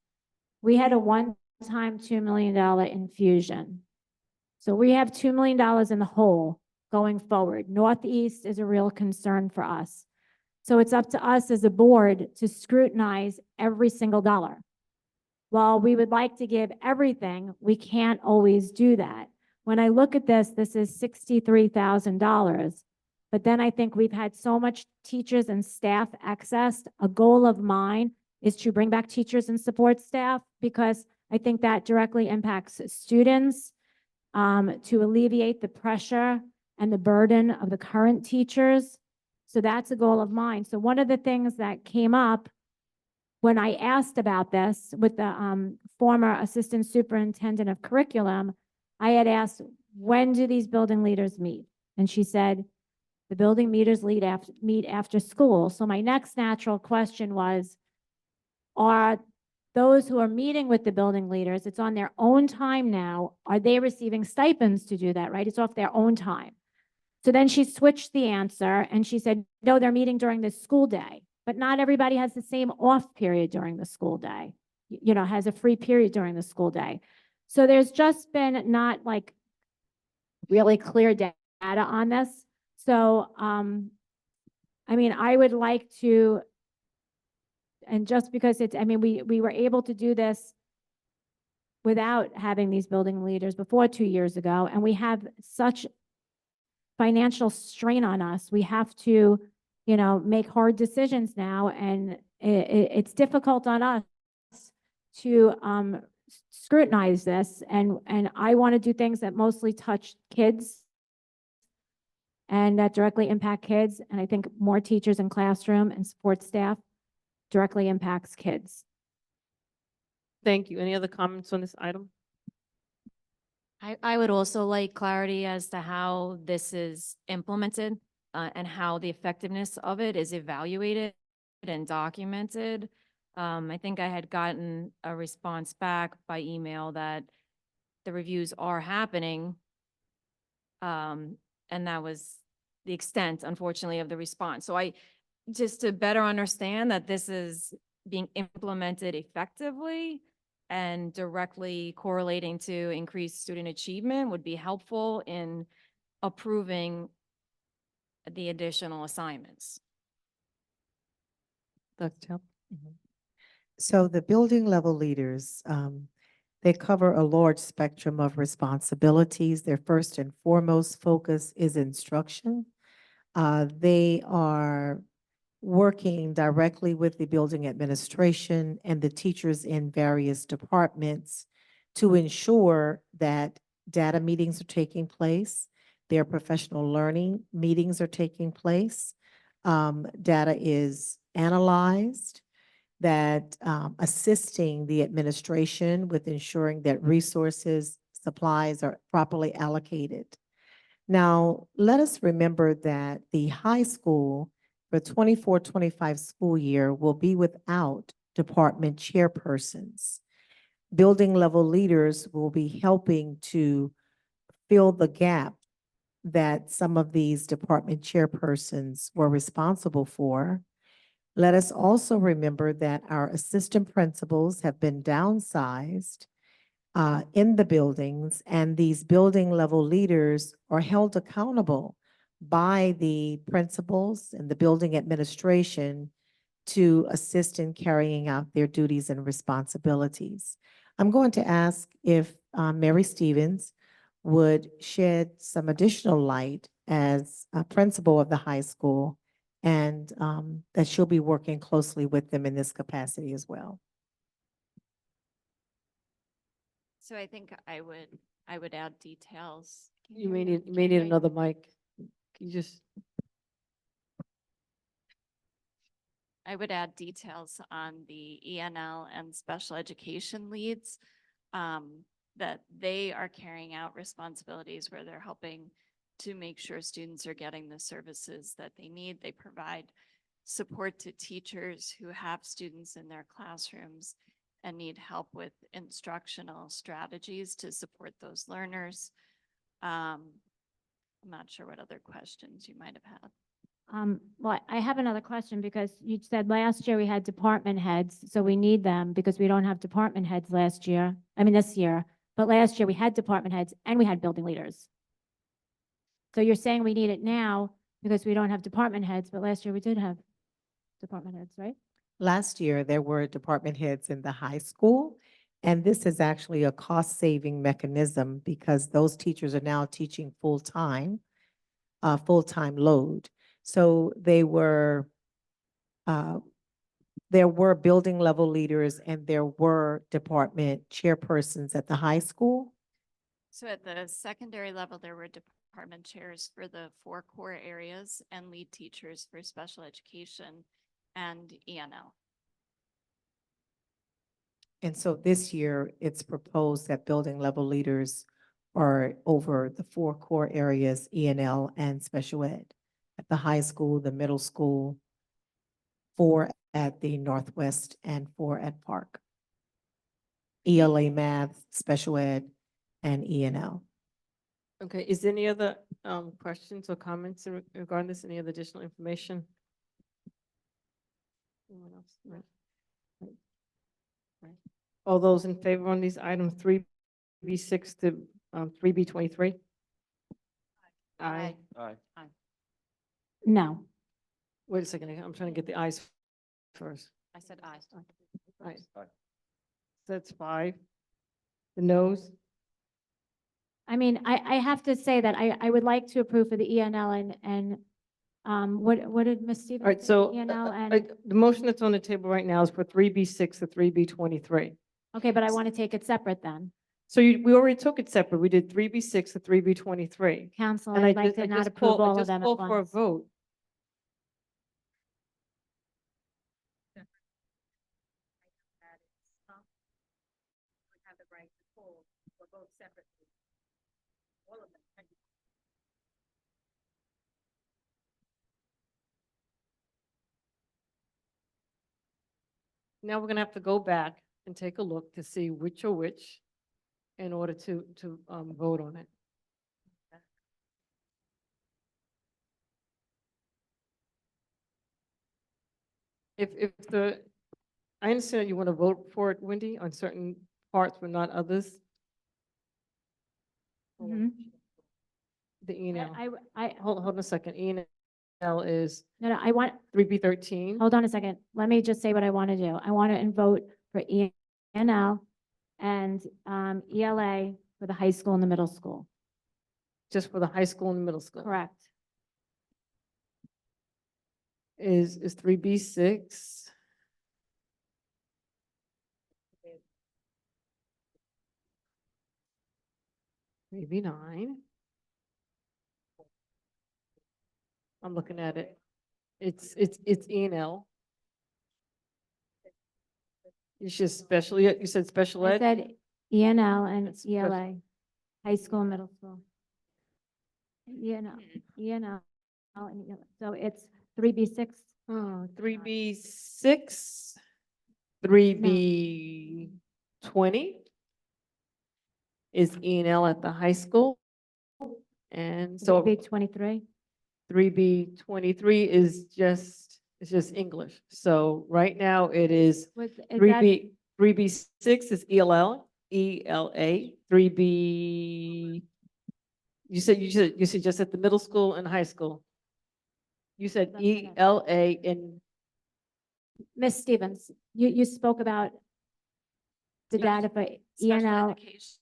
we had a one-time $2 million infusion. So we have $2 million in the hole going forward. Northeast is a real concern for us. So it's up to us as a board to scrutinize every single dollar. While we would like to give everything, we can't always do that. When I look at this, this is $63,000. But then I think we've had so much teachers and staff access. A goal of mine is to bring back teachers and support staff because I think that directly impacts students, to alleviate the pressure and the burden of the current teachers. So that's a goal of mine. So one of the things that came up when I asked about this with the former assistant superintendent of curriculum, I had asked, when do these building leaders meet? And she said, the building leaders meet after school. So my next natural question was, are those who are meeting with the building leaders, it's on their own time now, are they receiving stipends to do that, right? It's off their own time. So then she switched the answer and she said, no, they're meeting during the school day, but not everybody has the same off period during the school day, has a free period during the school day. So there's just been not like really clear data on this. So, I mean, I would like to, and just because it's, I mean, we were able to do this without having these building leaders before 2 years ago, and we have such financial strain on us. We have to, make hard decisions now, and it's difficult on us to scrutinize this. And I want to do things that mostly touch kids and that directly impact kids. And I think more teachers in classroom and support staff directly impacts kids. Thank you. Any other comments on this item? I would also like clarity as to how this is implemented and how the effectiveness of it is evaluated and documented. I think I had gotten a response back by email that the reviews are happening. And that was the extent, unfortunately, of the response. So just to better understand that this is being implemented effectively and directly correlating to increased student achievement would be helpful in approving the additional assignments. Dr. Taub? So the building level leaders, they cover a large spectrum of responsibilities. Their first and foremost focus is instruction. They are working directly with the building administration and the teachers in various departments to ensure that data meetings are taking place, their professional learning meetings are taking place, data is analyzed, that assisting the administration with ensuring that resources, supplies are properly allocated. Now, let us remember that the high school for 24-25 school year will be without department chairpersons. Building level leaders will be helping to fill the gap that some of these department chairpersons were responsible for. Let us also remember that our assistant principals have been downsized in the buildings, and these building level leaders are held accountable by the principals and the building administration to assist in carrying out their duties and responsibilities. I'm going to ask if Mary Stevens would shed some additional light as a principal of the high school, and that she'll be working closely with them in this capacity as well. So I think I would add details. You may need another mic. Can you just? I would add details on the ENL and special education leads, that they are carrying out responsibilities where they're helping to make sure students are getting the services that they need. They provide support to teachers who have students in their classrooms and need help with instructional strategies to support those learners. I'm not sure what other questions you might have had. Well, I have another question because you said last year we had department heads, so we need them because we don't have department heads this year. But last year we had department heads and we had building leaders. So you're saying we need it now because we don't have department heads, but last year we did have department heads, right? Last year, there were department heads in the high school, and this is actually a cost-saving mechanism because those teachers are now teaching full-time. full-time load. So they were, there were building level leaders and there were department chairpersons at the high school. So at the secondary level, there were department chairs for the 4 core areas and lead teachers for special education and ENL. And so this year, it's proposed that building level leaders are over the 4 core areas, ENL and special ed, at the high school, the middle school, 4 at the Northwest and 4 at Park. ELA math, special ed, and ENL. Okay, is there any other questions or comments regarding this? Any other additional information? Anyone else? Right. Right. All those in favor on these items 3B6 to 3B23? Aye. Aye. No. Wait a second, I'm trying to get the ayes first. I said aye. Aye. Aye. That's 5. The noes? I mean, I have to say that I would like to approve for the ENL and, what did Ms. Stevens? All right, say? so ENL and, the motion that's on the table right now is for 3B6 to 3B23. okay, but I want to take it separate then. So we already took it separate. We did 3B6 to 3B23. Council, And I I'd like just- to I not just approve call- I all of just them at call for a once. vote. Now we're gonna have to go back and take a look to see which are which in order to vote on it. If I understand you want to vote for it, Wendy, on certain parts but not others. Mhm. The ENL. I, Hold on a second. ENL is no, I want, 3B13. hold on a second. Let me just say what I want to do. I want to vote for ENL and, ELA for the high school and the middle school. Just for the high school and middle school. Correct. Is 3B6. Maybe 9. I'm looking at it. It's ENL. You should you said special I ed? said ENL and It's special- ELA, high school, and middle school. ENL, and ELA. So it's 3B6. 3B6, 3B20 is ENL at the high school. And so 3B23. 3B23 is just English. So right now it is Is that, 3B6 is ELA, 3B, you said just at the middle school and high school. You said That's what ELA in, Ms. Stevens, you spoke about the data for Special ENL. education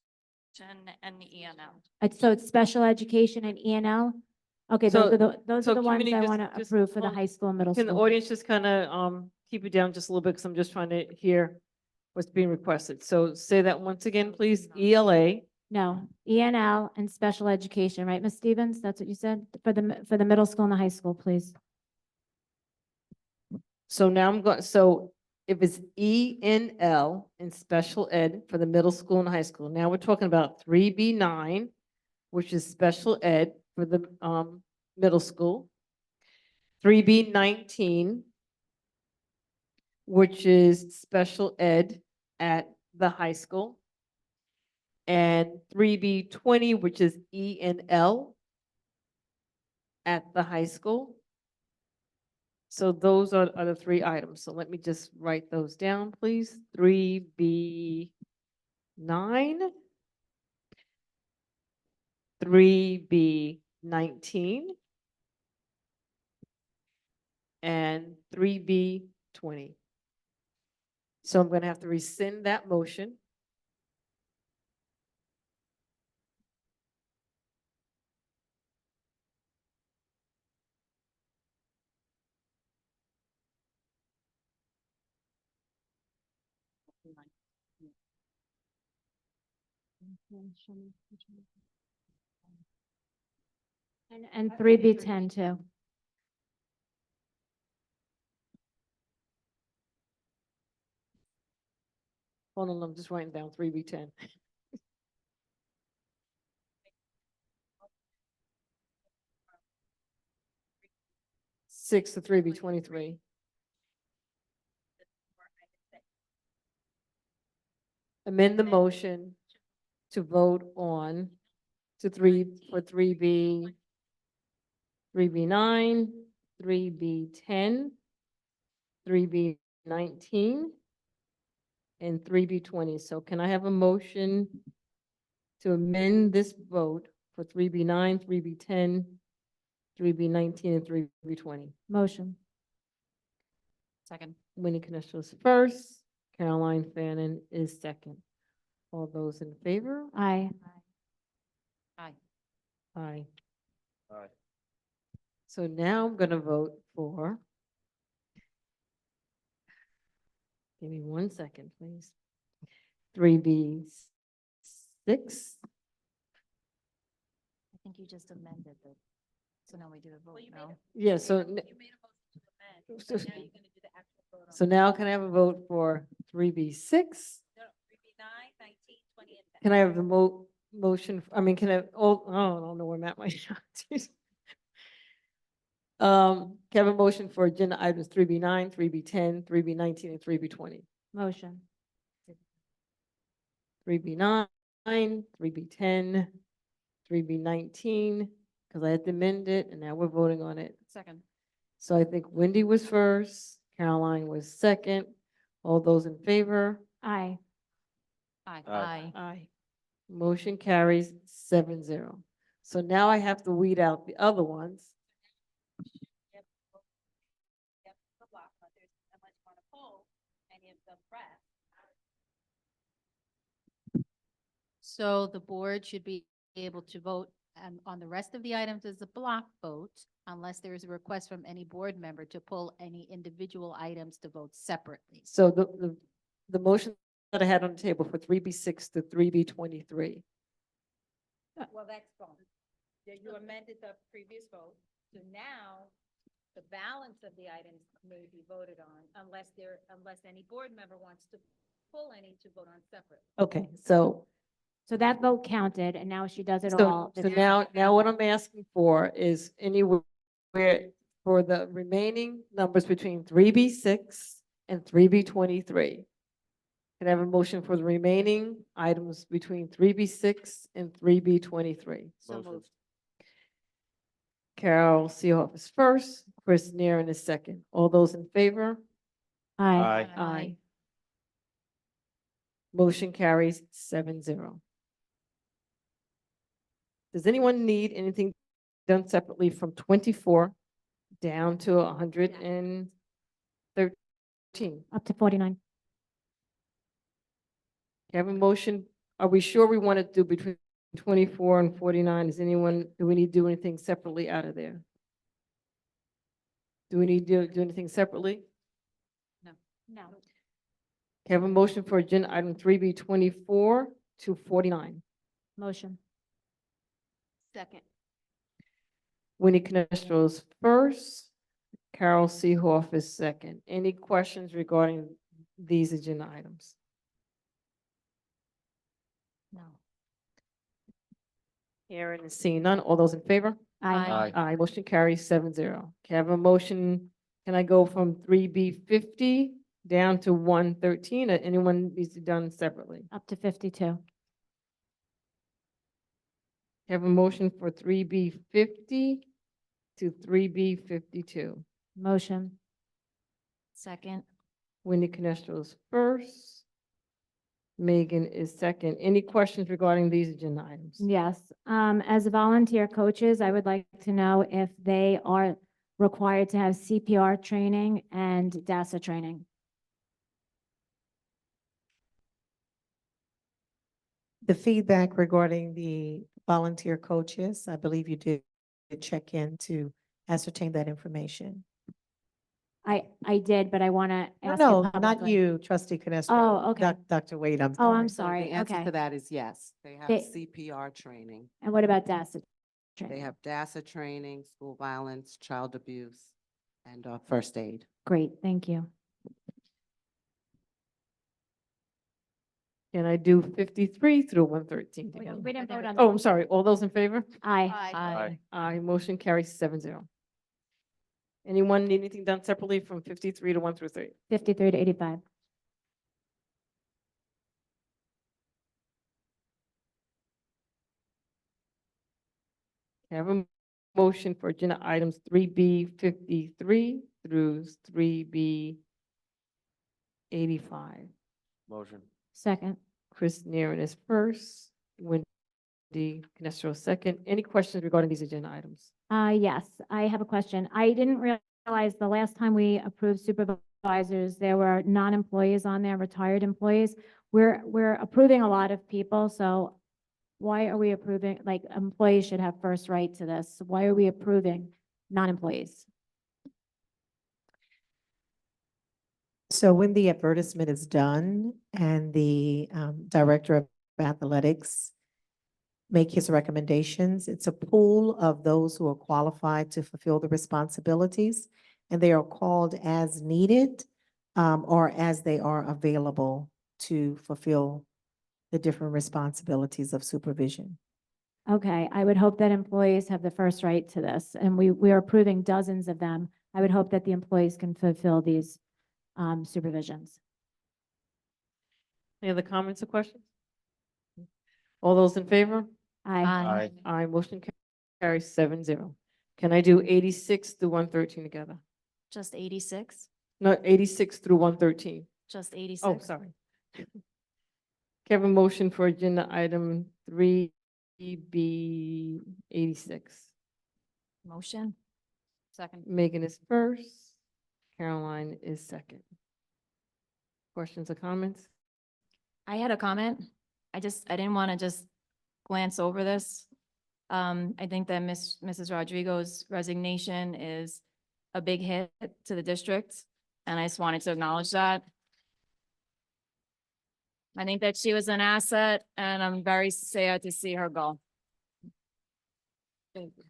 and ENL. So it's special education and ENL? Okay, So- those so are the ones community I just- want to just approve for the hold- high school and middle can the school. audience just kind of keep it down just a little bit because I'm just trying to hear what's being requested. So say that once again, please. ELA, No, ENL and special education, right, Ms. Stevens? That's what you said for the middle school and the high school, please. so now I'm going, so if it's ENL and special ed for the middle school and high school, now we're talking about 3B9, which is special ed for the middle school. 3B19, which is special ed at the high school. And 3B20, which is ENL at the high school. So those are the 3 items. So let me just write those down, please. 3B9, 3B19, and 3B20. So I'm going to have to rescind that motion. And 3B10 too. Hold on, I'm just writing down 3B10. Six to 3B23. Amend the motion to vote on to 3B9, 3B10, 3B19, and 3B20. So can I have a motion to amend this vote for 3B9, 3B10, 3B19, and 3B20? Motion. Second. Winnie Canestro is first, Caroline Fannin is second. All those in favor? Aye. Aye. Aye. Aye. So now I'm going to vote for, give me 1 second, please. 3B6. I think you just amended it. So now we do the vote, no? Yeah, so. So now can I have a vote for 3B6? Can I have the motion, I mean, can I, oh, I don't know where I'm at right now. Can I have a motion for agenda items 3B9, 3B10, 3B19, and 3B20? Motion. 3B9, 3B10, 3B19, because I had to amend it, and now we're voting on it. Second. So I think Wendy was first, Caroline was second. All those in favor? Aye. Aye. Aye. Aye. Motion carries 7-0. So now I have to weed out the other ones. So the board should be able to vote on the rest of the items as a block vote unless there is a request from any board member to pull any individual items to vote separately. So the motion that I had on the table for 3B6 to 3B23. Well, that's gone. You amended the previous vote, so now the balance of the items may be voted on unless any board member wants to pull any to vote on separate. Okay, so So that vote counted, and now she does it all. So now what I'm asking for is anywhere for the remaining numbers between 3B6 and 3B23. Can I have a motion for the remaining items between 3B6 and 3B23? So Motion. moved. Carol Seehoff is first, Chris Nearen is second. All those in favor? Aye. Aye. Motion carries 7-0. Does anyone need anything done separately from 24 down to 113? Up to 49. Have a motion? Are we sure we want to do between 24 and 49? Is anyone, do we need to do anything separately out of there? Do we need to do anything separately? No. Have a motion for agenda item 3B24 to 49. Motion. Second. Winnie Canestro is first, Carol Seehoff is second. Any questions regarding these agenda items? No. Hearing and seeing none, all those in favor? Aye. Aye, motion carries 7-0. Can I have a motion, can I go from 3B50 down to 113, or anyone needs to be done separately? Up to 52. Have a motion for 3B50 to 3B52. Motion. Second. Wendy Canestro is first. Megan is second. Any questions regarding these agenda items? Yes. As volunteer coaches, I would like to know if they are required to have CPR training and DASA training. The feedback regarding the volunteer coaches, I believe you did check in to ascertain that information. I did, but I want to No, ask. no, it not publicly. you, trustee Canestra. Oh, okay. Dr. Wade, I'm Oh, sorry. I'm So sorry. the answer Okay. to that is yes. They have They- CPR training. And what about DASSA? They training? have DASSA training, school violence, child abuse, and first aid. Great, thank you. Can I do 53 through 113 We together? didn't vote on Oh, that. I'm sorry. All those in favor? Aye. Aye. Aye, motion carries 7-0. Anyone need anything done separately from 53 to 1 through 3? 53 to 85. Can I have a motion for agenda items 3B 53 through 3B 85? Motion. Second. Chris Nearen is first, Wendy Canestro second. Any questions regarding these agenda items? Yes, I have a question. I didn't realize the last time we approved supervisors, there were non-employees on there, retired employees. We're approving a lot of people, so why are we approving, like, employees should have first right to this? Why are we approving non-employees? So when the advertisement is done and the director of athletics make his recommendations, it's a pool of those who are qualified to fulfill the responsibilities, and they are called as needed or as they are available to fulfill the different responsibilities of supervision. Okay, I would hope that employees have the first right to this, and we are approving dozens of them. I would hope that the employees can fulfill these supervisions. Any other comments or questions? All those in favor? Aye. Aye, motion carries 7-0. Can I do 86 through 113 together? Just 86? No, 86 through 113. Just 86? Oh, sorry. Can I have a motion for agenda item 3B 86? Motion? Second. Megan is first, Caroline is second. Questions or comments? I had a comment. I didn't want to just glance over this. I think that Mrs. Rodrigo's resignation is a big hit to the district, and I just wanted to acknowledge that. I think that she was an asset, and I'm very sad to see her go. Thank you.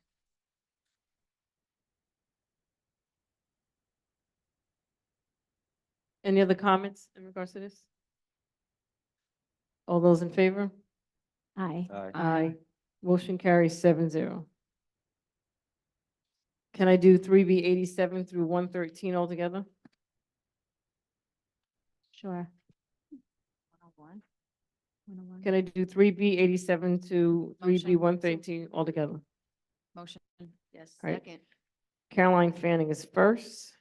Any other comments in regards to this? All those in favor? Aye. Aye. Motion carries 7-0. Can I do 3B 87 through 113 altogether? Sure. 101? 101. Can I do 3B 87 to 3B Motion. 113 altogether? Motion, yes. Right. Second. Caroline Fanning is first.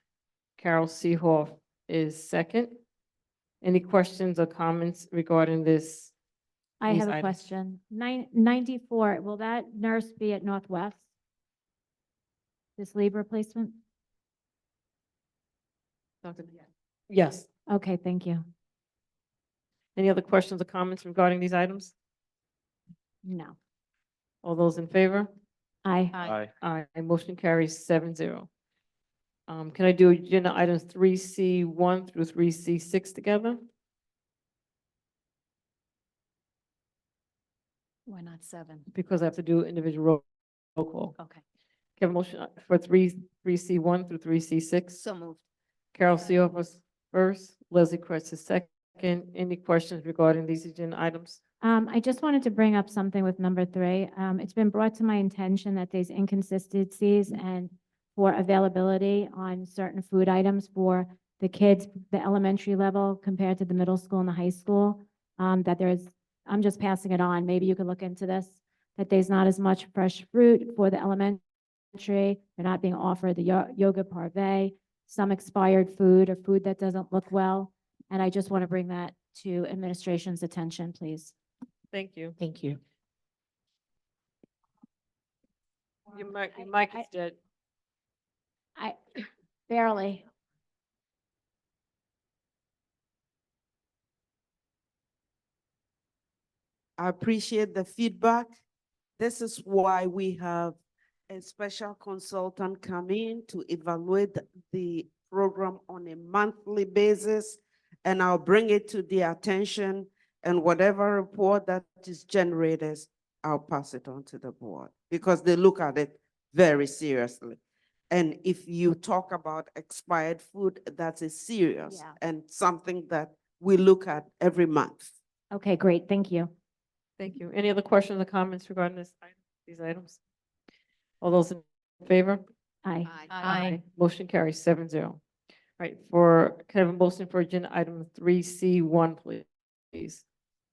Carol Seehoff is second. Any questions or comments regarding this? I these have a items? question. 94, will that nurse be at Northwest? This leave replacement? Dr. Yes. Okay, thank you. Any other questions or comments regarding these items? No. All those in favor? Aye. Aye. Aye. Motion carries 7-0. Can I do agenda items 3C1 through 3C6 together? Why not 7? Because I have to do individual roll call. Okay. Can I have a motion for 3C1 through 3C6? So moved. Carol Seoff was first, Leslie Kretz is second. Any questions regarding these agenda items? I just wanted to bring up something with number 3. It's been brought to my attention that there's inconsistencies and for availability on certain food items for the kids, the elementary level compared to the middle school and the high school. That there's, I'm just passing it on. Maybe you could look into this, that there's not as much fresh fruit for the elementary. They're not being offered the yoga parve, some expired food or food that doesn't look well. And I just want to bring that to administration's attention, please. Thank you. Thank you. Your mic is dead. I barely. I appreciate the feedback. This is why we have a special consultant come in to evaluate the program on a monthly basis, and I'll bring it to their attention, and whatever report that is generated, I'll pass it on to the board, because they look at it very seriously. And if you talk about expired food, that's a serious Yeah. and something that we look at every month. Okay, great, thank you. Thank you. Any other questions or comments regarding these items? All those in favor? Aye. Aye. Motion carries 7-0. Right, can I have a motion for agenda item 3C1, please?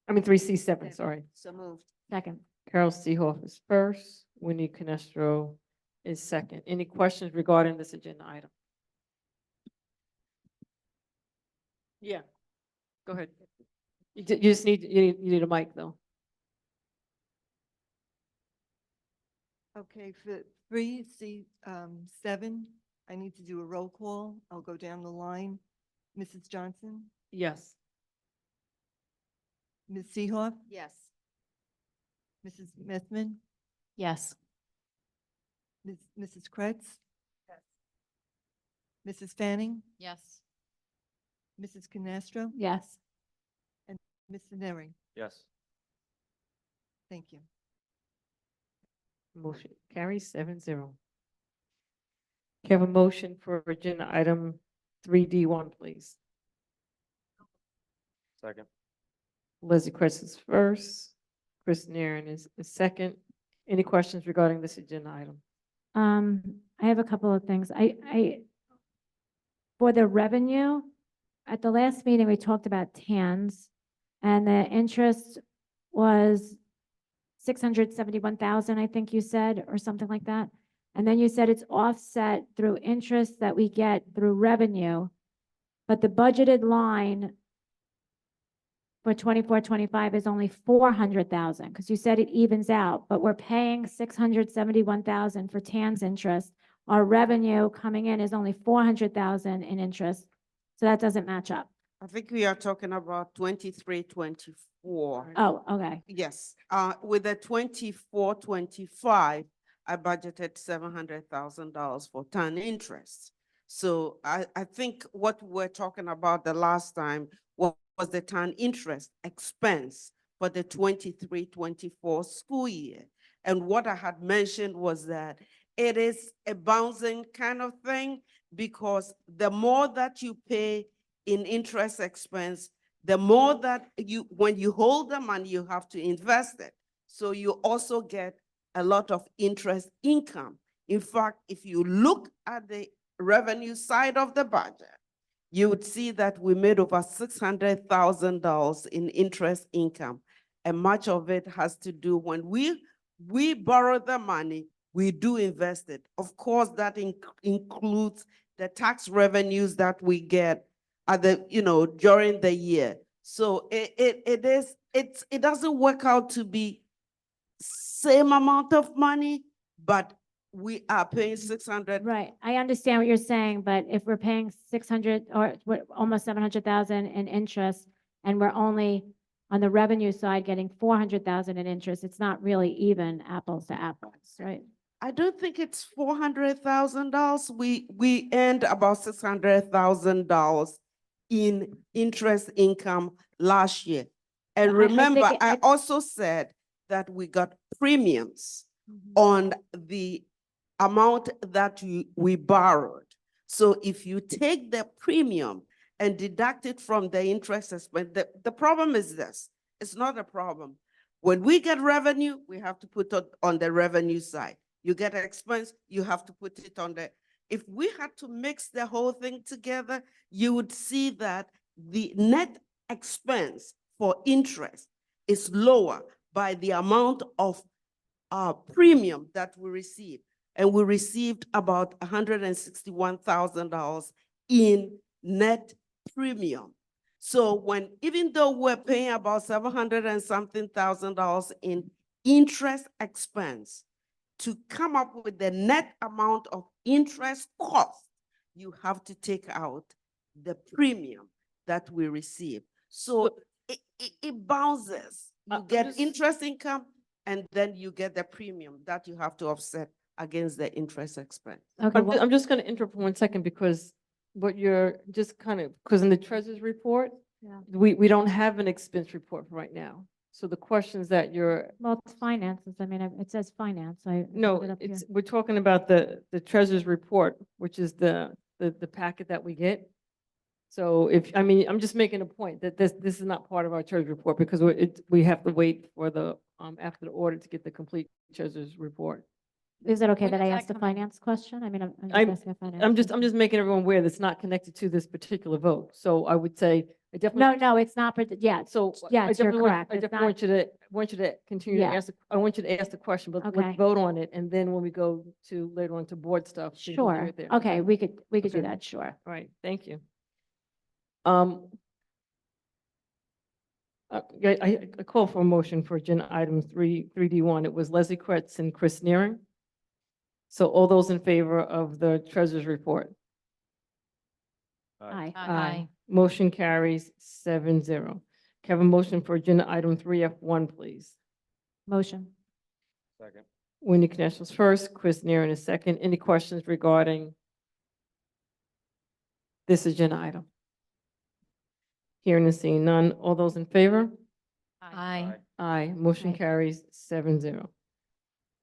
I mean, 3C7, sorry. So moved. Second. Carol Seehoff is first, Winnie Canestro is second. Any questions regarding this agenda item? Yeah, go ahead. You just need, you need a mic, though. Okay, for 3C7, I need to do a roll call. I'll go down the line. Mrs. Johnson, Yes. Ms. Seehoff, Yes. Mrs. Methman, Yes. Mrs. Kretz? Mrs. Fanning, Yes. Mrs. Canestro, Yes. and Mr. Neri. Yes. Thank you. Motion carries 7-0. Can I have a motion for agenda item 3D1, please? Second. Leslie Kretz is first, Chris Naren is second. Any questions regarding this agenda item? I have a couple of things. For the revenue, at the last meeting, we talked about TANs, and the interest was 671,000, I think you said, or something like that. And then you said it's offset through interest that we get through revenue, but the budgeted line for 24-25 is only 400,000, because you said it evens out, but we're paying 671,000 for TAN's interest. Our revenue coming in is only 400,000 in interest, so that doesn't match up. I think we are talking about 23-24. Oh, okay. Yes, with the 24-25, I budgeted $700,000 for TAN interest. So I think what we're talking about the last time was the TAN interest expense for the 23-24 school year. And what I had mentioned was that it is a bouncing kind of thing, because the more that you pay in interest expense, the more that when you hold the money, you have to invest it. So you also get a lot of interest income. In fact, if you look at the revenue side of the budget, you would see that we made over $600,000 in interest income. And much of it has to do when we borrow the money, we do invest it. Of course, that includes the tax revenues that we get at the, during the year. So it doesn't work out to be same amount of money, but we are paying 600. Right, I understand what you're saying, but if we're paying 600 or almost 700,000 in interest, and we're only on the revenue side getting 400,000 in interest, it's not really even apples to apples, right? I don't think it's $400,000. We earned about $600,000 in interest income last year. And I remember, think I also said that we got premiums on the amount that we borrowed. So if you take the premium and deduct it from the interest expense, the problem is this. It's not a problem. When we get revenue, we have to put it on the revenue side. You get an expense, you have to put it on the. If we had to mix the whole thing together, you would see that the net expense for interest is lower by the amount of premium that we receive. And we received about $161,000 in net premium. So even though we're paying about $700 and something thousand in interest expense, to come up with the net amount of interest cost, you have to take out the premium that we receive. So it bounces. You get interest income, and then you get the premium that you have to offset against the interest expense. Okay, I'm just going to interrupt for 1 second, because what you're just kind of, because in the treasurer's report, Yeah. we don't have an expense report right now. So the questions that you're, Well, it's finances. I mean, it says finance. I no, put it up here. we're talking about the treasurer's report, which is the packet that we get. So I'm just making a point that this is not part of our treasurer's report because we have to wait for the, after the audit to get the complete treasurer's report. Is it okay When that I does that asked the come in? finance question? I mean, I'm just I'm- asking a finance. I'm question. just making everyone aware that's not connected to this particular vote. So I would say, I definitely. No, it's not, yeah, So yes, you're correct. I It's definitely not- want you to continue to Yeah. ask, I want you to ask the question, but Okay. let's vote on it. And then when we go to later on to board stuff. we can do Sure. it there. Okay, we could do Okay. that, sure. All right, thank you. I call for a motion for agenda item 3D1. It was Leslie Kretz and Chris Neering. So all those in favor of the treasurer's report? Aye. Aye. Motion carries 7-0. Can I have a motion for agenda item 3F1, please? Motion. Second. Wendy Kneshels first, Chris Neeren is second. Any questions regarding this agenda item? Hearing and seeing none. All those in favor? Aye. Aye. Motion Aye. carries 7-0. All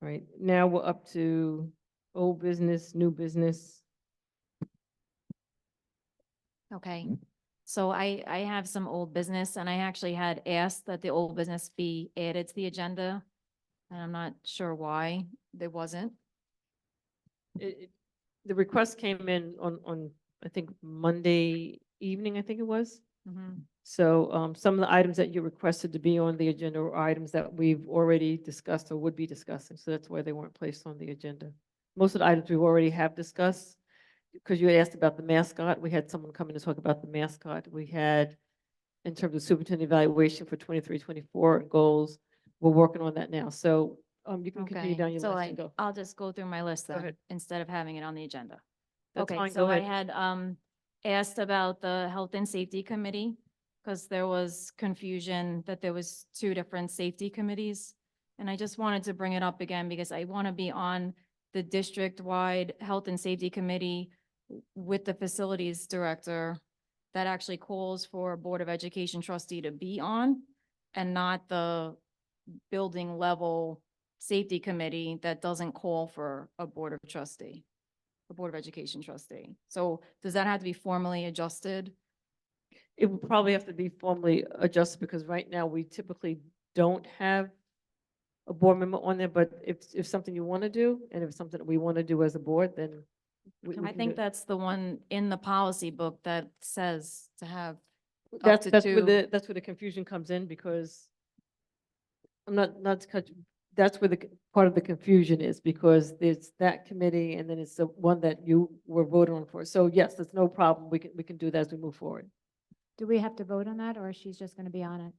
right, now we're up to old business, new business. Okay, so I have some old business and I actually had asked that the old business be added to the agenda. And I'm not sure why there wasn't. The request came in on, I think, Monday evening, I think it was. Mhm. So some of the items that you requested to be on the agenda are items that we've already discussed or would be discussing. So that's why they weren't placed on the agenda. Most of the items we already have discussed, because you had asked about the mascot. We had someone come in to talk about the mascot. We had, in terms of superintendent evaluation for 23-24 goals, we're working on that now. So you can continue Okay, down your so list and go. I'll just go through my list Go then, ahead. instead of having it on the agenda. That's Okay, fine, go so I ahead. had asked about the Health and Safety Committee, because there was confusion that there was two different safety committees. And I just wanted to bring it up again because I want to be on the district-wide Health and Safety Committee with the facilities director that actually calls for a Board of Education trustee to be on, and not the building level safety committee that doesn't call for a Board of Education trustee. So does that have to be formally adjusted? It would probably have to be formally adjusted because right now we typically don't have a board member on there, but if something you want to do, and if it's something that we want to do as a board, then we I can do think it. that's the one in the policy book that says to have up That's, to that's where two. that's where the confusion comes in because I'm not to cut you, that's where part of the confusion is because there's that committee and then it's the one that you were voting on for. So yes, there's no problem. We can do that as we move forward. Do we have to vote on that or she's just going to be on it?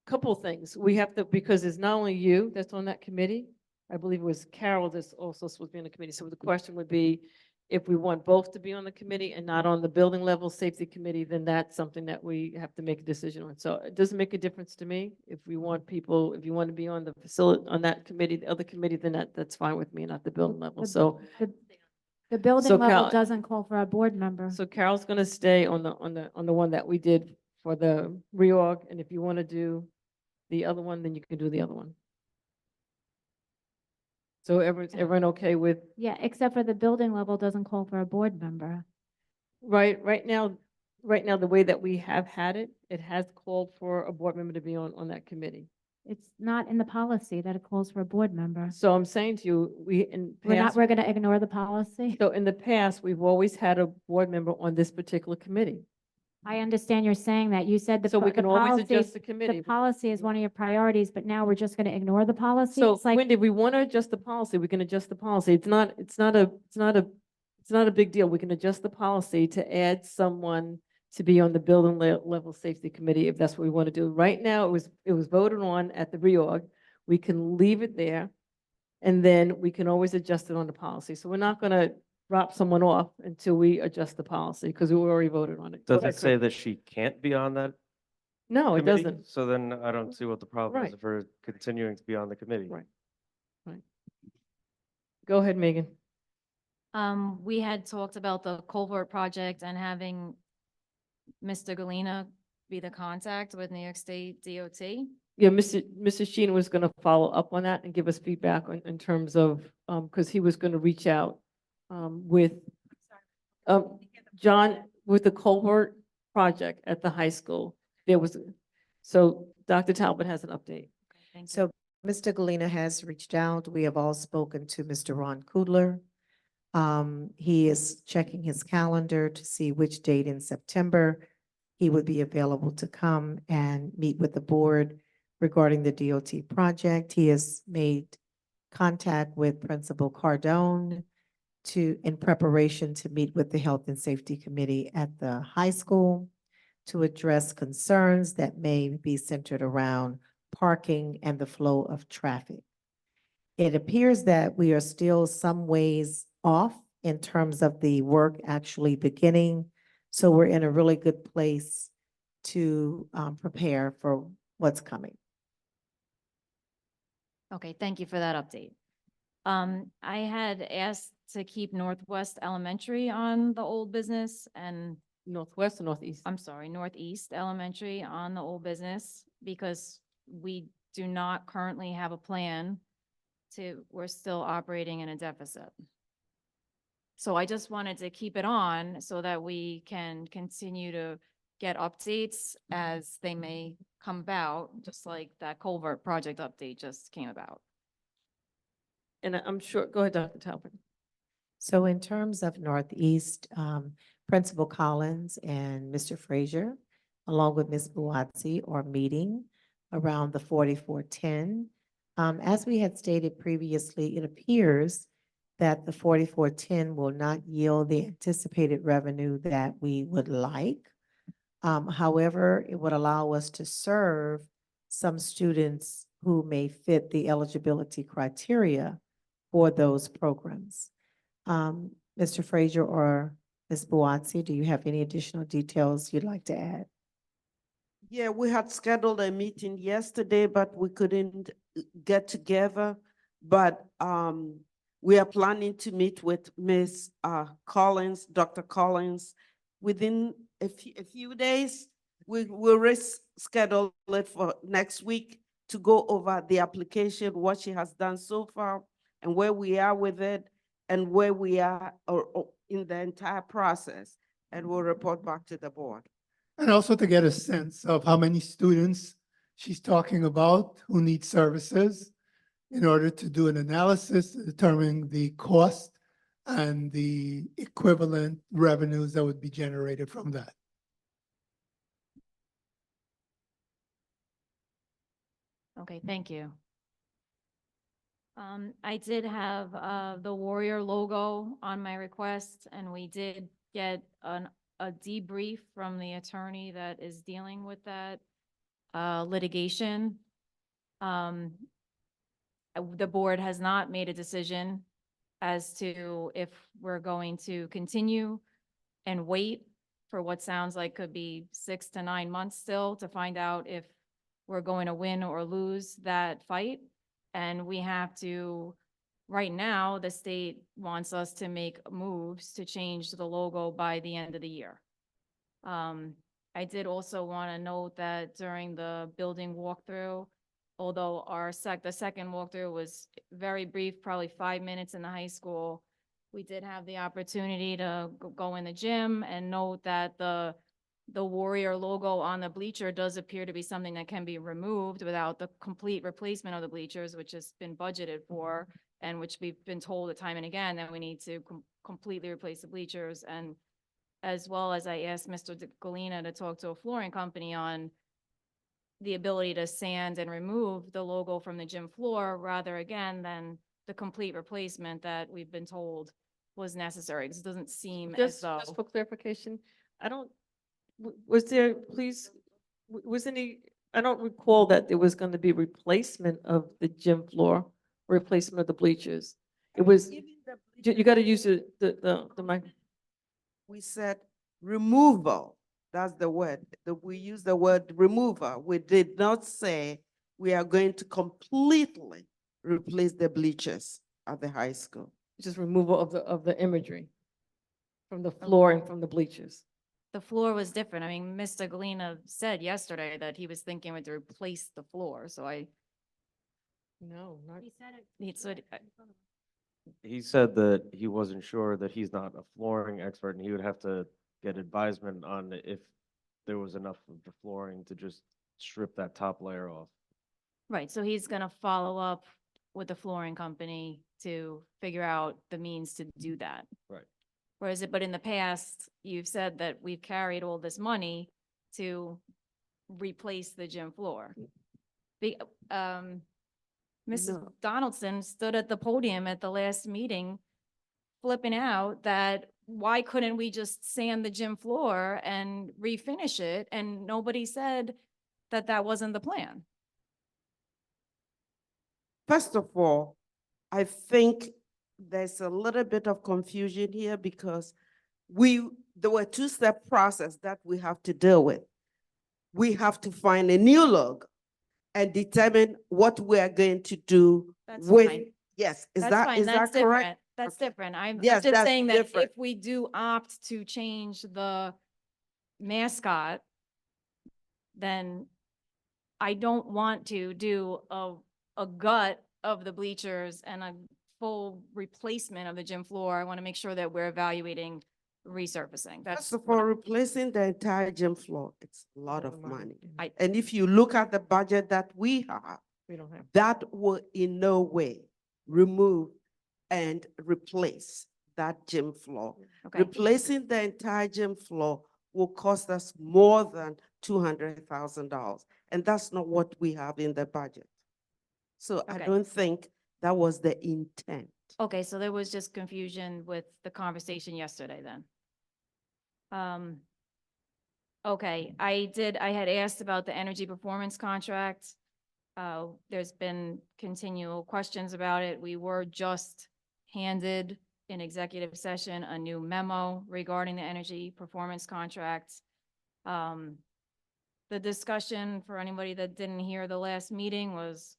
Couple of things. We have to, because it's not only you that's on that committee. I believe it was Carol that's also supposed to be on the committee. So the question would be, if we want both to be on the committee and not on the building level safety committee, then that's something that we have to make a decision on. So it doesn't make a difference to me. If we want people, if you want to be on the facility, on that committee, the other committee, then that's fine with me, not the building level. So, The building So level Cal- doesn't call for a board member. so Carol's going to stay on the one that we did for the reorg. And if you want to do the other one, then you can do the other one. So everyone okay with? Yeah, except for the building level doesn't call for a board member. Right now, the way that we have had it, it has called for a board member to be on that committee. It's not in the policy that it calls for a board member. So I'm saying to you, We're going to ignore the policy. so in the past, we've always had a board member on this particular committee. I understand you're saying that. You said So we can always policy, adjust the committee. the policy is one of your priorities, but now we're just going to ignore the policy? So It's like, Wendy, if we want to adjust the policy, we can adjust the policy. It's not a big deal. We can adjust the policy to add someone to be on the building level safety committee if that's what we want to do. Right now, it was voted on at the reorg. We can leave it there, and then we can always adjust it on the policy. So we're not going to drop someone off until we adjust the policy because we already voted on it. Does Okay, it say that she can't be on that No, it committee? doesn't. So then I don't see what the problem is Right. if we're continuing to be on the committee. Right. Right. Go ahead, Megan. We had talked about the culvert project and having Mr. Galena be the contact with New York State DOT. Yeah, Mr. Sheen was going to follow up on that and give us feedback in terms of, because he was going to reach out with, John, with the culvert project at the high school. There was, so Dr. Talbot has an update. Thank you. So Mr. Galena has reached out. We have all spoken to Mr. Ron Kudler. He is checking his calendar to see which date in September he would be available to come and meet with the board regarding the DOT project. He has made contact with Principal Cardone in preparation to meet with the Health and Safety Committee at the high school to address concerns that may be centered around parking and the flow of traffic. It appears that we are still some ways off in terms of the work actually beginning. So we're in a really good place to prepare for what's coming. Okay, thank you for that update. I had asked to keep Northwest Elementary on the old business and Northwest or Northeast? I'm sorry, Northeast Elementary on the old business because we do not currently have a plan we're still operating in a deficit. So I just wanted to keep it on so that we can continue to get updates as they may come about, just like that culvert project update just came about. And I'm sure, go ahead, Dr. Talbot. So in terms of Northeast, Principal Collins and Mr. Frazier, along with Ms. Buatsi, are meeting around the 4410. As we had stated previously, it appears that the 4410 will not yield the anticipated revenue that we would like. However, it would allow us to serve some students who may fit the eligibility criteria for those programs. Mr. Frazier or Ms. Buatsi, do you have any additional details you'd like to add? Yeah, we had scheduled a meeting yesterday, but we couldn't get together. But we are planning to meet with Ms. Collins, Dr. Collins, within a few days. We will reschedule it for next week to go over the application, what she has done so far, and where we are with it, and where we are in the entire process. And we'll report back to the board. And also to get a sense of how many students she's talking about who need services in order to do an analysis to determine the cost and the equivalent revenues that would be generated from that. Okay, thank you. I did have the Warrior logo on my request, and we did get a debrief from the attorney that is dealing with that litigation. The board has not made a decision as to if we're going to continue and wait for what sounds like could be 6 to 9 months still to find out if we're going to win or lose that fight. And we have to, right now, the state wants us to make moves to change the logo by the end of the year. I did also want to note that during the building walkthrough, although the second walkthrough was very brief, probably 5 minutes in the high school, we did have the opportunity to go in the gym and note that the Warrior logo on the bleacher does appear to be something that can be removed without the complete replacement of the bleachers, which has been budgeted for, and which we've been told time and again that we need to completely replace the bleachers. And as well as I asked Mr. Galena to talk to a flooring company on the ability to sand and remove the logo from the gym floor rather again than the complete replacement that we've been told was necessary. Because it doesn't seem as though. Just for clarification, was there, please, was any, I don't recall that there was going to be replacement of the gym floor, replacement of the bleachers. It was, you got to use the mic. We said removal. That's the word. We use the word removal. We did not say we are going to completely replace the bleachers at the high school. just removal of the imagery from the floor and from the bleachers. The floor was different. I mean, Mr. Galena said yesterday that he was thinking to replace the floor, so No, not. he said, He said that he wasn't sure, that he's not a flooring expert, and he would have to get advisement on if there was enough of the flooring to just strip that top layer off. right, so he's gonna follow up with the flooring company to figure out the means to do that. Right. But in the past, you've said that we've carried all this money to replace the gym floor. Mrs. No. Donaldson stood at the podium at the last meeting flipping out that why couldn't we just sand the gym floor and refinish it? And nobody said that that wasn't the plan. First of all, I think there's a little bit of confusion here because there were two-step process that we have to deal with. We have to find a new logo and determine what we are going to do That's with. fine. Yes, is That's that fine. correct? Different. That's Okay. different. I'm Yes, just that's saying that if different. we do opt to change the mascot, then I don't want to do a gut of the bleachers and a full replacement of the gym floor. I want to make sure that we're evaluating resurfacing. That's First of all, replacing the entire gym floor, it's a lot of Lot of money. I- And if you look at the budget that we have, We don't have. that will in no way remove and replace that gym floor. okay. Replacing the entire gym floor will cost us more than $200,000. And that's not what we have in the budget. So I Okay. don't think that was the intent. Okay, so there was just confusion with the conversation yesterday then. Okay, I had asked about the energy performance contract. There's been continual questions about it. We were just handed in executive session a new memo regarding the energy performance contract. The discussion for anybody that didn't hear the last meeting was,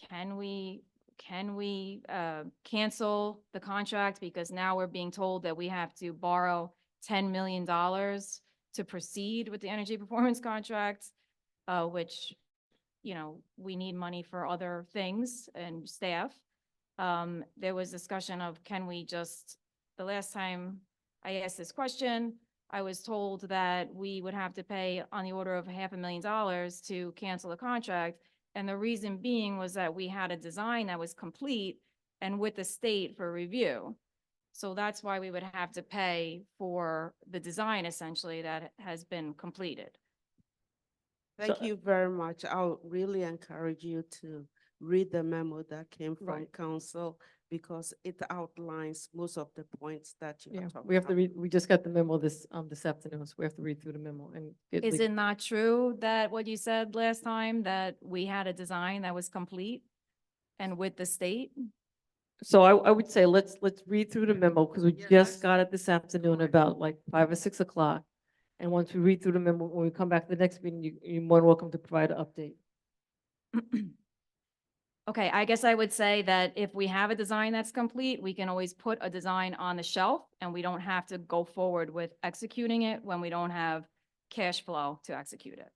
can we cancel the contract? Because now we're being told that we have to borrow $10 million to proceed with the energy performance contract, which, you know, we need money for other things and staff. There was discussion of, can we just, the last time I asked this question, I was told that we would have to pay on the order of $500,000 to cancel the contract. And the reason being was that we had a design that was complete and with the state for review. So that's why we would have to pay for the design essentially that has been completed. Thank you very much. I'll really encourage you to read the memo that came from Right. council because it outlines most of the points that you Yeah, are talking we have to about. read, we just got the memo this afternoon, so we have to read through the memo and. get Is legal- it not true that what you said last time, that we had a design that was complete and with the state? So I would say, let's read through the memo, because we Yes, just got it this afternoon about like 5 or 6 o'clock. And once we read through the memo, when we come back to the next meeting, you're more than welcome to provide an update. Okay, I guess I would say that if we have a design that's complete, we can always put a design on the shelf and we don't have to go forward with executing it when we don't have cash flow to execute it.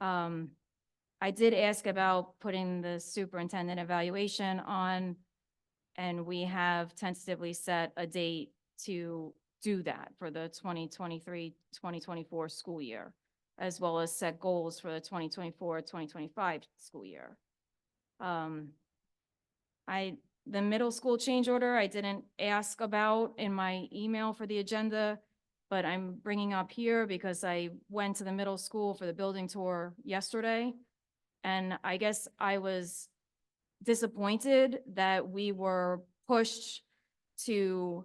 I did ask about putting the superintendent evaluation on, and we have tentatively set a date to do that for the 2023-2024 school year, as well as set goals for the 2024-2025 school year. The middle school change order, I didn't ask about in my email for the agenda, but I'm bringing up here because I went to the middle school for the building tour yesterday. And I guess I was disappointed that we were pushed to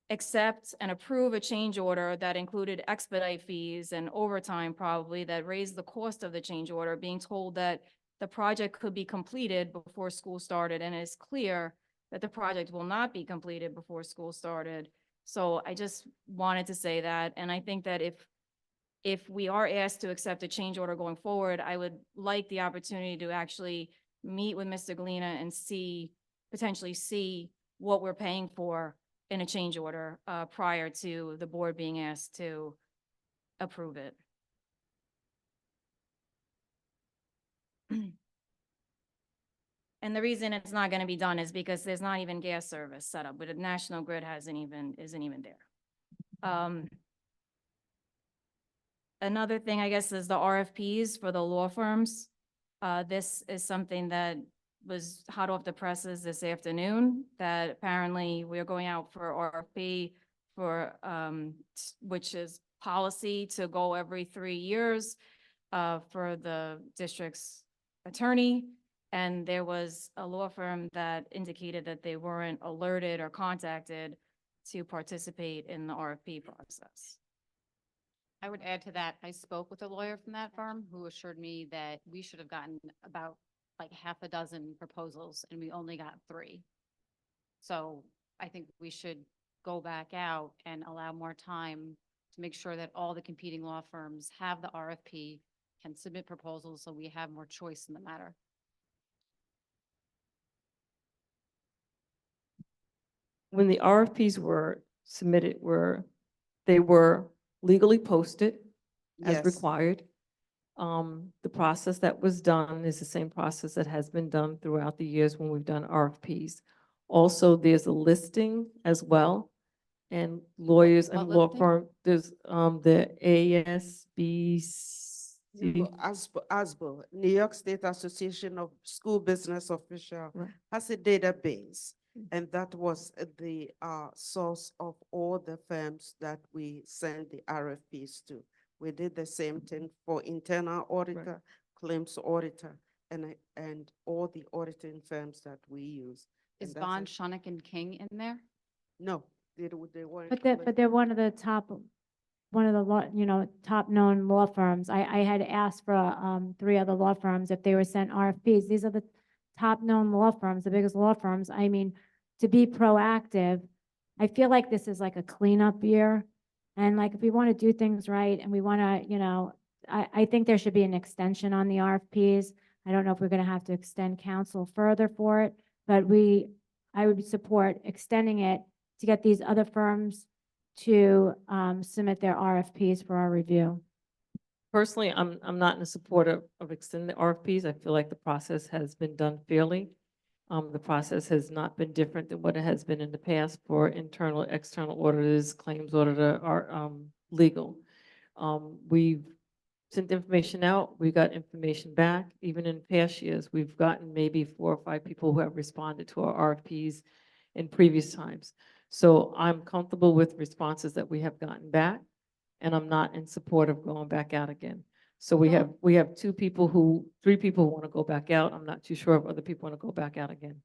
accept and approve a change order that included expedite fees and overtime probably that raised the cost of the change order, being told that the project could be completed before school started, and it's clear that the project will not be completed before school started. So I just wanted to say that, and I think that if we are asked to accept a change order going forward, I would like the opportunity to actually meet with Mr. Galena and potentially see what we're paying for in a change order, prior to the board being asked to approve it. And the reason it's not gonna be done is because there's not even gas service set up, but the National Grid isn't even there. Another thing, I guess, is the RFPs for the law firms. This is something that was hot off the presses this afternoon, that apparently we are going out for RFP for, which is policy to go every 3 years, for the district's attorney. And there was a law firm that indicated that they weren't alerted or contacted to participate in the RFP process. I would add to that, I spoke with a lawyer from that firm who assured me that we should have gotten about like half a dozen proposals and we only got 3. So I think we should go back out and allow more time to make sure that all the competing law firms have the RFP, can submit proposals, so we have more choice in the matter. When the RFPs were submitted, they were legally posted as Yes. required. The process that was done is the same process that has been done throughout the years when we've done RFPs. Also, there's a listing as well, and lawyers and What law listing? firm, there's, the ASBC. ASBO, New York State Association of School Business Officials, Right. has a database. And that was the source of all the firms that we send the RFPs to. We did the same thing for internal auditor, claims auditor, and all the auditing firms that we use. And Is that's Bond, it. Shonick and King in there? No, they weren't. But they're one of the top, top known law firms. I had asked for 3 other law firms if they were sent RFPs. These are the top known law firms, the biggest law firms. I mean, to be proactive, I feel like this is like a cleanup year. And like, if we want to do things right and we want to, I think there should be an extension on the RFPs. I don't know if we're going to have to extend counsel further for it, but I would support extending it to get these other firms to submit their RFPs for our review. Personally, I'm not in support of extending the RFPs. I feel like the process has been done fairly. The process has not been different than what it has been in the past for internal, external auditors, claims auditor, or legal. We've sent information out, we got information back. Even in past years, we've gotten maybe 4 or 5 people who have responded to our RFPs in previous times. So I'm comfortable with responses that we have gotten back, and I'm not in support of going back out again. So we have 3 people who want to go back out. I'm not too sure if other people want to go back out again.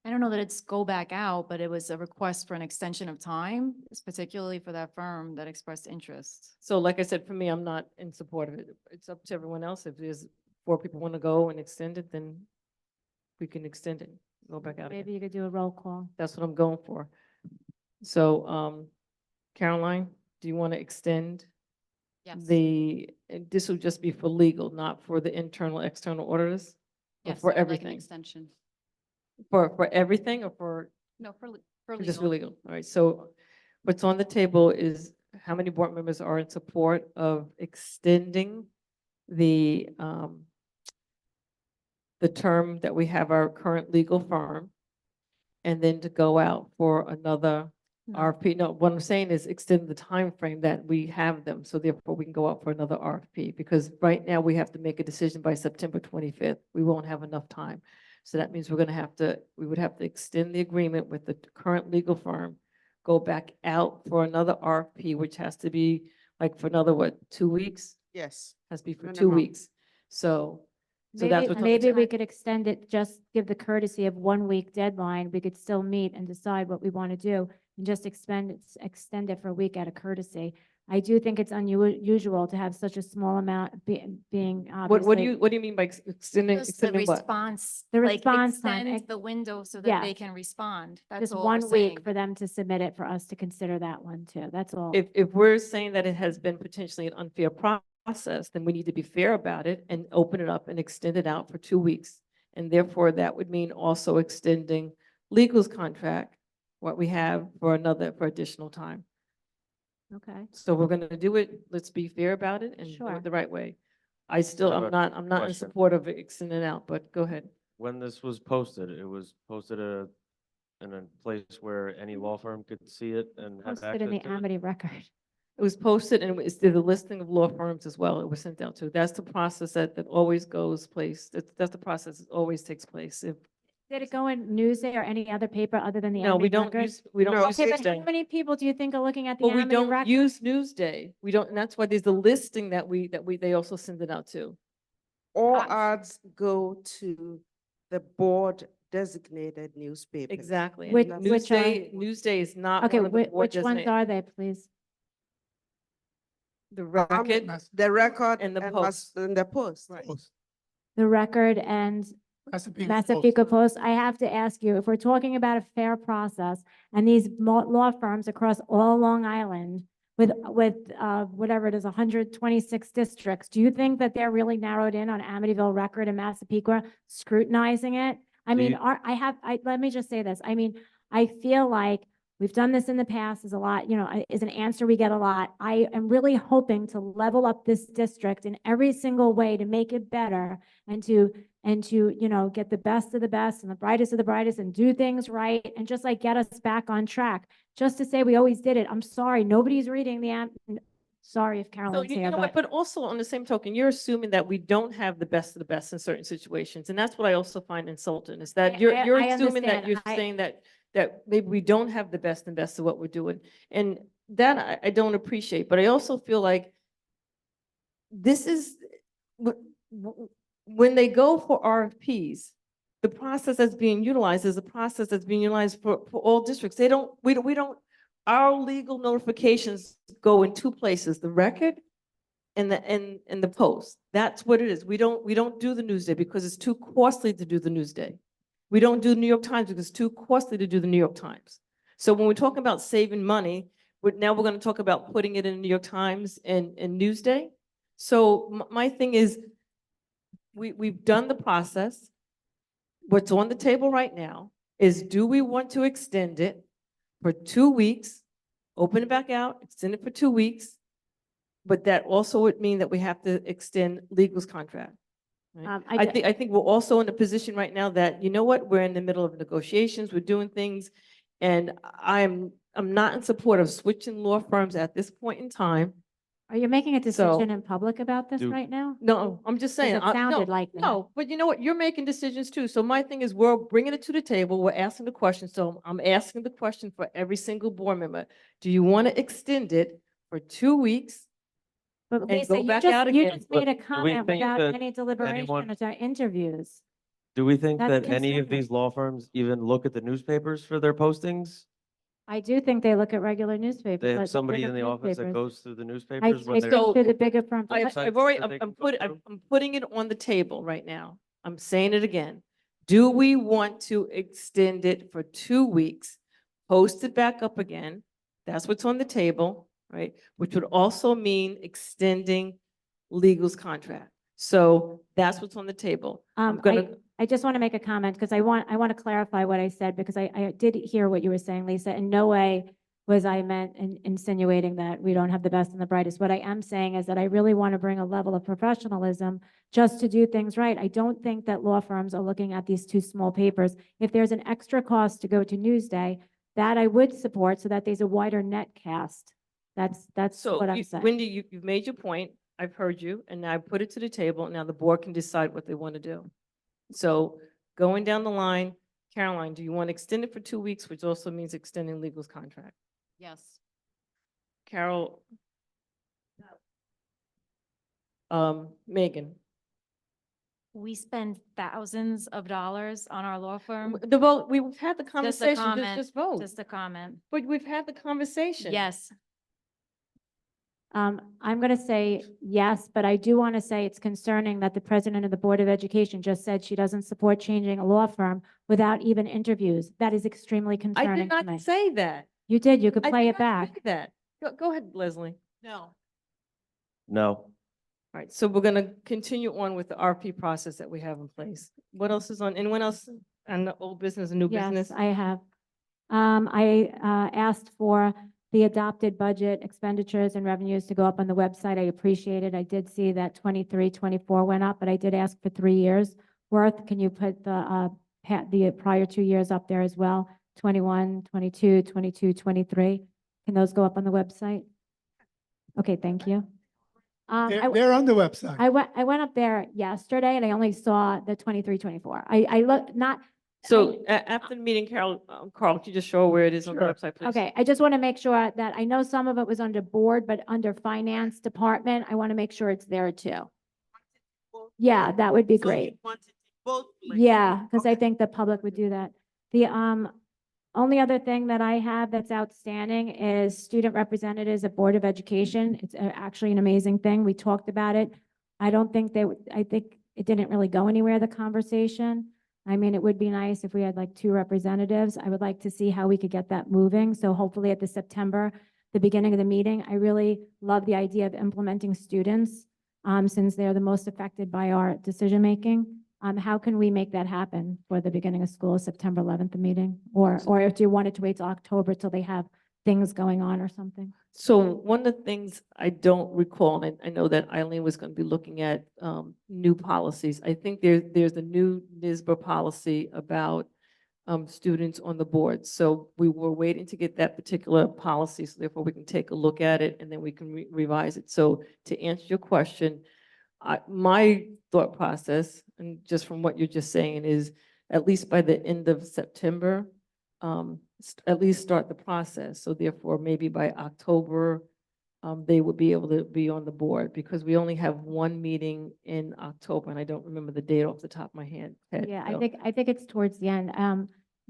I don't know that it's go back out, but it was a request for an extension of time, particularly for that firm that expressed interest. So like I said, for me, I'm not in support of it. It's up to everyone else. If there's 4 people want to go and extend it, then we can extend it, go back out again. Maybe you could do a roll call. That's what I'm going for. So, Caroline, do you want to extend Yes. this will just be for legal, not for the internal, external auditors? Or Yes, for I would like an everything? extension. For everything or for No, for just for legal. legal? All right, so what's on the table is how many board members are in support of extending the term that we have our current legal firm, and then to go out for another RFP. No, what I'm saying is extend the time frame that we have them, so therefore we can go out for another RFP, because right now we have to make a decision by September 25th. We won't have enough time. So that means we would have to extend the agreement with the current legal firm, go back out for another RFP, which has to be like for another, 2 weeks? Yes. Has to be for 2 Minimum. weeks. So that's what's on the Maybe we could extend it, just give the courtesy of 1 week deadline. We could still meet and decide what we want to do and just extend it for a week out of courtesy. I do think it's unusual to have such a small amount being What do you mean by extending, Just the extending what? response, The like response time, extend the window so that yeah. they can respond. That's Just all we're 1 week saying. for them to submit it, for us to consider that one too. That's all. If we're saying that it has been potentially an unfair process, then we need to be fair about it and open it up and extend it out for 2 weeks. And therefore, that would mean also extending legal's contract, what we have for additional time. Okay. So we're gonna do it, let's be fair about it and do Sure. it the right way. I still, have a I'm not in question. support of extending it out, but go ahead. When this was posted, it was posted in a place where any law firm could see it and have Posted in the access to it? Amity record. It was posted and it's the listing of law firms as well. It was sent out to. That's the process that always goes place. That's the process that always takes place. If, Did it go in Newsday or any other paper other than the no, we Amity don't record? use, we don't use Okay, but how Newsday. many people do you think are looking at the Well, we Amity don't record? use Newsday. We don't, and that's why there's a listing they also send it out to. All I- ads go to the board designated newspaper. Exactly. And Which are- Newsday is not Okay, one of the board which ones designated. are they, please? The Record The record and the and Post. and the post. Right. The Record and Massapequa Post. I have to ask you, if we're talking about a fair process and these law firms across all Long Island with whatever it is, 126 districts, do you think that they're really narrowed in on Amityville Record and Massapequa scrutinizing it? I Do mean, you- let me just say this. I mean, I feel like we've done this in the past, is a lot, is an answer we get a lot. I am really hoping to level up this district in every single way to make it better and to, get the best of the best and the brightest of the brightest and do things right and just like get us back on track. Just to say we always did it. I'm sorry, nobody's reading sorry if So Carolyn's you here, know what, but but also on the same token, you're assuming that we don't have the best of the best in certain situations. And that's what I also find insulting is that you're I assuming that understand. you're saying that maybe we don't have the best and best of what we're doing. And that I don't appreciate, but I also feel like this is, when they go for RFPs, the process that's being utilized is a process that's being utilized for all districts. We don't, our legal notifications go in two places, the Record and the Post. That's what it is. We don't do the Newsday because it's too costly to do the Newsday. We don't do New York Times because it's too costly to do the New York Times. So when we're talking about saving money, now we're going to talk about putting it in the New York Times and Newsday. So my thing is, we've done the process. What's on the table right now is, do we want to extend it for 2 weeks, open it back out, extend it for 2 weeks? But that also would mean that we have to extend legal's contract. Right? I think we're also in a position right now that, you know what, we're in the middle of negotiations, we're doing things, and I'm not in support of switching law firms at this point in time. are you making a decision So- in public about this Do- right now? No, I'm just saying. It sounded no, like that. No, but you know what? You're making decisions too. So my thing is, we're bringing it to the table. We're asking the question. So I'm asking the question for every single board member. Do you want to extend it for 2 weeks? But and Lisa, go back out you again. just made a But do we comment think without that any deliberation anyone- or interviews. Do we think That's that any of concerning. these law firms even look at the newspapers for their postings? I do think they look at regular newspapers. They like have somebody bigger in the office that newspapers. goes through the I newspapers when I they're. think to the bigger firms. I- Websites I've already, that they can I'm go I'm putting it on the table right now. I'm saying it again. Do we want to extend it for 2 weeks, post it back up again? That's what's on the table, right? Which would also mean extending legal's contract. So that's what's on the table. I'm gonna, I just want to make a comment because I want to clarify what I said because I did hear what you were saying, Lisa. In no way was I meant insinuating that we don't have the best and the brightest. What I am saying is that I really want to bring a level of professionalism just to do things right. I don't think that law firms are looking at these two small papers. If there's an extra cost to go to Newsday, that I would support so that there's a wider net cast. That's so what I'm saying. Wendy, you've made your point. I've heard you, and now I put it to the table. Now the board can decide what they want to do. So going down the line, Caroline, do you want to extend it for 2 weeks, which also means extending legal's contract? Yes. Carol? Megan? We spend thousands of dollars on our law firm. The vote, we've had the Just a conversation, comment, just vote. just a comment. But we've had the conversation. Yes, I'm going to say yes, but I do want to say it's concerning that the president of the Board of Education just said she doesn't support changing a law firm without even interviews. That is extremely I concerning did to me. not say that. You did, you could I play did it not back. say that. Go ahead, Leslie. No. No. All right, so we're gonna continue on with the RP process that we have in place. What else is on, anyone else And the old business and new business? Yes, I have. I asked for the adopted budget expenditures and revenues to go up on the website. I appreciate it. I did see that 23, 24 went up, but I did ask for 3 years worth. Can you put the prior 2 years up there as well? 21, 22, 22, 23. Can those go up on the website? Okay, thank you. They're on the website. I went up there yesterday and I only saw the 23, 24. I looked, not, So after the meeting, Carol, Carl, can you just show where it is on the Sure. website, please? okay, I just want to make sure that, I know some of it was under board, but under finance department, I want to make sure it's there too. Yeah, that would be great. Yeah, because I think the public would do that. The only other thing that I have that's outstanding is student representatives at Board of Education. It's actually an amazing thing. We talked about it. I don't think I think it didn't really go anywhere, the conversation. I mean, it would be nice if we had like 2 representatives. I would like to see how we could get that moving. So hopefully at the September, the beginning of the meeting, I really love the idea of implementing students since they're the most affected by our decision-making. How can we make that happen for the beginning of school, September 11th, the meeting? Or if you wanted to wait till October till they have things going on or something? So one of the things I don't recall, and I know that Eileen was going to be looking at new policies. I think there's a new NISBA policy about students on the board. So we were waiting to get that particular policy, so therefore we can take a look at it and then we can revise it. So to answer your question, my thought process, and just from what you're just saying, is at least by the end of September, at least start the process. So therefore, maybe by October, they would be able to be on the board, because we only have 1 meeting in October, and I don't remember the date off the top of my head. Yeah, so- I think it's towards the end.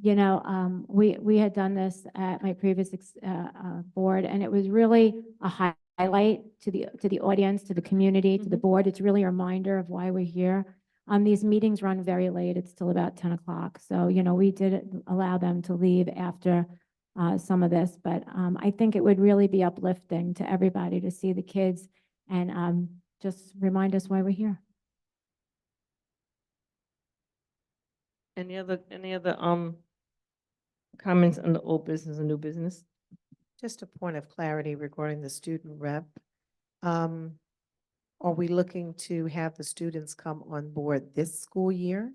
We had done this at my previous board, and it was really a highlight to the audience, to the community, to the board. It's really a reminder of why we're here. These meetings run very late. It's still about 10 o'clock. So, we did allow them to leave after some of this, but I think it would really be uplifting to everybody to see the kids and just remind us why we're here. Any other comments on the old business and new business? Just a point of clarity regarding the student rep. Are we looking to have the students come on board this school year?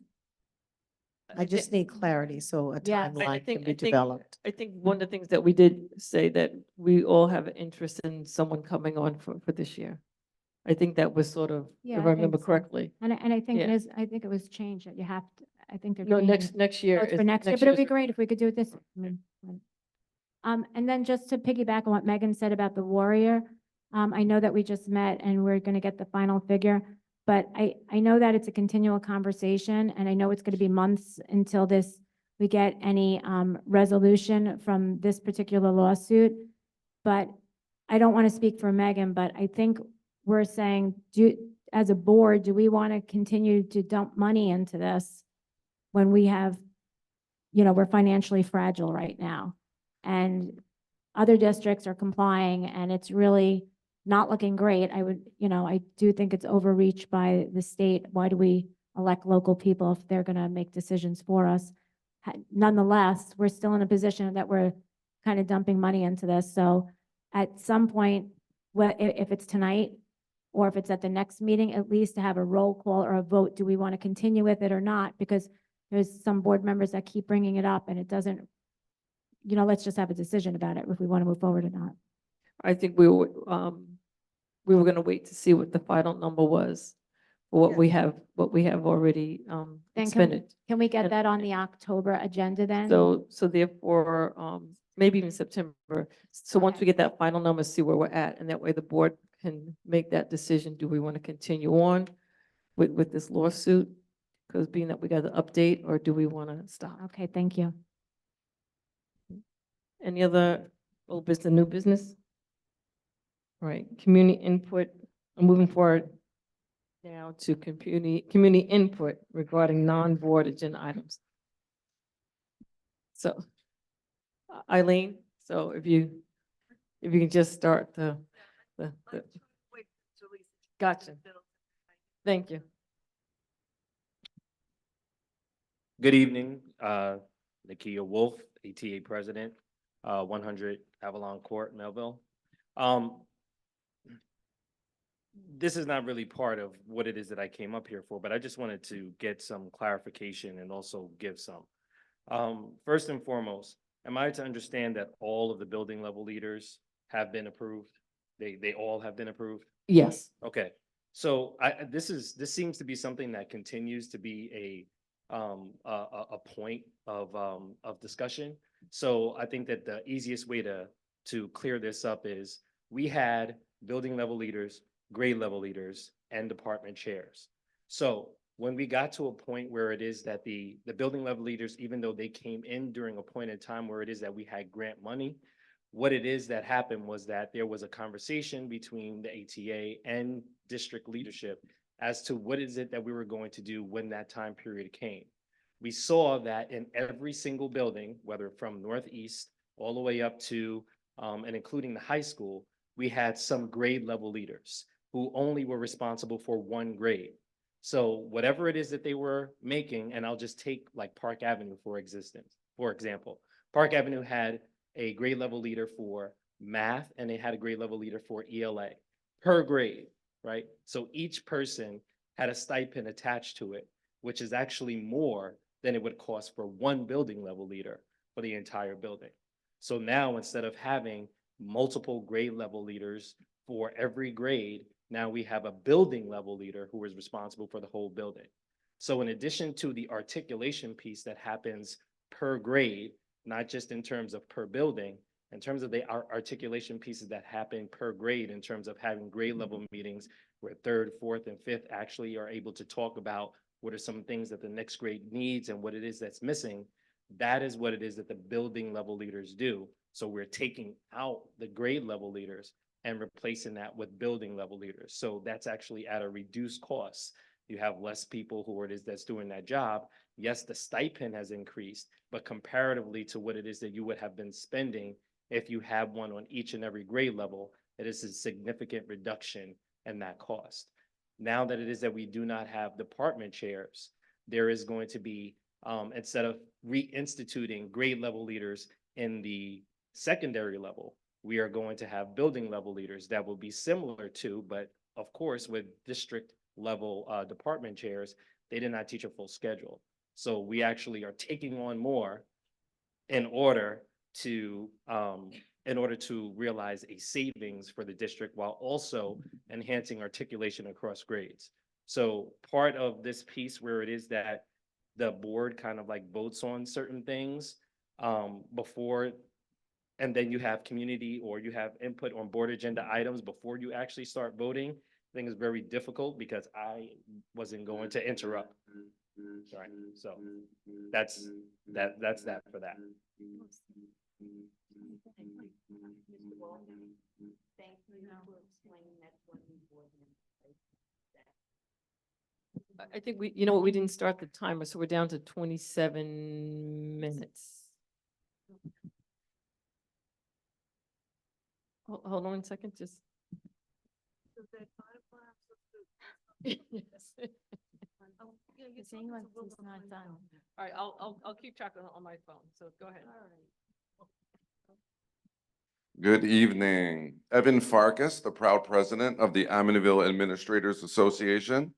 I just need clarity, so a Yeah. timeline can be developed. I think one of the things that we did say that we all have an interest in someone coming on for this year. I think that was sort of, Yeah, if I I think remember so. correctly. And I think it Yeah. is, I think it was changed that you have to, I think they're. No, changing. next year. Oh, it's for is- next year, but it'd be year's- great if we could do it this. And then just to piggyback on what Megan said about the Warrior, I know that we just met and we're gonna get the final figure, but I know that it's a continual conversation, and I know it's gonna be months until we get any, resolution from this particular lawsuit. But I don't want to speak for Megan, but I think we're saying, as a board, do we want to continue to dump money into this when we have, we're financially fragile right now? And other districts are complying and it's really not looking great. I do think it's overreach by the state. Why do we elect local people if they're going to make decisions for us? Nonetheless, we're still in a position that we're kind of dumping money into this. So at some point, if it's tonight or if it's at the next meeting, at least to have a roll call or a vote, do we want to continue with it or not? Because there's some board members that keep bringing it up and it doesn't, let's just have a decision about it if we want to move forward or not. I think we were going to wait to see what the final number was for what we have already Then expended. can we get And- that on the October agenda then? So therefore, maybe even September. So once we get that final number, see where we're at, and that way the board can make that decision. Do we want to continue on with this lawsuit? Because being that we got the update, or do we want to stop? Okay, thank you. Any other old business, new business? All right, community input. I'm moving forward now to community input regarding non-board agenda items. So Eileen, so if you can just start the. Gotcha. Thank you. Good evening, Nakia Wolf, ATA President, 100 Avalon Court, Melville. This is not really part of what it is that I came up here for, but I just wanted to get some clarification and also give some. First and foremost, am I to understand that all of the building level leaders have been approved? They all have been approved? Yes. Okay, so this seems to be something that continues to be a point of discussion. So I think that the easiest way to clear this up is we had building level leaders, grade level leaders, and department chairs. So when we got to a point where it is that the building level leaders, even though they came in during a point in time where it is that we had grant money, what it is that happened was that there was a conversation between the ATA and district leadership as to what is it that we were going to do when that time period came. We saw that in every single building, whether from Northeast all the way up to and including the high school, we had some grade level leaders who only were responsible for one grade. So whatever it is that they were making, and I'll just take like Park Avenue for example, Park Avenue had a grade level leader for math and they had a grade level leader for ELA per grade, right? So each person had a stipend attached to it, which is actually more than it would cost for one building level leader for the entire building. So now instead of having multiple grade level leaders for every grade, now we have a building level leader who is responsible for the whole building. So in addition to the articulation piece that happens per grade, not just in terms of per building, in terms of the articulation pieces that happen per grade, in terms of having grade level meetings where third, fourth, and fifth actually are able to talk about what are some things that the next grade needs and what it is that's missing. That is what it is that the building level leaders do. So we're taking out the grade level leaders and replacing that with building level leaders. So that's actually at a reduced cost. You have less people who it is that's doing that job. Yes, the stipend has increased, but comparatively to what it is that you would have been spending if you have one on each and every grade level, it is a significant reduction in that cost. Now that it is that we do not have department chairs, there is going to be, instead of reinstituting grade level leaders in the secondary level, we are going to have building level leaders that will be similar to, but of course with district level department chairs, they did not teach a full schedule. So we actually are taking on more in order to realize a savings for the district while also enhancing articulation across grades. So part of this piece where it is that the board kind of like votes on certain things before, and then you have community or you have input on board agenda items before you actually start voting, I think is very difficult because I wasn't going to interrupt. Sorry. So that's that for that. I think you know what, we didn't start the timer, so we're down to 27 minutes. Hold on a second, just. Yes. All right, I'll keep track on my phone, so go ahead. Good evening. Evan Farkas, the proud president of the Amityville Administrators Association.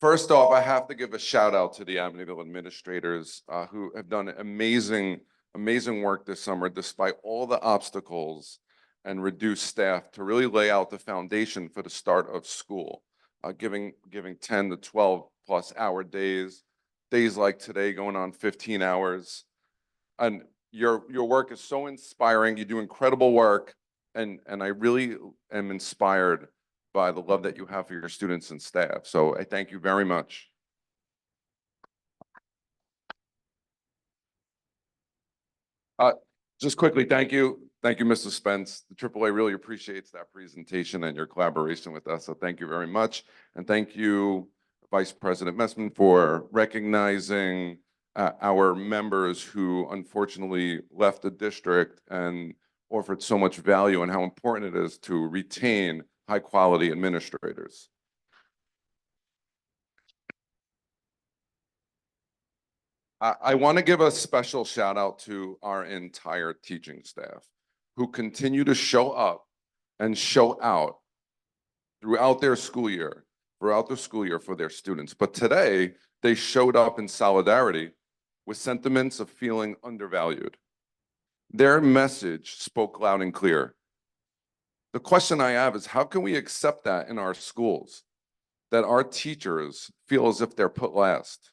First off, I have to give a shout out to the Amityville administrators who have done amazing work this summer despite all the obstacles and reduced staff to really lay out the foundation for the start of school, giving 10 to 12 plus hour days like today going on 15 hours. And your work is so inspiring. You do incredible work, and I really am inspired by the love that you have for your students and staff. So I thank you very much. Just quickly, thank you, Mr. Spence. The AAA really appreciates that presentation and your collaboration with us. So thank you very much, and thank you, Vice President Messman, for recognizing our members who unfortunately left the district and offered so much value, and how important it is to retain high-quality administrators. I want to give a special shout out to our entire teaching staff who continue to show up and show out throughout the school year for their students. But today, they showed up in solidarity with sentiments of feeling undervalued. Their message spoke loud and clear. The question I have is, how can we accept that in our schools, that our teachers feel as if they're put last?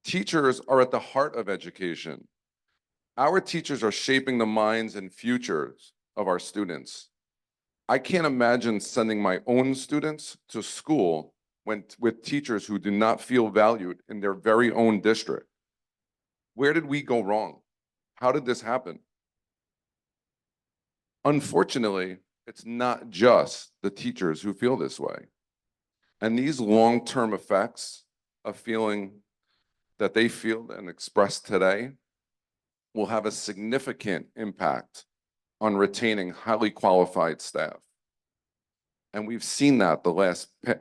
Teachers are at the heart of education. Our teachers are shaping the minds and futures of our students. I can't imagine sending my own students to school with teachers who do not feel valued in their very own district. Where did we go wrong? How did this happen? Unfortunately, it's not just the teachers who feel this way. And these long-term effects of feeling that they feel and express today will have a significant impact on retaining highly qualified staff. And we've seen that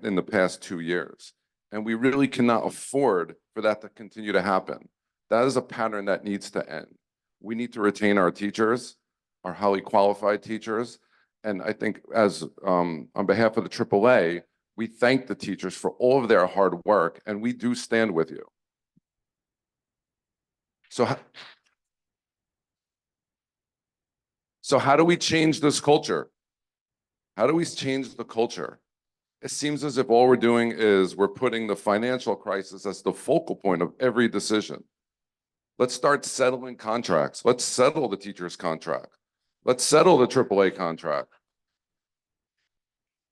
in the past 2 years. And we really cannot afford for that to continue to happen. That is a pattern that needs to end. We need to retain our teachers, our highly qualified teachers. And I think on behalf of the AAA, we thank the teachers for all of their hard work, and we do stand with you. So how do we change this culture? How do we change the culture? It seems as if all we're doing is we're putting the financial crisis as the focal point of every decision. Let's start settling contracts. Let's settle the teacher's contract. Let's settle the AAA contract.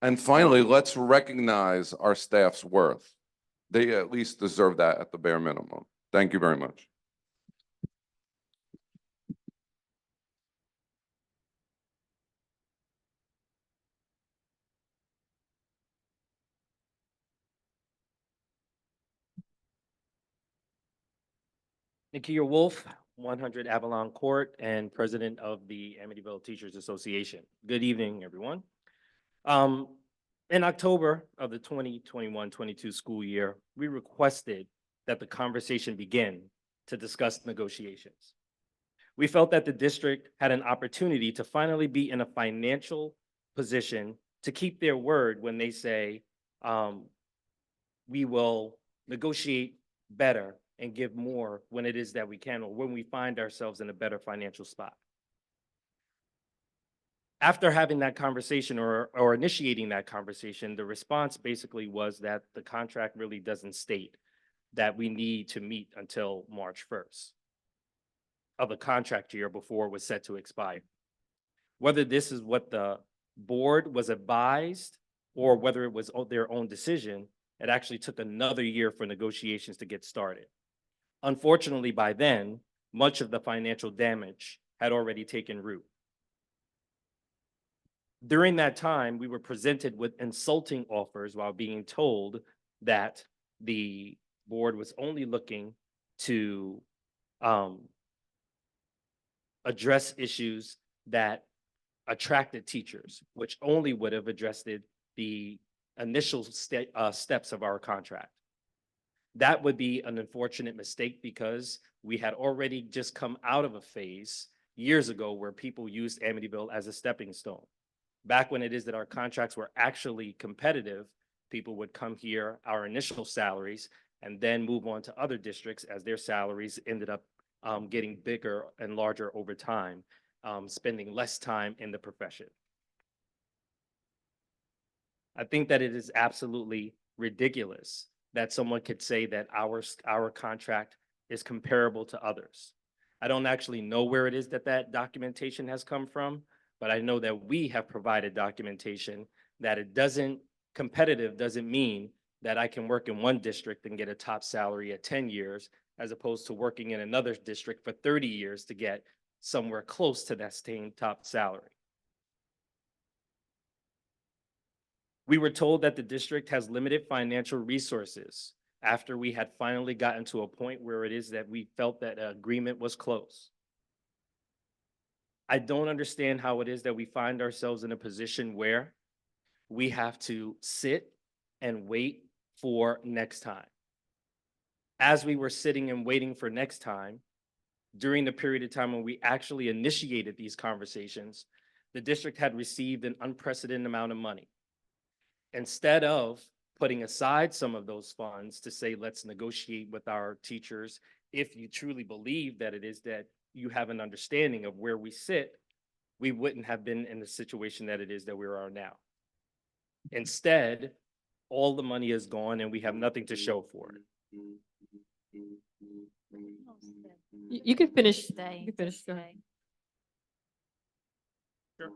And finally, let's recognize our staff's worth. They at least deserve that at the bare minimum. Thank you very much. Nakia Wolf, 100 Avalon Court, and president of the Amityville Teachers Association. Good evening, everyone. In October of the 2021-22 school year, we requested that the conversation begin to discuss negotiations. We felt that the district had an opportunity to finally be in a financial position to keep their word when they say, we will negotiate better and give more when it is that we can, or when we find ourselves in a better financial spot. After having that conversation or initiating that conversation, the response basically was that the contract really doesn't state that we need to meet until March 1st of the contract year before it was set to expire. Whether this is what the board was advised or whether it was their own decision, it actually took another year for negotiations to get started. Unfortunately, by then, much of the financial damage had already taken root. During that time, we were presented with insulting offers while being told that the board was only looking to address issues that attracted teachers, which only would have addressed the initial steps of our contract. That would be an unfortunate mistake because we had already just come out of a phase years ago where people used Amityville as a stepping stone. Back when it is that our contracts were actually competitive, people would come here, our initial salaries, and then move on to other districts as their salaries ended up getting bigger and larger over time, spending less time in the profession. I think that it is absolutely ridiculous that someone could say that our contract is comparable to others. I don't actually know where it is that that documentation has come from, but I know that we have provided documentation that competitive doesn't mean that I can work in one district and get a top salary at 10 years, as opposed to working in another district for 30 years to get somewhere close to that same top salary. We were told that the district has limited financial resources after we had finally gotten to a point where it is that we felt that an agreement was close. I don't understand how it is that we find ourselves in a position where we have to sit and wait for next time. As we were sitting and waiting for next time, during the period of time when we actually initiated these conversations, the district had received an unprecedented amount of money. Instead of putting aside some of those funds to say, let's negotiate with our teachers, if you truly believe that it is that you have an understanding of where we sit, we wouldn't have been in the situation that it is that we are now. Instead, all the money is gone and we have nothing to show for it. You can finish. Stay, You can finish. Go ahead. stay. Sure.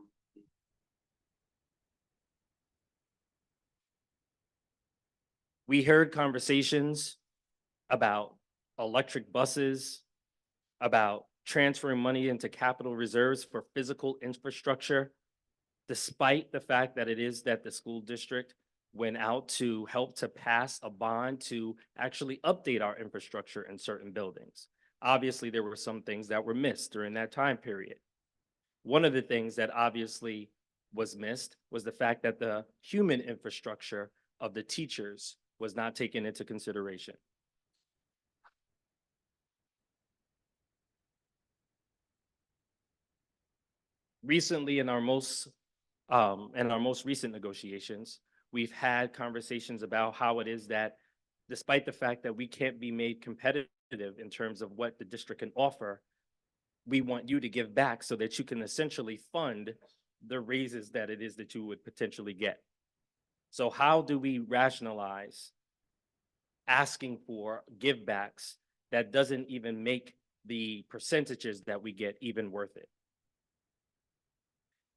We heard conversations about electric buses, about transferring money into capital reserves for physical infrastructure, despite the fact that it is that the school district went out to help to pass a bond to actually update our infrastructure in certain buildings. Obviously, there were some things that were missed during that time period. One of the things that obviously was missed was the fact that the human infrastructure of the teachers was not taken into consideration. Recently, in our most recent negotiations, we've had conversations about how it is that despite the fact that we can't be made competitive in terms of what the district can offer, we want you to give back so that you can essentially fund the raises that it is that you would potentially get. So how do we rationalize asking for give backs that doesn't even make the percentages that we get even worth it?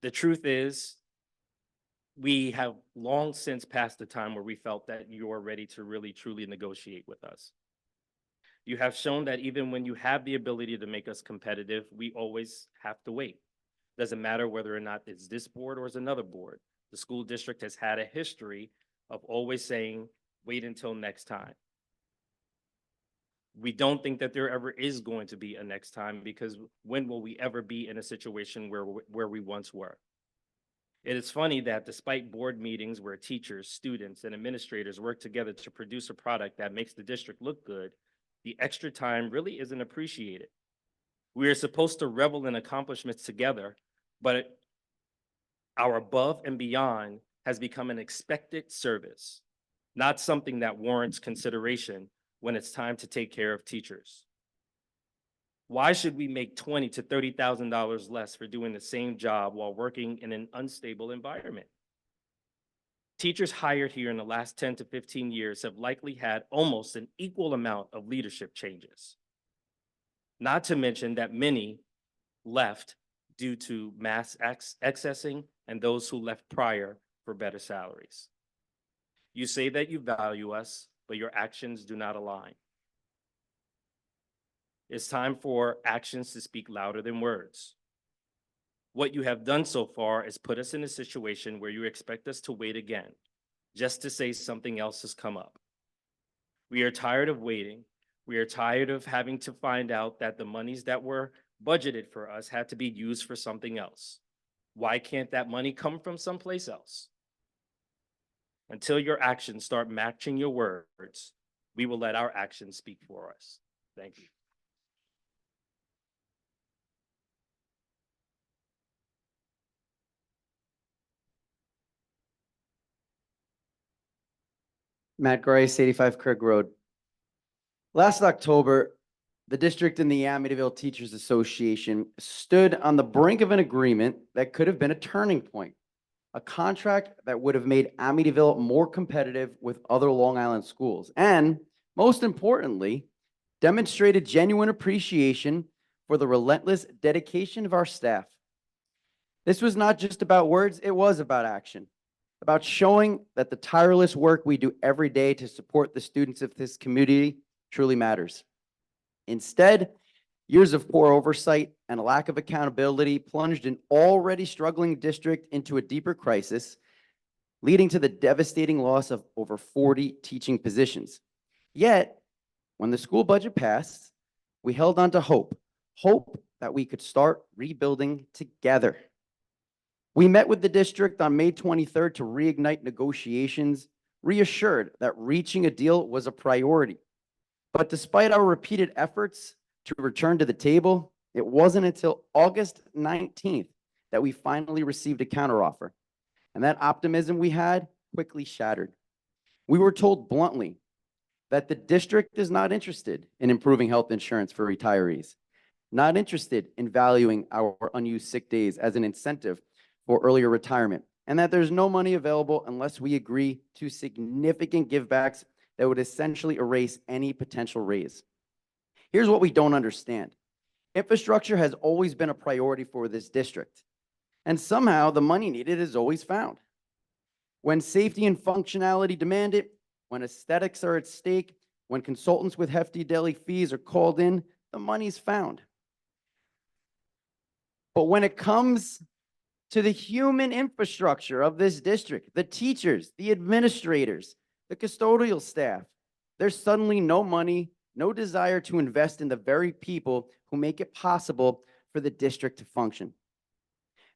The truth is, we have long since passed the time where we felt that you are ready to really truly negotiate with us. You have shown that even when you have the ability to make us competitive, we always have to wait. Doesn't matter whether or not it's this board or it's another board. The school district has had a history of always saying, wait until next time. We don't think that there ever is going to be a next time, because when will we ever be in a situation where we once were? It is funny that despite board meetings where teachers, students, and administrators work together to produce a product that makes the district look good, the extra time really isn't appreciated. We are supposed to revel in accomplishments together, but our above and beyond has become an expected service, not something that warrants consideration when it's time to take care of teachers. Why should we make $20,000 to $30,000 less for doing the same job while working in an unstable environment? Teachers hired here in the last 10 to 15 years have likely had almost an equal amount of leadership changes. Not to mention that many left due to mass accessing and those who left prior for better salaries. You say that you value us, but your actions do not align. It's time for actions to speak louder than words. What you have done so far is put us in a situation where you expect us to wait again, just to say something else has come up. We are tired of waiting. We are tired of having to find out that the monies that were budgeted for us had to be used for something else. Why can't that money come from someplace else? Until your actions start matching your words, we will let our actions speak for us. Thank you. Matt Grice, 85 Krug Road. Last October, the district and the Amityville Teachers Association stood on the brink of an agreement that could have been a turning point, a contract that would have made Amityville more competitive with other Long Island schools, and most importantly, demonstrated genuine appreciation for the relentless dedication of our staff. This was not just about words, it was about action, about showing that the tireless work we do every day to support the students of this community truly matters. Instead, years of poor oversight and a lack of accountability plunged an already struggling district into a deeper crisis, leading to the devastating loss of over 40 teaching positions. Yet, when the school budget passed, we held on to hope that we could start rebuilding together. We met with the district on May 23rd to reignite negotiations, reassured that reaching a deal was a priority. But despite our repeated efforts to return to the table, it wasn't until August 19th that we finally received a counteroffer. And that optimism we had quickly shattered. We were told bluntly that the district is not interested in improving health insurance for retirees, not interested in valuing our unused sick days as an incentive for earlier retirement, and that there's no money available unless we agree to significant givebacks that would essentially erase any potential raise. Here's what we don't understand. Infrastructure has always been a priority for this district, and somehow the money needed is always found. When safety and functionality demand it, when aesthetics are at stake, when consultants with hefty daily fees are called in, the money's found. But when it comes to the human infrastructure of this district, the teachers, the administrators, the custodial staff, there's suddenly no money, no desire to invest in the very people who make it possible for the district to function.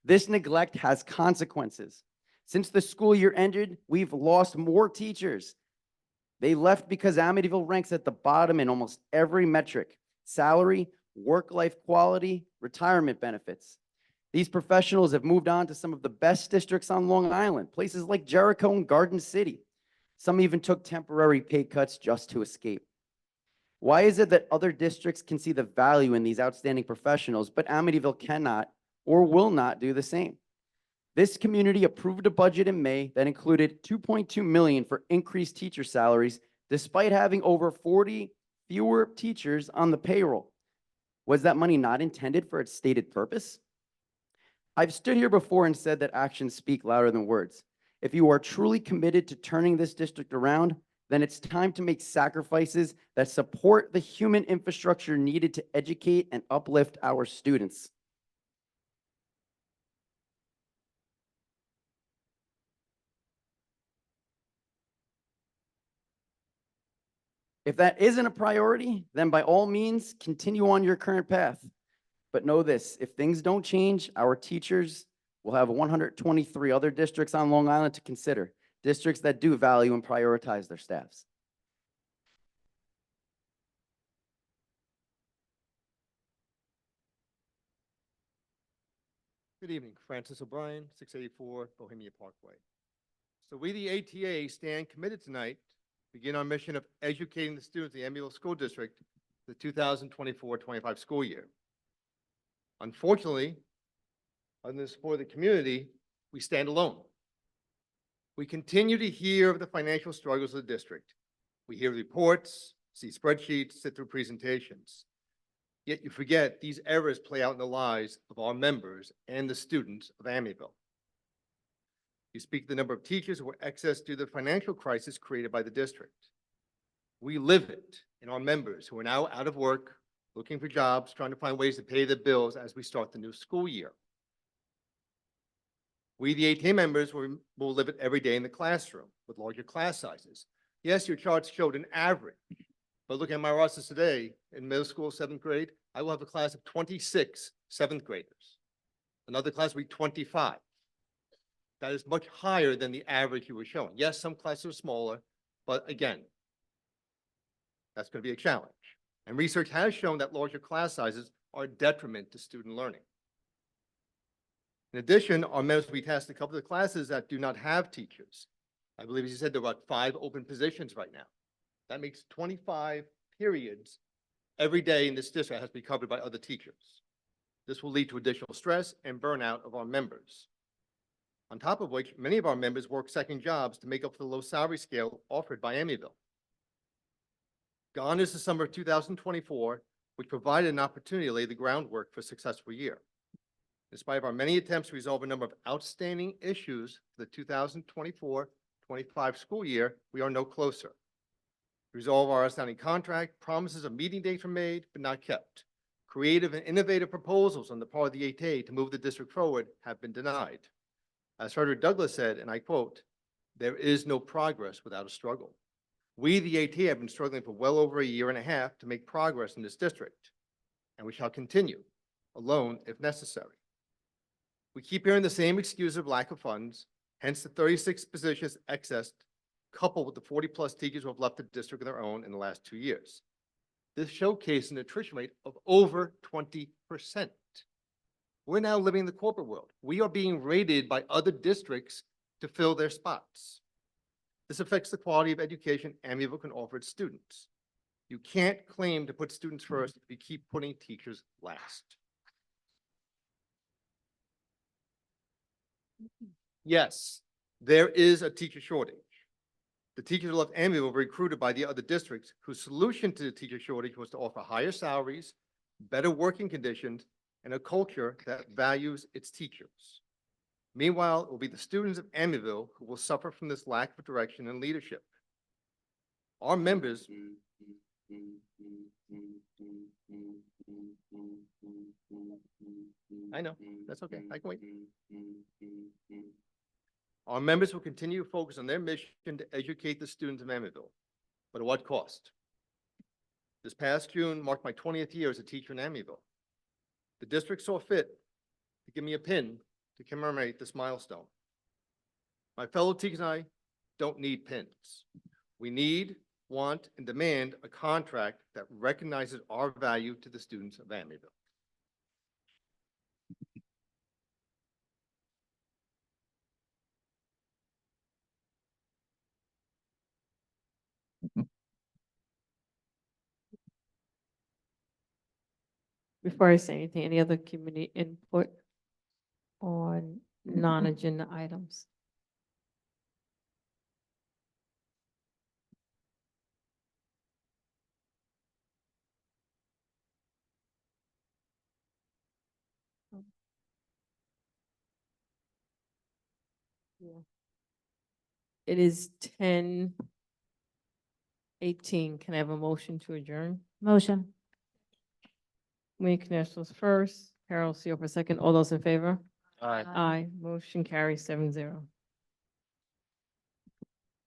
This neglect has consequences. Since the school year ended, we've lost more teachers. They left because Amityville ranks at the bottom in almost every metric: salary, work-life quality, retirement benefits. These professionals have moved on to some of the best districts on Long Island, places like Jericho and Garden City. Some even took temporary pay cuts just to escape. Why is it that other districts can see the value in these outstanding professionals, but Amityville cannot or will not do the same? This community approved a budget in May that included $2.2 million for increased teacher salaries, despite having over 40 fewer teachers on the payroll. Was that money not intended for its stated purpose? I've stood here before and said that actions speak louder than words. If you are truly committed to turning this district around, then it's time to make sacrifices that support the human infrastructure needed to educate and uplift our students. If that isn't a priority, then by all means, continue on your current path. But know this, if things don't change, our teachers will have 123 other districts on Long Island to consider, districts that do value and prioritize their staffs. Good evening, Francis O'Brien, 684 Bohemia Parkway. So we, the ATA, stand committed tonight to begin our mission of educating the students of the Amityville School District the 2024-25 school year. Unfortunately, under the support of the community, we stand alone. We continue to hear of the financial struggles of the district. We hear reports, see spreadsheets, sit through presentations. Yet you forget these errors play out in the lives of our members and the students of Amityville. You speak the number of teachers who were excess due to the financial crisis created by the district. We live it in our members who are now out of work, looking for jobs, trying to find ways to pay their bills as we start the new school year. We, the ATA members, will live it every day in the classroom with larger class sizes. Yes, your charts showed an average, but looking at my rosters today, in middle school, 7th grade, I will have a class of 26 7th graders. Another class will be 25. That is much higher than the average you were showing. Yes, some classes are smaller, but again, that's going to be a challenge. And research has shown that larger class sizes are a detriment to student learning. In addition, our members will be tasked to cover the classes that do not have teachers. I believe, as you said, there are about 5 open positions right now. That makes 25 periods every day in this district has to be covered by other teachers. This will lead to additional stress and burnout of our members. On top of which, many of our members work second jobs to make up for the low salary scale offered by Amityville. Gone is the summer of 2024, which provided an opportunity to lay the groundwork for a successful year. In spite of our many attempts to resolve a number of outstanding issues for the 2024-25 school year, we are no closer. To resolve our outstanding contract, promises of meeting dates were made, but not kept. Creative and innovative proposals on the part of the ATA to move the district forward have been denied. As Frederick Douglass said, and I quote, "There is no progress without a struggle." We, the ATA, have been struggling for well over a year and a half to make progress in this district, and we shall continue, alone if necessary. We keep hearing the same excuse of lack of funds, hence the 36 positions excessed, coupled with the 40+ teachers who have left the district of their own in the last 2 years. This showcased an attrition rate of over 20%. We're now living in the corporate world. We are being rated by other districts to fill their spots. This affects the quality of education Amityville can offer its students. You can't claim to put students first if you keep putting teachers last. Yes, there is a teacher shortage. The teachers who left Amityville were recruited by the other districts whose solution to the teacher shortage was to offer higher salaries, better working conditions, and a culture that values its teachers. Meanwhile, it will be the students of Amityville who will suffer from this lack of direction and leadership. Our members I know, that's okay, I can wait. Our members will continue to focus on their mission to educate the students of Amityville, but at what cost? This past June marked my 20th year as a teacher in Amityville. The district saw fit to give me a pin to commemorate this milestone. My fellow teachers and I don't need pins. We need, want, and demand a contract that recognizes our value to the students of Amityville. Before I say anything, any other community input on non-agenda items? It is 10:18. Can I have a motion to adjourn? Motion. Wayne Knessler's first, Carol Seal for second. All those in favor? Aye. Aye. Motion carries 7-0.